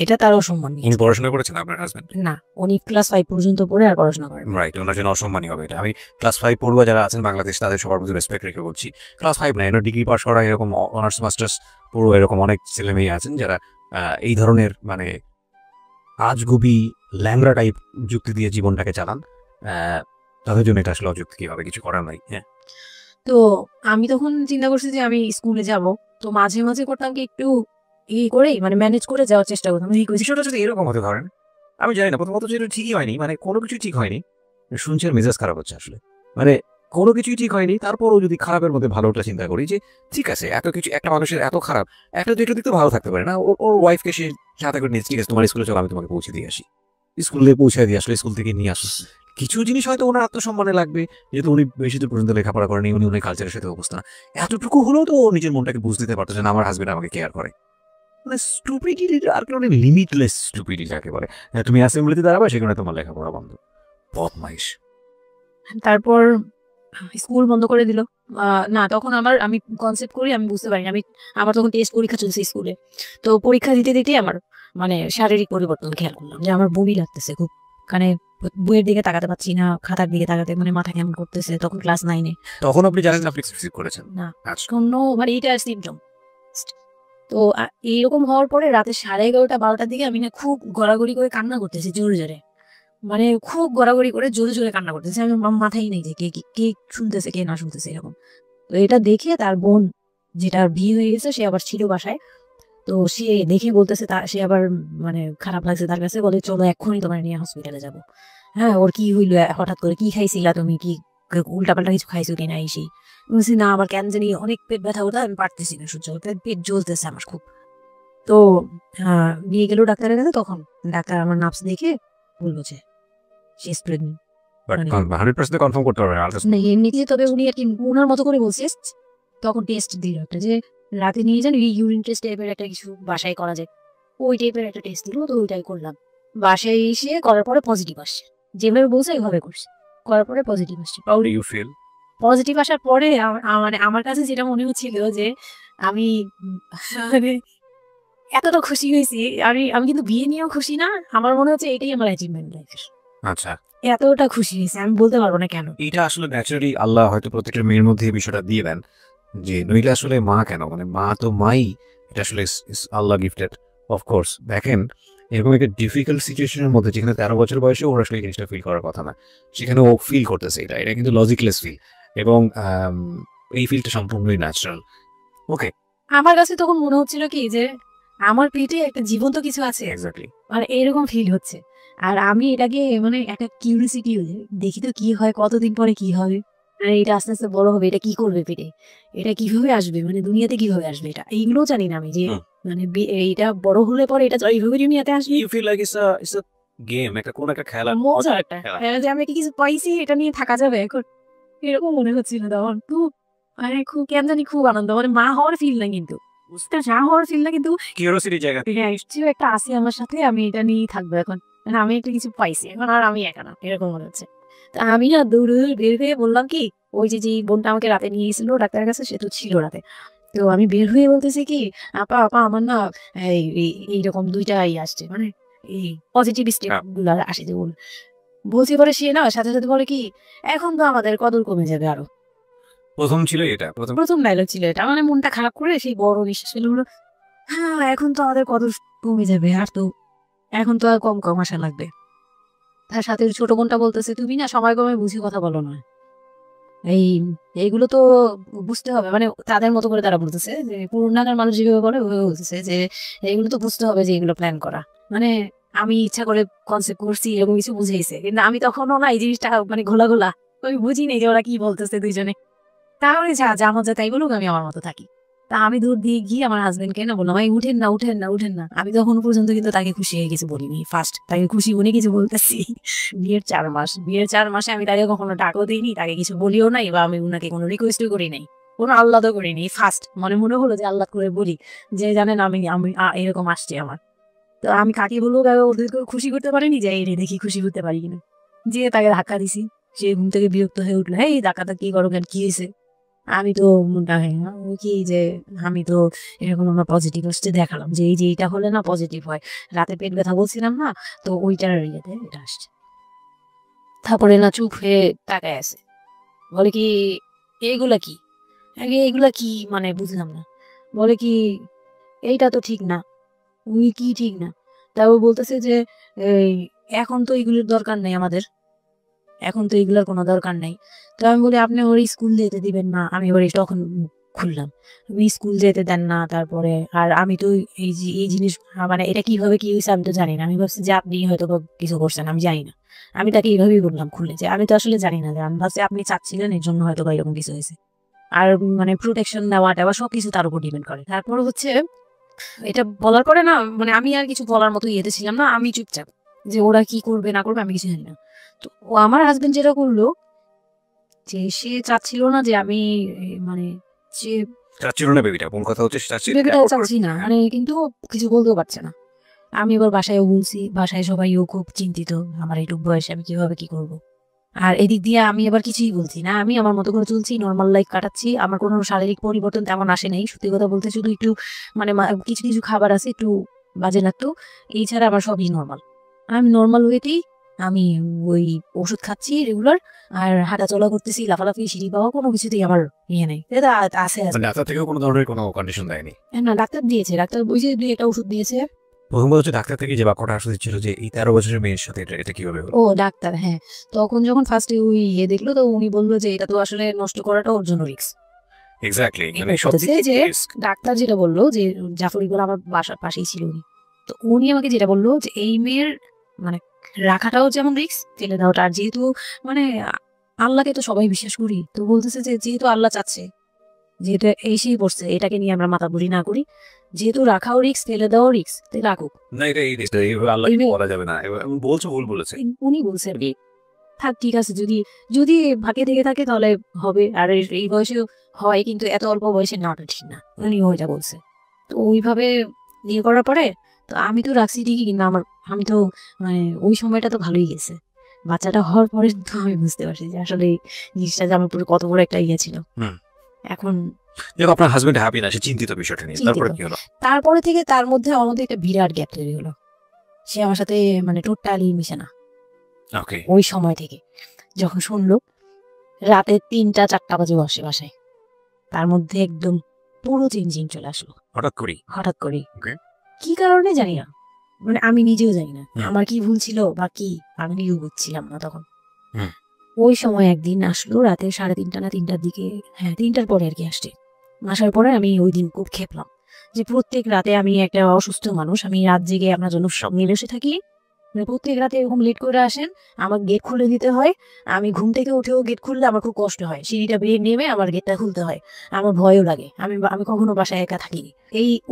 এটা তার অসম্মান। উনি পড়াশোনা করেছেন আপনার হাজবেন্ড? না, উনি ক্লাস 5 পর্যন্ত পড়ে আর পড়াশোনা করেন। রাইট, ওনার জন্য অসম্মানই হবে এটা। আমি ক্লাস 5 পড়ুয়া যারা আছেন বাংলাদেশ তাদের সবার প্রতি রেসপেক্ট রেখে বলছি, ক্লাস 5 না, এটা ডিগ্রি পাস করা এরকম অনার্স মাস্টার্স পড়ুয়া এরকম অনেক ছেলে মেয়ে আছেন যারা এই ধরনের মানে আজগুবি ল্যাংরা টাইপ যুক্তি দিয়ে জীবনটাকে চালান, তাদের জন্য এটা আসলে অযুক্তি, কিভাবে কিছু করার নাই। হ্যাঁ, তো আমি তখন চিন্তা করছি যে আমি স্কুলে যাব, তো মাঝে মাঝে করতাম কি একটু করেই মানে ম্যানেজ করে যাওয়ার চেষ্টা করতাম। বিষয়টা যদি এরকম হতে ধরেন, আমি জানি না, প্রথমত যেটা ঠিকই হয়নি, মানে কোনো কিছু ঠিক হয়নি, শুনছি মেজাজ খারাপ হচ্ছে আসলে, মানে কোনো কিছুই ঠিক হয়নি। তারপরও যদি খারাপের মধ্যে ভালোটা চিন্তা করি যে ঠিক আছে, এত কিছু একটা মানুষের এত খারাপ, একটা দুটো দিক তো ভালো থাকতে পারে না, ওর ওয়াইফকে সে সাথে করে নিয়ে ঠিক আছে তোমার স্কুলে চলো আমি তোমাকে পৌঁছে দিয়ে আসি, স্কুলে পৌঁছে দিয়ে আসলে স্কুল থেকে নিয়ে আসি। কিছু জিনিস হয়তো ওনার আত্মসম্মানে লাগবে, যেহেতু উনি বেশি দূর পর্যন্ত লেখাপড়া করেনি, উনি অনেক কালচারের সাথে অবস্থা না, এতটুকু হলেও তো নিজের মনটাকে বুঝতে দিতে পারতো যে আমার হাজবেন্ড আমাকে কেয়ার করে। মানে স্টুপিডিটি আর কি, অনেক লিমিটলেস স্টুপিডিটি যাকে বলে, তুমি অ্যাসেম্বলিতে দাঁড়াবে সেখানে তোমার লেখাপড়া বন্ধ, বদমাইশ। তারপর স্কুল বন্ধ করে দিল। না তখন আমি কনসেপ্ট করি, আমি বুঝতে পারিনি, আমার তখন টেস্ট পরীক্ষা চলছে স্কুলে। তো পরীক্ষা দিতে দিতে আমার মানে শারীরিক পরিবর্তন খেয়াল করলাম যে আমার বমি লাগতেছে খুব, মানে বইয়ের দিকে তাকাতে পারছি না, খাতার দিকে তাকাতে মানে মাথা কেমন করতেছে। তখন ক্লাস 9-এ। তখন আপনি জানেন আপনি রিসিভ করেছেন না, মানে এটা সিমটম। তো এইরকম হওয়ার পরে রাতে 11:30 12টার দিকে আমি না খুব গড়াগড়ি করে কান্না করতেছি জোরে জোরে, মানে খুব গড়াগড়ি করে জোরে জোরে কান্না করতেছে। আমি মাথায় নেই যে কে শুনতেছে কে না শুনতেছে এরকম। তো এটা দেখে তার বোন, যেটা বিয়ে হয়ে গেছে, সে আবার ছিল বাসায়। তো সে দেখে বলতেছে সে আবার মানে খারাপ লাগছে তার কাছে, বলে চলো এক্ষুনি তোমার নিয়ে হসপিটালে যাবো। হ্যাঁ, ওর কি হইলো হঠাৎ করে, কি খাইছিলা তুমি, কি উল্টাপাল্টা কিছু খাইছো কিনা এসে। বলছি না আমার কেন জানি অনেক পেট ব্যথা ওটা, আমি পারতেছি না সহ্য করতে, পেট জ্বলতেছে আমার খুব। তো নিয়ে গেল ডাক্তারের কাছে, তখন ডাক্তার আমার নার্স দেখে বললো যে সে ইজ প্রেগন্যান্ট। 100% কনফার্ম করতে পারবেন না এমনিতে, তবে উনি আর কি ওনার মতো করে বলছে। তখন টেস্ট দিল একটা, যে রাতে নিয়ে যান ইউরিন টেস্ট টাইপের একটা কিছু বাসায় করা যায়, ওই টাইপের একটা টেস্ট দিল। তো ওইটাই করলাম, বাসায় এসে করার পরে পজিটিভ আসছে, যেভাবে বলছে ওইভাবে করছে, করার পরে পজিটিভ আসছে। পজিটিভ আসার পরে মানে আমার কাছে যেটা মনে হচ্ছিল যে আমি মানে এতটা খুশি হয়েছি, আমি কিন্তু বিয়ে নিয়েও খুশি না, আমার মনে হচ্ছে এটাই আমার অ্যাচিভমেন্ট লাইফের। আচ্ছা, এতটা খুশি হয়েছে আমি বলতে পারবো না কেন। এটা আসলে ন্যাচারালি আল্লাহ হয়তো প্রত্যেকটা মেয়ের মধ্যে এই বিষয়টা দিয়ে দেন, যে নইলে আসলে মা কেন, মানে মা তো মাই, এটা আসলে আল্লাহ গিফটেড। অফকোর্স দেখেন, এরকম একটা ডিফিকাল্ট সিচুয়েশনের মধ্যে যেখানে 13 বছর বয়সে ওর আসলে জিনিসটা ফিল করার কথা না, সেখানে ও ফিল করতেছে, এটা কিন্তু লজিকলেস ফিল, এবং এই ফিলটা সম্পূর্ণই ন্যাচারাল। ওকে, আমার কাছে তখন মনে হচ্ছিল কি যে আমার পেটে একটা জীবন্ত কিছু আছে, এক্স্যাক্টলি, মানে এরকম ফিল হচ্ছে। আর আমি এটাকে মানে একটা কিউরিসিটি, দেখি তো কি হয়, কতদিন পরে কি হবে, এটা আস্তে আস্তে বড় হবে, এটা কি করবে পেটে, এটা কিভাবে আসবে, মানে দুনিয়াতে কিভাবে আসবে, এটা এইগুলোও জানি না আমি যে মানে এইটা বড় হলে পরে এটা এইভাবে দুনিয়াতে আসবে। You feel like it's a game, একটা কোন একটা খেলা, মজা একটা যে আমি কি কিছু পাইছি, এটা নিয়ে থাকা যাবে এখন, এরকম মনে হচ্ছিল তখন। খুব মানে খুব কেন জানি খুব আনন্দ, মানে মা হওয়ার ফিল না কিন্তু, মা হওয়ার ফিল না কিন্তু কিউরিওসিটি জায়গা নিশ্চয়ই একটা আছে আমার সাথে, আমি এটা নিয়েই থাকবো এখন, মানে আমি একটা কিছু পাইছি এখন, আর আমি একা না, এরকম মনে হচ্ছে। তা আমি না দৌড়ে বের হয়ে বললাম কি, ওই যে যে বোনটা আমাকে রাতে নিয়ে গেছিল ডাক্তারের কাছে, সে তো ছিল রাতে, তো আমি বের হয়ে বলতেছি কি, আপা আপা আমার না এইরকম দুইটা আসছে, মানে এই পজিটিভ স্টেপ গুলা আসে যে বলছি। পরে সে না সাথে সাথে বলে কি, এখন তো আমাদের কদর কমে যাবে আরো। প্রথম ছিল এটা, প্রথম ডায়লগ ছিল এটা, মানে মনটা খারাপ করে সেই বড় নিঃশ্বাস ফেলে বললো, হ্যাঁ এখন তো আমাদের কদর কমে যাবে, আর তো এখন তো আর কম কম আসা লাগবে। তার সাথে ছোট বোনটা বলতেছে, তুমি না সময় কমে বুঝি কথা বলো না, এইগুলো তো বুঝতে হবে, মানে তাদের মতো করে তারা বলতেছে যে পুরোনাগার মানুষ যেভাবে বলে ওইভাবে বলতেছে যে এইগুলো তো বুঝতে হবে যে এগুলো প্ল্যান করা, মানে আমি ইচ্ছা করে কনসেপ্ট করছি এরকম কিছু বুঝেইছে, কিন্তু আমি তখনও না এই জিনিসটা মানে ঘোলা ঘোলা, আমি বুঝি নেই যে ওরা কি বলতেছে দুইজনে। তাহলে যা মজা তাই বলুক, আমি আমার মতো থাকি। তা আমি দূর দিয়ে গিয়ে আমার হাজবেন্ডকে না বললাম, ভাই উঠেন না উঠেন না উঠেন না। আমি তখন পর্যন্ত কিন্তু তাকে খুশি হয়ে কিছু বলিনি, ফার্স্ট তাকে খুশি উনি কিছু বলতেছি বিয়ের 4 মাস, বিয়ের 4 মাসে আমি তাকে কখনো ডাকও দিইনি, তাকে কিছু বলিও নাই, বা আমি উনাকে কোনো রিকোয়েস্টও করি নাই, কোনো আহ্লাদও করিনি। ফার্স্ট মনে হলো যে আহ্লাদ করে বলি যে জানেন আমি আমি এরকম আসছে আমার। তো আমি কাকে বলবো, ওদেরকে খুশি করতে পারিনি, যে এই দেখি খুশি করতে পারি কিনা। যে তাকে ধাক্কা দিছি, সে ঘুম থেকে বিরক্ত হয়ে উঠলো, এই ধাক্কাটা কি করো কেন, কি হয়েছে? আমি তো মনটা কি যে আমি তো এরকম আমরা পজিটিভ আসতে দেখালাম যে এই যে এইটা হলে না পজিটিভ হয়, রাতে পেট ব্যথা বলছিলাম না, তো ওইটার ইয়েতে এটা আসছে। তারপরে না চুপ হয়ে তাকায় আছে, বলে কি এইগুলা কি, এইগুলা কি, মানে বুঝলাম না। বলে কি এইটা তো ঠিক না, উনি কি ঠিক না। তারপর বলতেছে যে এই এখন তো এগুলোর দরকার নেই আমাদের, এখন তো এগুলোর কোনো দরকার নাই। তো আমি বলি আপনি ওর স্কুল যেতে দিবেন না, আমি এবার তখন খুললাম, তুমি স্কুল যেতে দেন না, তারপরে আর আমি তো এই জিনিস মানে এটা কিভাবে কি হয়েছে আমি তো জানি না, আমি ভাবছি যে আপনি হয়তো কিছু করছেন, আমি জানি না। আমি তাকে এইভাবেই বললাম খুলে, যে আমি তো আসলে জানি না, যে আমি ভাবছি আপনি চাচ্ছিলেন এর জন্য হয়তো বা এরকম কিছু হয়েছে। আর মানে প্রোটেকশন নেওয়া টেওয়া সবকিছু তার উপর ডিপেন্ড করে। তারপর হচ্ছে এটা বলার পরে না, মানে আমি আর কিছু বলার মতো ইয়েতে ছিলাম না, আমি চুপচাপ, যে ওরা কি করবে না করবে আমি কিছু জানি না। তো ও আমার হাজবেন্ড যেটা করলো, যে সে চাচ্ছিল না যে আমি মানে যে চাচ্ছিল না বেবিটা, কোন কথা হচ্ছে বেবিটা চাচ্ছি না, মানে কিন্তু কিছু বলতেও পারছে না। আমি এবার বাসায়ও বলছি, বাসায় সবাইও খুব চিন্তিত আমার এইটুক বয়সে আমি কিভাবে কি করব। আর এদিক দিয়ে আমি আবার কিছুই বলছি না, আমি আমার মতো করে চলছি, নর্মাল লাইফ কাটাচ্ছি, আমার কোনো শারীরিক পরিবর্তন তেমন আসে নাই। সত্যি কথা বলতে শুধু একটু মানে কিছু কিছু খাবার আছে একটু বাজে লাগতো, এই ছাড়া আমার সবই নর্মাল। আমি নর্মাল ওয়েতেই আমি ওই ওষুধ খাচ্ছি রেগুলার, আর হাঁটা চলা করতেছি, লাফালাফি সিঁড়ি পাওয়া কোনো কিছুতেই আমার ইয়ে নেই। এটা আছে ডাক্তার থেকেও কোনো ধরনের কোনো কন্ডিশন দেয়নি? না, ডাক্তার দিয়েছে, ডাক্তার ওই যে একটা ওষুধ দিয়েছে। প্রথমত হচ্ছে ডাক্তার থেকে যে বাক্যটা আসতে ছিল যে এই 13 বছরের মেয়ের সাথে এটা কিভাবে হলো? ও ডাক্তার, হ্যাঁ। তখন যখন ফার্স্টে ওই দেখলো, তো উনি বললো যে এটা তো আসলে নষ্ট করাটা ওর জন্য রিস্ক। এক্স্যাক্টলি, মানে যে ডাক্তার যেটা বললো, যে জাফর ইকবাল আমার বাসার পাশেই ছিল উনি, তো উনি আমাকে যেটা বললো যে এই মেয়ের মানে রাখাটাও যেমন রিস্ক, ফেলে দেওয়াটা। আর যেহেতু মানে আল্লাহকে তো সবাই বিশ্বাস করি, তো বলতেছে যে যেহেতু আল্লাহ চাচ্ছে, যেহেতু এসেই পড়ছে, এটাকে নিয়ে আমরা মাথা বুড়ি না করি, যেহেতু রাখাও রিস্ক ফেলে দেওয়াও রিস্ক, তাই রাখুক। না এটা এইভাবে আল্লাহ বলা যাবে না, বলছো ভুল বলেছে উনি বলছেন থাক ঠিক আছে, যদি যদি ভাগে থেকে থাকে তাহলে হবে, আর এই বয়সেও হয়, কিন্তু এত অল্প বয়সে নেওয়াটা ঠিক না, উনি ওইটা বলছে। তো ওইভাবে ইয়ে করার পরে তো আমি তো রাখছি ঠিকই, কিন্তু আমি তো মানে ওই সময়টা তো ভালোই গেছে। বাচ্চাটা হওয়ার পরে তো আমি বুঝতে পারছি যে আসলে জিনিসটা যে আমার পুরো কত বড় একটা ইয়ে ছিল। এখন আপনার হাজবেন্ড হ্যাপি না, সে চিন্তিত বিষয়টা নিয়ে, তারপরে কি হলো? তারপরে থেকে তার মধ্যে আমার মধ্যে একটা বিরাট গ্যাপ তৈরি হলো, সে আমার সাথে মানে টোটালি মিশে না। ওই সময় থেকে যখন শুনলো রাতে 3টা 4টা বাজে বসে বাসায়, তার মধ্যে একদম পুরো চেঞ্জিং চলে আসলো হঠাৎ করে। কি কারণে জানি না, মানে আমি নিজেও জানি না আমার কি ভুল ছিল বা কি, আমি নিজেও বুঝছিলাম না তখন। ওই সময় একদিন আসলো রাতে 3:30 না 3টার দিকে, হ্যাঁ 3টার পরে আর কি আসছে। আসার পরে আমি ওই দিন খুব খেপলাম যে প্রত্যেক রাতে আমি একটা অসুস্থ মানুষ, আমি রাত জেগে আপনার জন্য সব নিয়ে বসে থাকি, প্রত্যেক রাতে এরকম লেট করে আসেন, আমার গেট খুলে দিতে হয়। আমি ঘুম থেকে উঠেও গেট খুললে আমার খুব কষ্ট হয়, সিঁড়িটা বেয়ে নেমে আমার গেটটা খুলতে হয়, আমার ভয়ও লাগে। আমি কখনো বাসায় একা থাকিনি।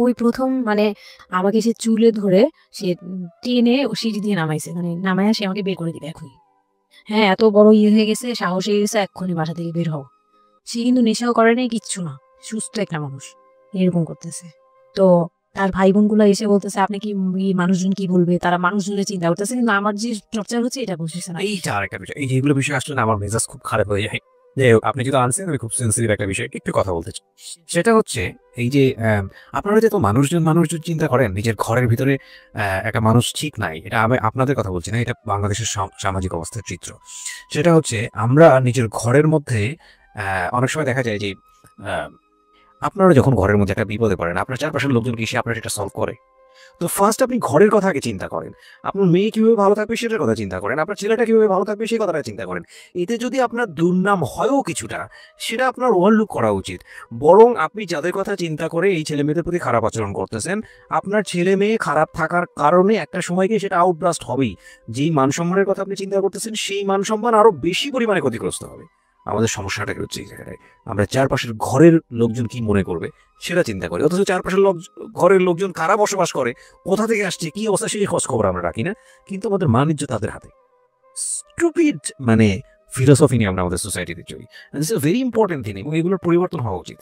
ওই প্রথম মানে আমাকে সে চুলে ধরে সে টেনে সিঁড়ি দিয়ে নামাইছে, মানে নামায় সে আমাকে বের করে দিবে এখনই। হ্যাঁ, এত বড় হয়ে গেছে, সাহস হয়ে গেছে, এক্ষুনি বাসা থেকে বের হও। সে কিন্তু নেশাও করে নাই, কিচ্ছু না, সুস্থ একটা মানুষ, এরকম করতেছে। তো তার ভাই বোন গুলো এসে বলতেছে আপনি কি মানুষজন কি বলবে, তারা মানুষজনের চিন্তা করতেছে, কিন্তু আমার যে টর্চার হচ্ছে এটা বুঝতেছে না। এইটা আরেকটা বিষয়, এই যেগুলো বিষয় আসলে আমার মেজাজ খুব খারাপ হয়ে যায়। যে আপনি যেটা আনছেন, আমি খুব সেন্সিটিভ একটা বিষয় একটু কথা বলতে চাই। সেটা হচ্ছে এই যে আপনারা যে তো মানুষজন চিন্তা করেন নিজের ঘরের ভিতরে একটা মানুষ ঠিক নাই, এটা আমি আপনাদের কথা বলছি না, এটা বাংলাদেশের সামাজিক অবস্থার চিত্র। সেটা হচ্ছে আমরা নিজের ঘরের মধ্যে অনেক সময় দেখা যায় যে আপনারা যখন ঘরের মধ্যে একটা বিপদে পড়েন, আপনার চারপাশের লোকজন এসে আপনার সেটা সলভ করে। তো ফার্স্ট আপনি ঘরের কথা আগে চিন্তা করেন, আপনার মেয়ে কিভাবে ভালো থাকবে সেটার কথা চিন্তা করেন, আপনার ছেলেটা কিভাবে ভালো থাকবে সেই কথাটা চিন্তা করেন। এতে যদি আপনার দুর্নাম হয়ও কিছুটা, সেটা আপনার ওভারলুক করা উচিত। বরং আপনি যাদের কথা চিন্তা করে এই ছেলে মেয়েদের প্রতি খারাপ আচরণ করতেছেন, আপনার ছেলে মেয়ে খারাপ থাকার কারণে একটা সময় গিয়ে সেটা আউটব্রাস্ট হবেই। যেই মান সম্মানের কথা আপনি চিন্তা করতেছেন, সেই মান সম্মান আরো বেশি পরিমাণে ক্ষতিগ্রস্ত হবে। আমাদের সমস্যাটা হচ্ছে এই জায়গাটায়, আমরা চারপাশের ঘরের লোকজন কি মনে করবে সেটা চিন্তা করি, অথচ চারপাশের ঘরের লোকজন কারা বসবাস করে, কোথা থেকে আসছে, কি অবস্থা, সেই খোঁজ খবর আমরা রাখি না। কিন্তু আমাদের বাণিজ্য তাদের হাতে। স্টুপিড মানে ফিলোসফি নিয়ে আমরা আমাদের সোসাইটিতে চলি। This is very important thing, এবং এগুলোর পরিবর্তন হওয়া উচিত।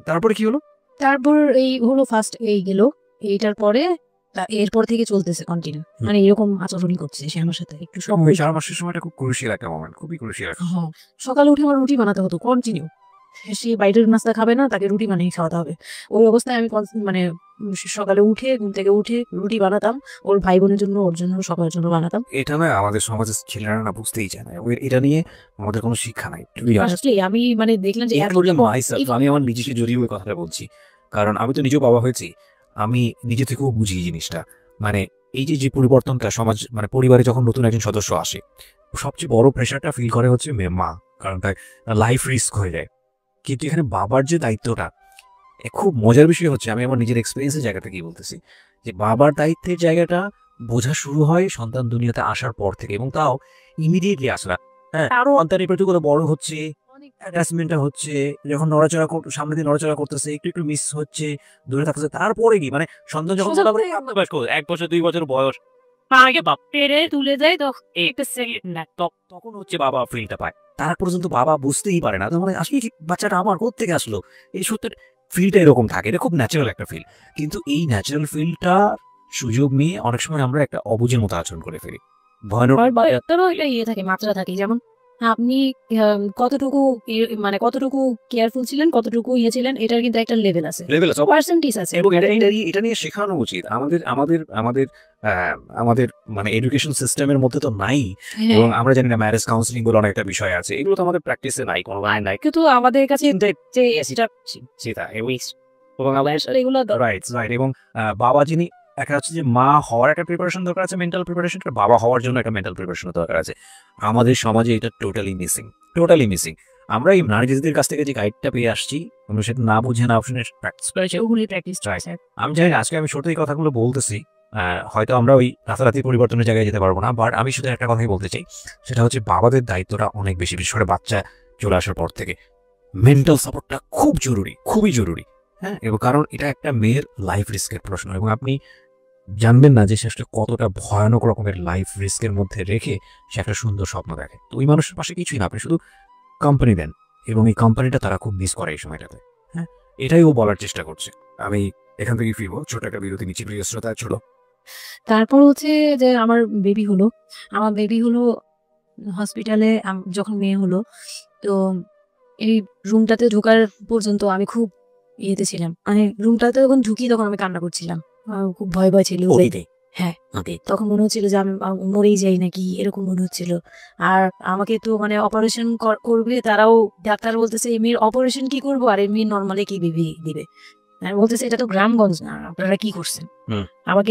তারপরে কি হলো? তারপর এই হলো ফার্স্ট এই গেল, এইটার পরে এরপর থেকে চলতেছে কন্টিনিউ, মানে এরকম আচরণই করছে সে আমার সাথে। একটু সময় 4 মাসের সময়টা খুব ক্রুশিয়াল একটা মোমেন্ট, খুবই ক্রুশিয়াল। সকালে উঠে আমার রুটি বানাতে হতো কন্টিনিউ, সে বাইরের নাস্তা খাবে না, তাকে রুটি বানিয়ে খাওয়াতে হবে। ওই অবস্থায় আমি মানে সকালে উঠে ঘুম থেকে উঠে রুটি বানাতাম, ওর ভাই বোনের জন্য, ওর জন্য, সবার জন্য বানাতাম। এটা না আমাদের সমাজের ছেলেরা না বুঝতেই চায় না, এটা নিয়ে আমাদের কোনো শিক্ষা নাই। আমি মানে দেখলাম যে আমি আমার নিজেকে জড়িয়ে ওই কথাটা বলছি, কারণ আমি তো নিজেও বাবা হয়েছি, আমি নিজে থেকেও বুঝি এই জিনিসটা। মানে এই যে পরিবর্তনটা সমাজ, মানে পরিবারে যখন নতুন একজন সদস্য আসে, সবচেয়ে বড় প্রেশারটা ফিল করে হচ্ছে মা, কারণ তার লাইফ রিস্ক হয়ে যায়। কিন্তু এখানে বাবার যে দায়িত্বটা, খুব মজার বিষয় হচ্ছে, আমি আমার নিজের এক্সপিরিয়েন্সের জায়গা থেকেই বলতেছি, যে বাবার দায়িত্বের জায়গাটা বোঝা শুরু হয় সন্তান দুনিয়াতে আসার পর থেকে, এবং তাও ইমিডিয়েটলি আসা। হ্যাঁ, আরো সন্তানের প্রতি কত বড় হচ্ছে, অ্যাটাচমেন্টটা হচ্ছে, যখন নড়াচড়া সামনে দিয়ে নড়াচড়া করতেছে, একটু একটু মিস হচ্ছে, দূরে থাকতেছে, তারপরে কি মানে সন্তান যখন 1 বছর 2 বছর বয়স তুলে দেয়, তখন হচ্ছে বাবা ফিলটা পায়। তার পর্যন্ত বাবা বুঝতেই পারে না, মানে আসলে বাচ্চাটা আমার কোত্থেকে আসলো, এই সত্যের ফিলটা এরকম থাকে, এটা খুব ন্যাচারাল একটা ফিল। কিন্তু এই ন্যাচারাল ফিলটা সুযোগ নিয়ে অনেক সময় আমরা একটা অবুঝের মতো আচরণ করে ফেলি। ভয়ানক ইয়ে থাকে, মাত্রা থাকে। যেমন আপনি কতটুকু মানে কতটুকু কেয়ারফুল ছিলেন, কতটুকু ইয়ে ছিলেন, এটার কিন্তু একটা লেভেল আছে, পার্সেন্টেজ আছে, এবং এটা নিয়ে শেখানো উচিত। আমাদের আমাদের আমাদের আমাদের মানে এডুকেশন সিস্টেমের মধ্যে তো নাই, এবং আমরা জানি না ম্যারেজ কাউন্সিলিং বলে অনেক একটা বিষয় আছে, এগুলো তো আমাদের প্র্যাকটিসে নাই, কোনো নাই, কিন্তু আমাদের কাছে এবং বাবা যিনি, একটা হচ্ছে যে মা হওয়ার একটা প্রিপারেশন দরকার আছে, মেন্টাল প্রিপারেশন, বাবা হওয়ার জন্য একটা মেন্টাল প্রিপারেশন দরকার আছে। আমাদের সমাজে এটা টোটালি মিসিং। আমরা এই নারীদের কাছ থেকে যে গাইডটা পেয়ে আসছি, আমরা সেটা না বুঝে না অপশনে প্র্যাকটিস করেছি, ওগুলি প্র্যাকটিস চাইছে। আমি জানি আজকে আমি সত্যি কথাগুলো বলতেছি, হয়তো আমরা ওই রাতারাতি পরিবর্তনের জায়গায় যেতে পারবো না, বাট আমি শুধু একটা কথাই বলতে চাই, সেটা হচ্ছে বাবাদের দায়িত্বটা অনেক বেশি, বিশেষ করে বাচ্চা চলে আসার পর থেকে মেন্টাল সাপোর্টটা খুব জরুরি, খুবই জরুরি। হ্যাঁ, এবং কারণ এটা একটা মেয়ের লাইফ রিস্কের প্রশ্ন, এবং আপনি জানবেন না যে সে আসলে কতটা ভয়ানক রকমের লাইফ রিস্কের মধ্যে রেখে সে একটা সুন্দর স্বপ্ন দেখে। তো ওই মানুষের পাশে কিছুই না, আপনি শুধু কোম্পানি দেন, এবং এই কোম্পানিটা তারা খুব মিস করে এই সময়টাতে। হ্যাঁ, এটাই ও বলার চেষ্টা করছে। আমি এখান থেকে ফিরবো, ছোট একটা বিরতি নিচ্ছি, প্রিয় শ্রোতা। ছিল তারপর হচ্ছে যে আমার বেবি হলো হসপিটালে, যখন মেয়ে হলো, তো এই রুমটাতে ঢোকার পর্যন্ত আমি খুব ইয়েতে ছিলাম, মানে রুমটাতে যখন ঢুকি তখন আমি কান্না করছিলাম, খুব ভয় ছিল। হ্যাঁ, তখন মনে হচ্ছিল যে আমি মরেই যাই নাকি, এরকম মনে হচ্ছিল। আর আমাকে তো মানে অপারেশন করবে, তারাও ডাক্তার বলতেছে এই মেয়ের অপারেশন কি করবো, আর এমনি নর্মালি কি বেবি দিবে। বলতেছে এটা তো গ্রামগঞ্জ না, আপনারা কি করছেন।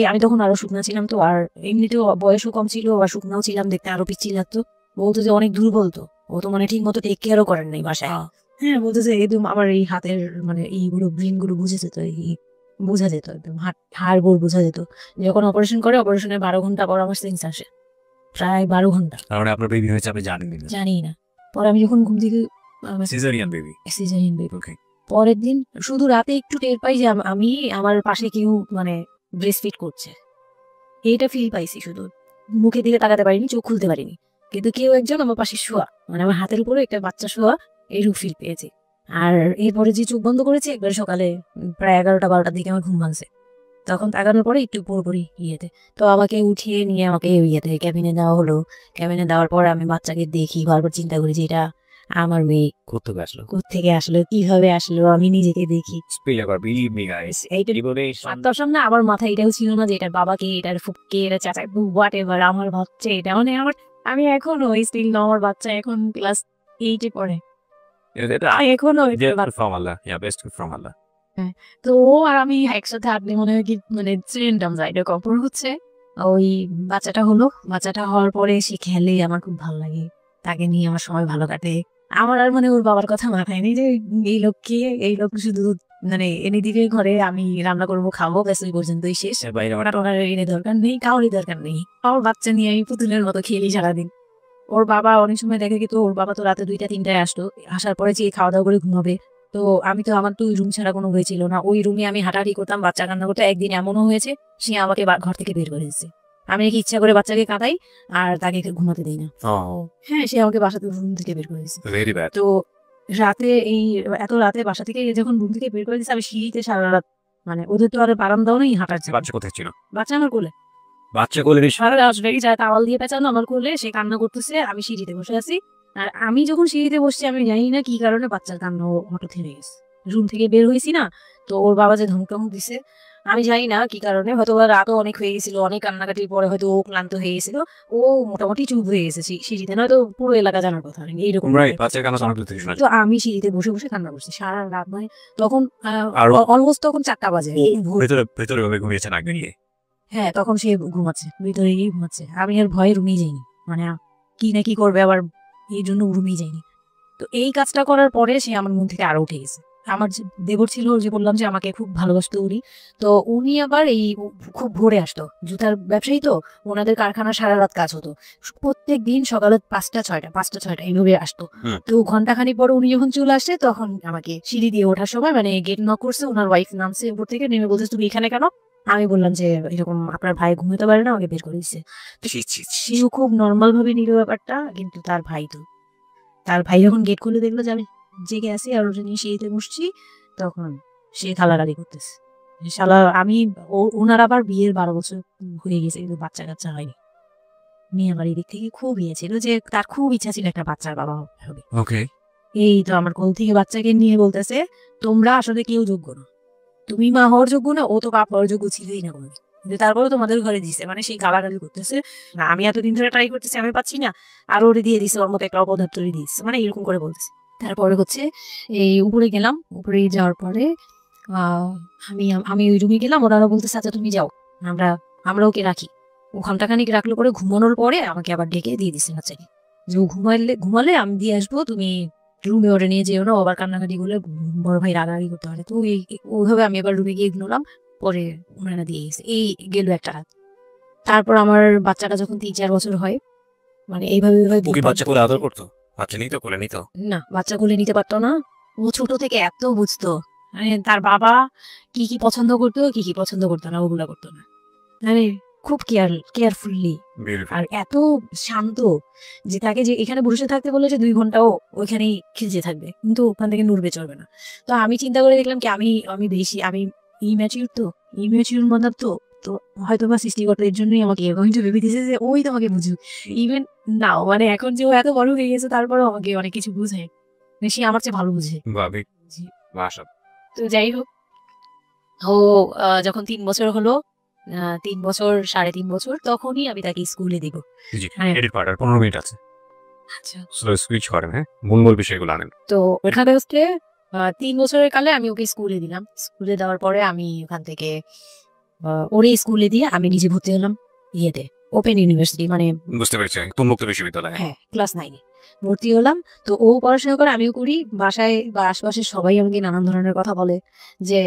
আমি তখন আরো শুকনা ছিলাম, তো আর এমনিতেও বয়সও কম ছিল, আর শুকনাও ছিলাম, দেখতে আরো পিচ্ছি লাগতো। বলতো যে অনেক দুর্বল, তো ও তো মানে ঠিক মতো টেক কেয়ারও করেন নাই বাসায়। হ্যাঁ, বলতেছে একদম আমার এই হাতের মানে এইগুলো ব্রেন গুলো বুঝেছে, তো এই বোঝা যেত, একদম হাড় গোড় বোঝা যেত। যখন অপারেশন করে, অপারেশনের 12 ঘন্টা পর আমার সেন্স আসে, প্রায় 12 ঘন্টা। আপনার বেবি হয়েছে আপনি জানি না। পরে আমি যখন ঘুম থেকে সিজারিয়ান বেবি, পরের দিন শুধু রাতে একটু টের পাই যে আমি আমার পাশে কেউ মানে ব্রেস্ট ফিড করছে, এইটা ফিল পাইছি। শুধু মুখের দিকে তাকাতে পারিনি, চোখ খুলতে পারিনি, কিন্তু কেউ একজন আমার পাশে শোয়া, মানে আমার হাতের উপরে একটা বাচ্চা শোয়া, এইরূপ ফিল পেয়েছি। আর এরপরে যে চোখ বন্ধ করেছি একবার সকালে প্রায় 11টা-12টার দিকে আমার ঘুম ভাঙছে, তখন তাকানোর পরে একটু পুরোপুরি ইয়েতে, তো আমাকে উঠিয়ে নিয়ে আমাকে ইয়েতে ক্যাবিনে দেওয়া হলো। ক্যাবিনে দেওয়ার পর আমি বাচ্চাকে দেখি, বারবার চিন্তা করি যে এটা আমার মেয়ে কোত্থেকে আসলো, কিভাবে আসলো, আমি নিজেকে দেখি। সামনে আমার মাথায় এটাও ছিল না যে এটার বাবাকে, এটার ফুপকে, এটা চাচা, হোয়াট এভার আমার বাচ্চা এটা, মানে আমি এখনো স্টিল আমার বাচ্চা এখন ক্লাস 8-এ পড়ে, এখনো তো ও আর আমি একসাথে আপনি মনে হয় কি মানে ট্রেনটাম যাই কখন হচ্ছে ওই বাচ্চাটা হলো, বাচ্চাটা হওয়ার পরে সে খেলে, আমার খুব ভালো লাগে, তাকে নিয়ে আমার সময় ভালো কাটে। আমার আর মানে ওর বাবার কথা মাথায় নেই যে এই লোক শুধু মানে এনে দিকে ঘরে, আমি রান্না করবো, খাবো, ব্যাস ওই পর্যন্তই শেষ, এনে দরকার নেই, কাউরই দরকার নেই। আমার বাচ্চা নিয়ে আমি পুতুলের মতো খেলি সারাদিন। ওর বাবা অনেক সময় দেখে কিন্তু ওর বাবা তো রাতে 2টা-3টায় আসতো, আসার পরে যে খাওয়া দাওয়া করে ঘুমাবে। তো আমি তো আমার তো ওই রুম ছাড়া কোনো ওয়ে ছিল না, ওই রুমে আমি হাঁটাহাঁটি করতাম, বাচ্চা কান্না করতে। একদিন এমনও হয়েছে সে আমাকে ঘর থেকে বের করে দিচ্ছে, আমি নাকি ইচ্ছা করে বাচ্চাকে কাঁদাই আর তাকে ঘুমাতে দিই না। হ্যাঁ, সে আমাকে বাসা থেকে রুম থেকে বের করে দিচ্ছে। তো রাতে এত রাতে বাসা থেকে যখন রুম থেকে বের করে দিচ্ছে, আমি সিঁড়িতে সারা রাত, মানে ওদের তো আর বারান্দাও নেই হাঁটার। বাচ্চা কোথায় ছিল? বাচ্চা আমার কোলে, সারা রাত তাওয়াল দিয়ে পেঁচানো আমার কোলে, সে কান্না করতেছে, আমি সিঁড়িতে বসে আছি। আর আমি যখন সিঁড়িতে বসছি, আমি জানি না কি কারণে বাচ্চার কান্না হঠাৎ থেমে গেছে। রুম থেকে বের হয়েছি না, তো ওর বাবা যে ধমকামুক দিছে, আমি জানি না কি কারণে, হয়তো রাতও অনেক হয়ে গেছিল, অনেক কান্নাকাটির পরে হয়তো ও ক্লান্ত হয়ে গেছিল, ও মোটামুটি চুপ হয়ে গেছে সিঁড়িতে, নয়তো পুরো এলাকা জানার কথা এইরকম। তো আমি সিঁড়িতে বসে বসে কান্না করছি সারা রাত, মানে তখন অলমোস্ট তখন 4টা বাজে। হ্যাঁ, তখন সে ঘুমাচ্ছে, ভিতরে গিয়ে ঘুমাচ্ছে। আমি আর ভয়ে রুমেই যাইনি, মানে কি না কি করবে আবার, এই জন্য রুমেই যাইনি। তো এই কাজটা করার পরে সে আমার মন থেকে আরো উঠে গেছে। আমার যে দেবর ছিল, যে বললাম যে আমাকে খুব ভালোবাসতো উনি, তো উনি আবার খুব ভোরে আসতো, জুতার ব্যবসায়ী তো, ওনাদের কারখানা সারা রাত কাজ হতো, প্রত্যেক দিন সকালে 5টা-6টা এইভাবে আসতো। তো ঘন্টাখানি পরে উনি যখন চলে আসছে, তখন আমাকে সিঁড়ি দিয়ে ওঠার সময় মানে গেট নক করছে, ওনার ওয়াইফ নামছে উপর থেকে, নেমে বলছে তুমি এখানে কেন? আমি বললাম যে এরকম আপনার ভাই ঘুমাতে পারে না, আমাকে বের করে দিচ্ছে। শিশু খুব নর্মাল ভাবে নিল ব্যাপারটা, কিন্তু তার ভাই যখন গেট খুলে দেখলো যে আমি জেগে আছি আর ওটা নিয়ে সিঁড়িতে বসছি, তখন সে খালাগালি করতেছে। শালা আমি ওনার আবার বিয়ের 12 বছর হয়ে গেছে, কিন্তু বাচ্চা কাচ্চা হয়নি। মেয়ে আমার এদিক থেকে খুব ইয়ে ছিল যে তার খুব ইচ্ছা ছিল একটা বাচ্চার বাবা হবে। এই তো আমার কোল থেকে বাচ্চাকে নিয়ে বলতেছে তোমরা আসলে কেউ যোগ্য না, তুমি মা হওয়ার যোগ্য না, ও তো বাপ হওয়ার যোগ্য ছিলই না কোনো, কিন্তু তারপরে তোমাদের ঘরে দিছে, মানে সেই গালাগালি করতেছে। না আমি এতদিন ধরে ট্রাই করতেছি, আমি পাচ্ছি না, আর ওরে দিয়ে দিছে, ওর মতো একটা অপদার্থই দিচ্ছে, মানে এরকম করে বলতেছে। তারপরে হচ্ছে এই উপরে গেলাম, উপরে যাওয়ার পরে আমি ওই রুমে গেলাম, ওরা বলতেছে আচ্ছা তুমি যাও, আমরা ওকে রাখি। ঘন্টাখানিক রাখলো, পরে ঘুমানোর পরে আমাকে আবার ডেকে দিয়ে দিচ্ছে বাচ্চাকে, যে ঘুমালে আমি দিয়ে আসবো, তুমি রুমে ওরে নিয়ে যেও না, আবার কান্নাকাটি করলে বড় ভাই রাগারাগি করতে পারে। তো ওইভাবে আমি আবার রুমে গিয়ে ঘুমলাম, পরে ওনারা দিয়ে গেছে। এই গেল একটা রাত। তারপর আমার বাচ্চাটা যখন 3-4 বছর হয়, মানে এইভাবে বাচ্চা কোলে আদর করতো, না বাচ্চা কোলে নিতে পারতো না। ও ছোট থেকে এত বুঝতো, মানে তার বাবা কি কি পছন্দ করতো, কি কি পছন্দ করতো না, ওগুলা করতো না, মানে খুব কেয়ারফুলি, আর এত শান্ত যে তাকে যে এখানে বসে থাকতে বলে যে 2 ঘন্টাও ওইখানেই খেলতে থাকবে, কিন্তু ওখান থেকে নড়বে চলবে না। তো আমি চিন্তা করে দেখলাম কি আমি বেশি ইম্যাচিউর মাদার, তো হয়তো বা সৃষ্টিকর্তা এর জন্যই আমাকে এরকম ভেবে দিয়েছে যে ওই তোমাকে বুঝুক। ইভেন নাও মানে এখন যে ও এত বড় হয়ে গেছে, তারপরেও আমাকে অনেক কিছু বুঝে, সে আমার চেয়ে ভালো বুঝে। তো যাই হোক, ও যখন 3 বছর হলো, 3 বছর 3.5 বছর, তখনই আমি তাকে স্কুলে দিব। তো ওখানে হচ্ছে 3 বছরের কালে আমি ওকে স্কুলে দিলাম। স্কুলে দেওয়ার পরে আমি ওখান থেকে ওরে স্কুলে দিয়ে আমি নিজে ভর্তি হলাম ইয়েতে, ওপেন ইউনিভার্সিটি, মানে বুঝতে পেরেছি, উন্মুক্ত বিশ্ববিদ্যালয়। হ্যাঁ, ক্লাস 9-এ। ভর্তি হলাম। তো ও পড়াশোনা করে, আমিও করি। বাসায় বা আশপাশের সবাই আমাকে নানান ধরনের কথা বলে যে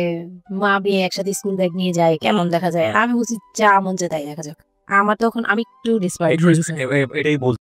মা মেয়ে একসাথে স্কুল ব্যাগ নিয়ে যায়, কেমন দেখা যায়। আমি বলছি যা মন চায় তাই দেখা যাক। আমার তখন আমি একটু ডিসপারেট হয়ে গেছি। এটাই বলতে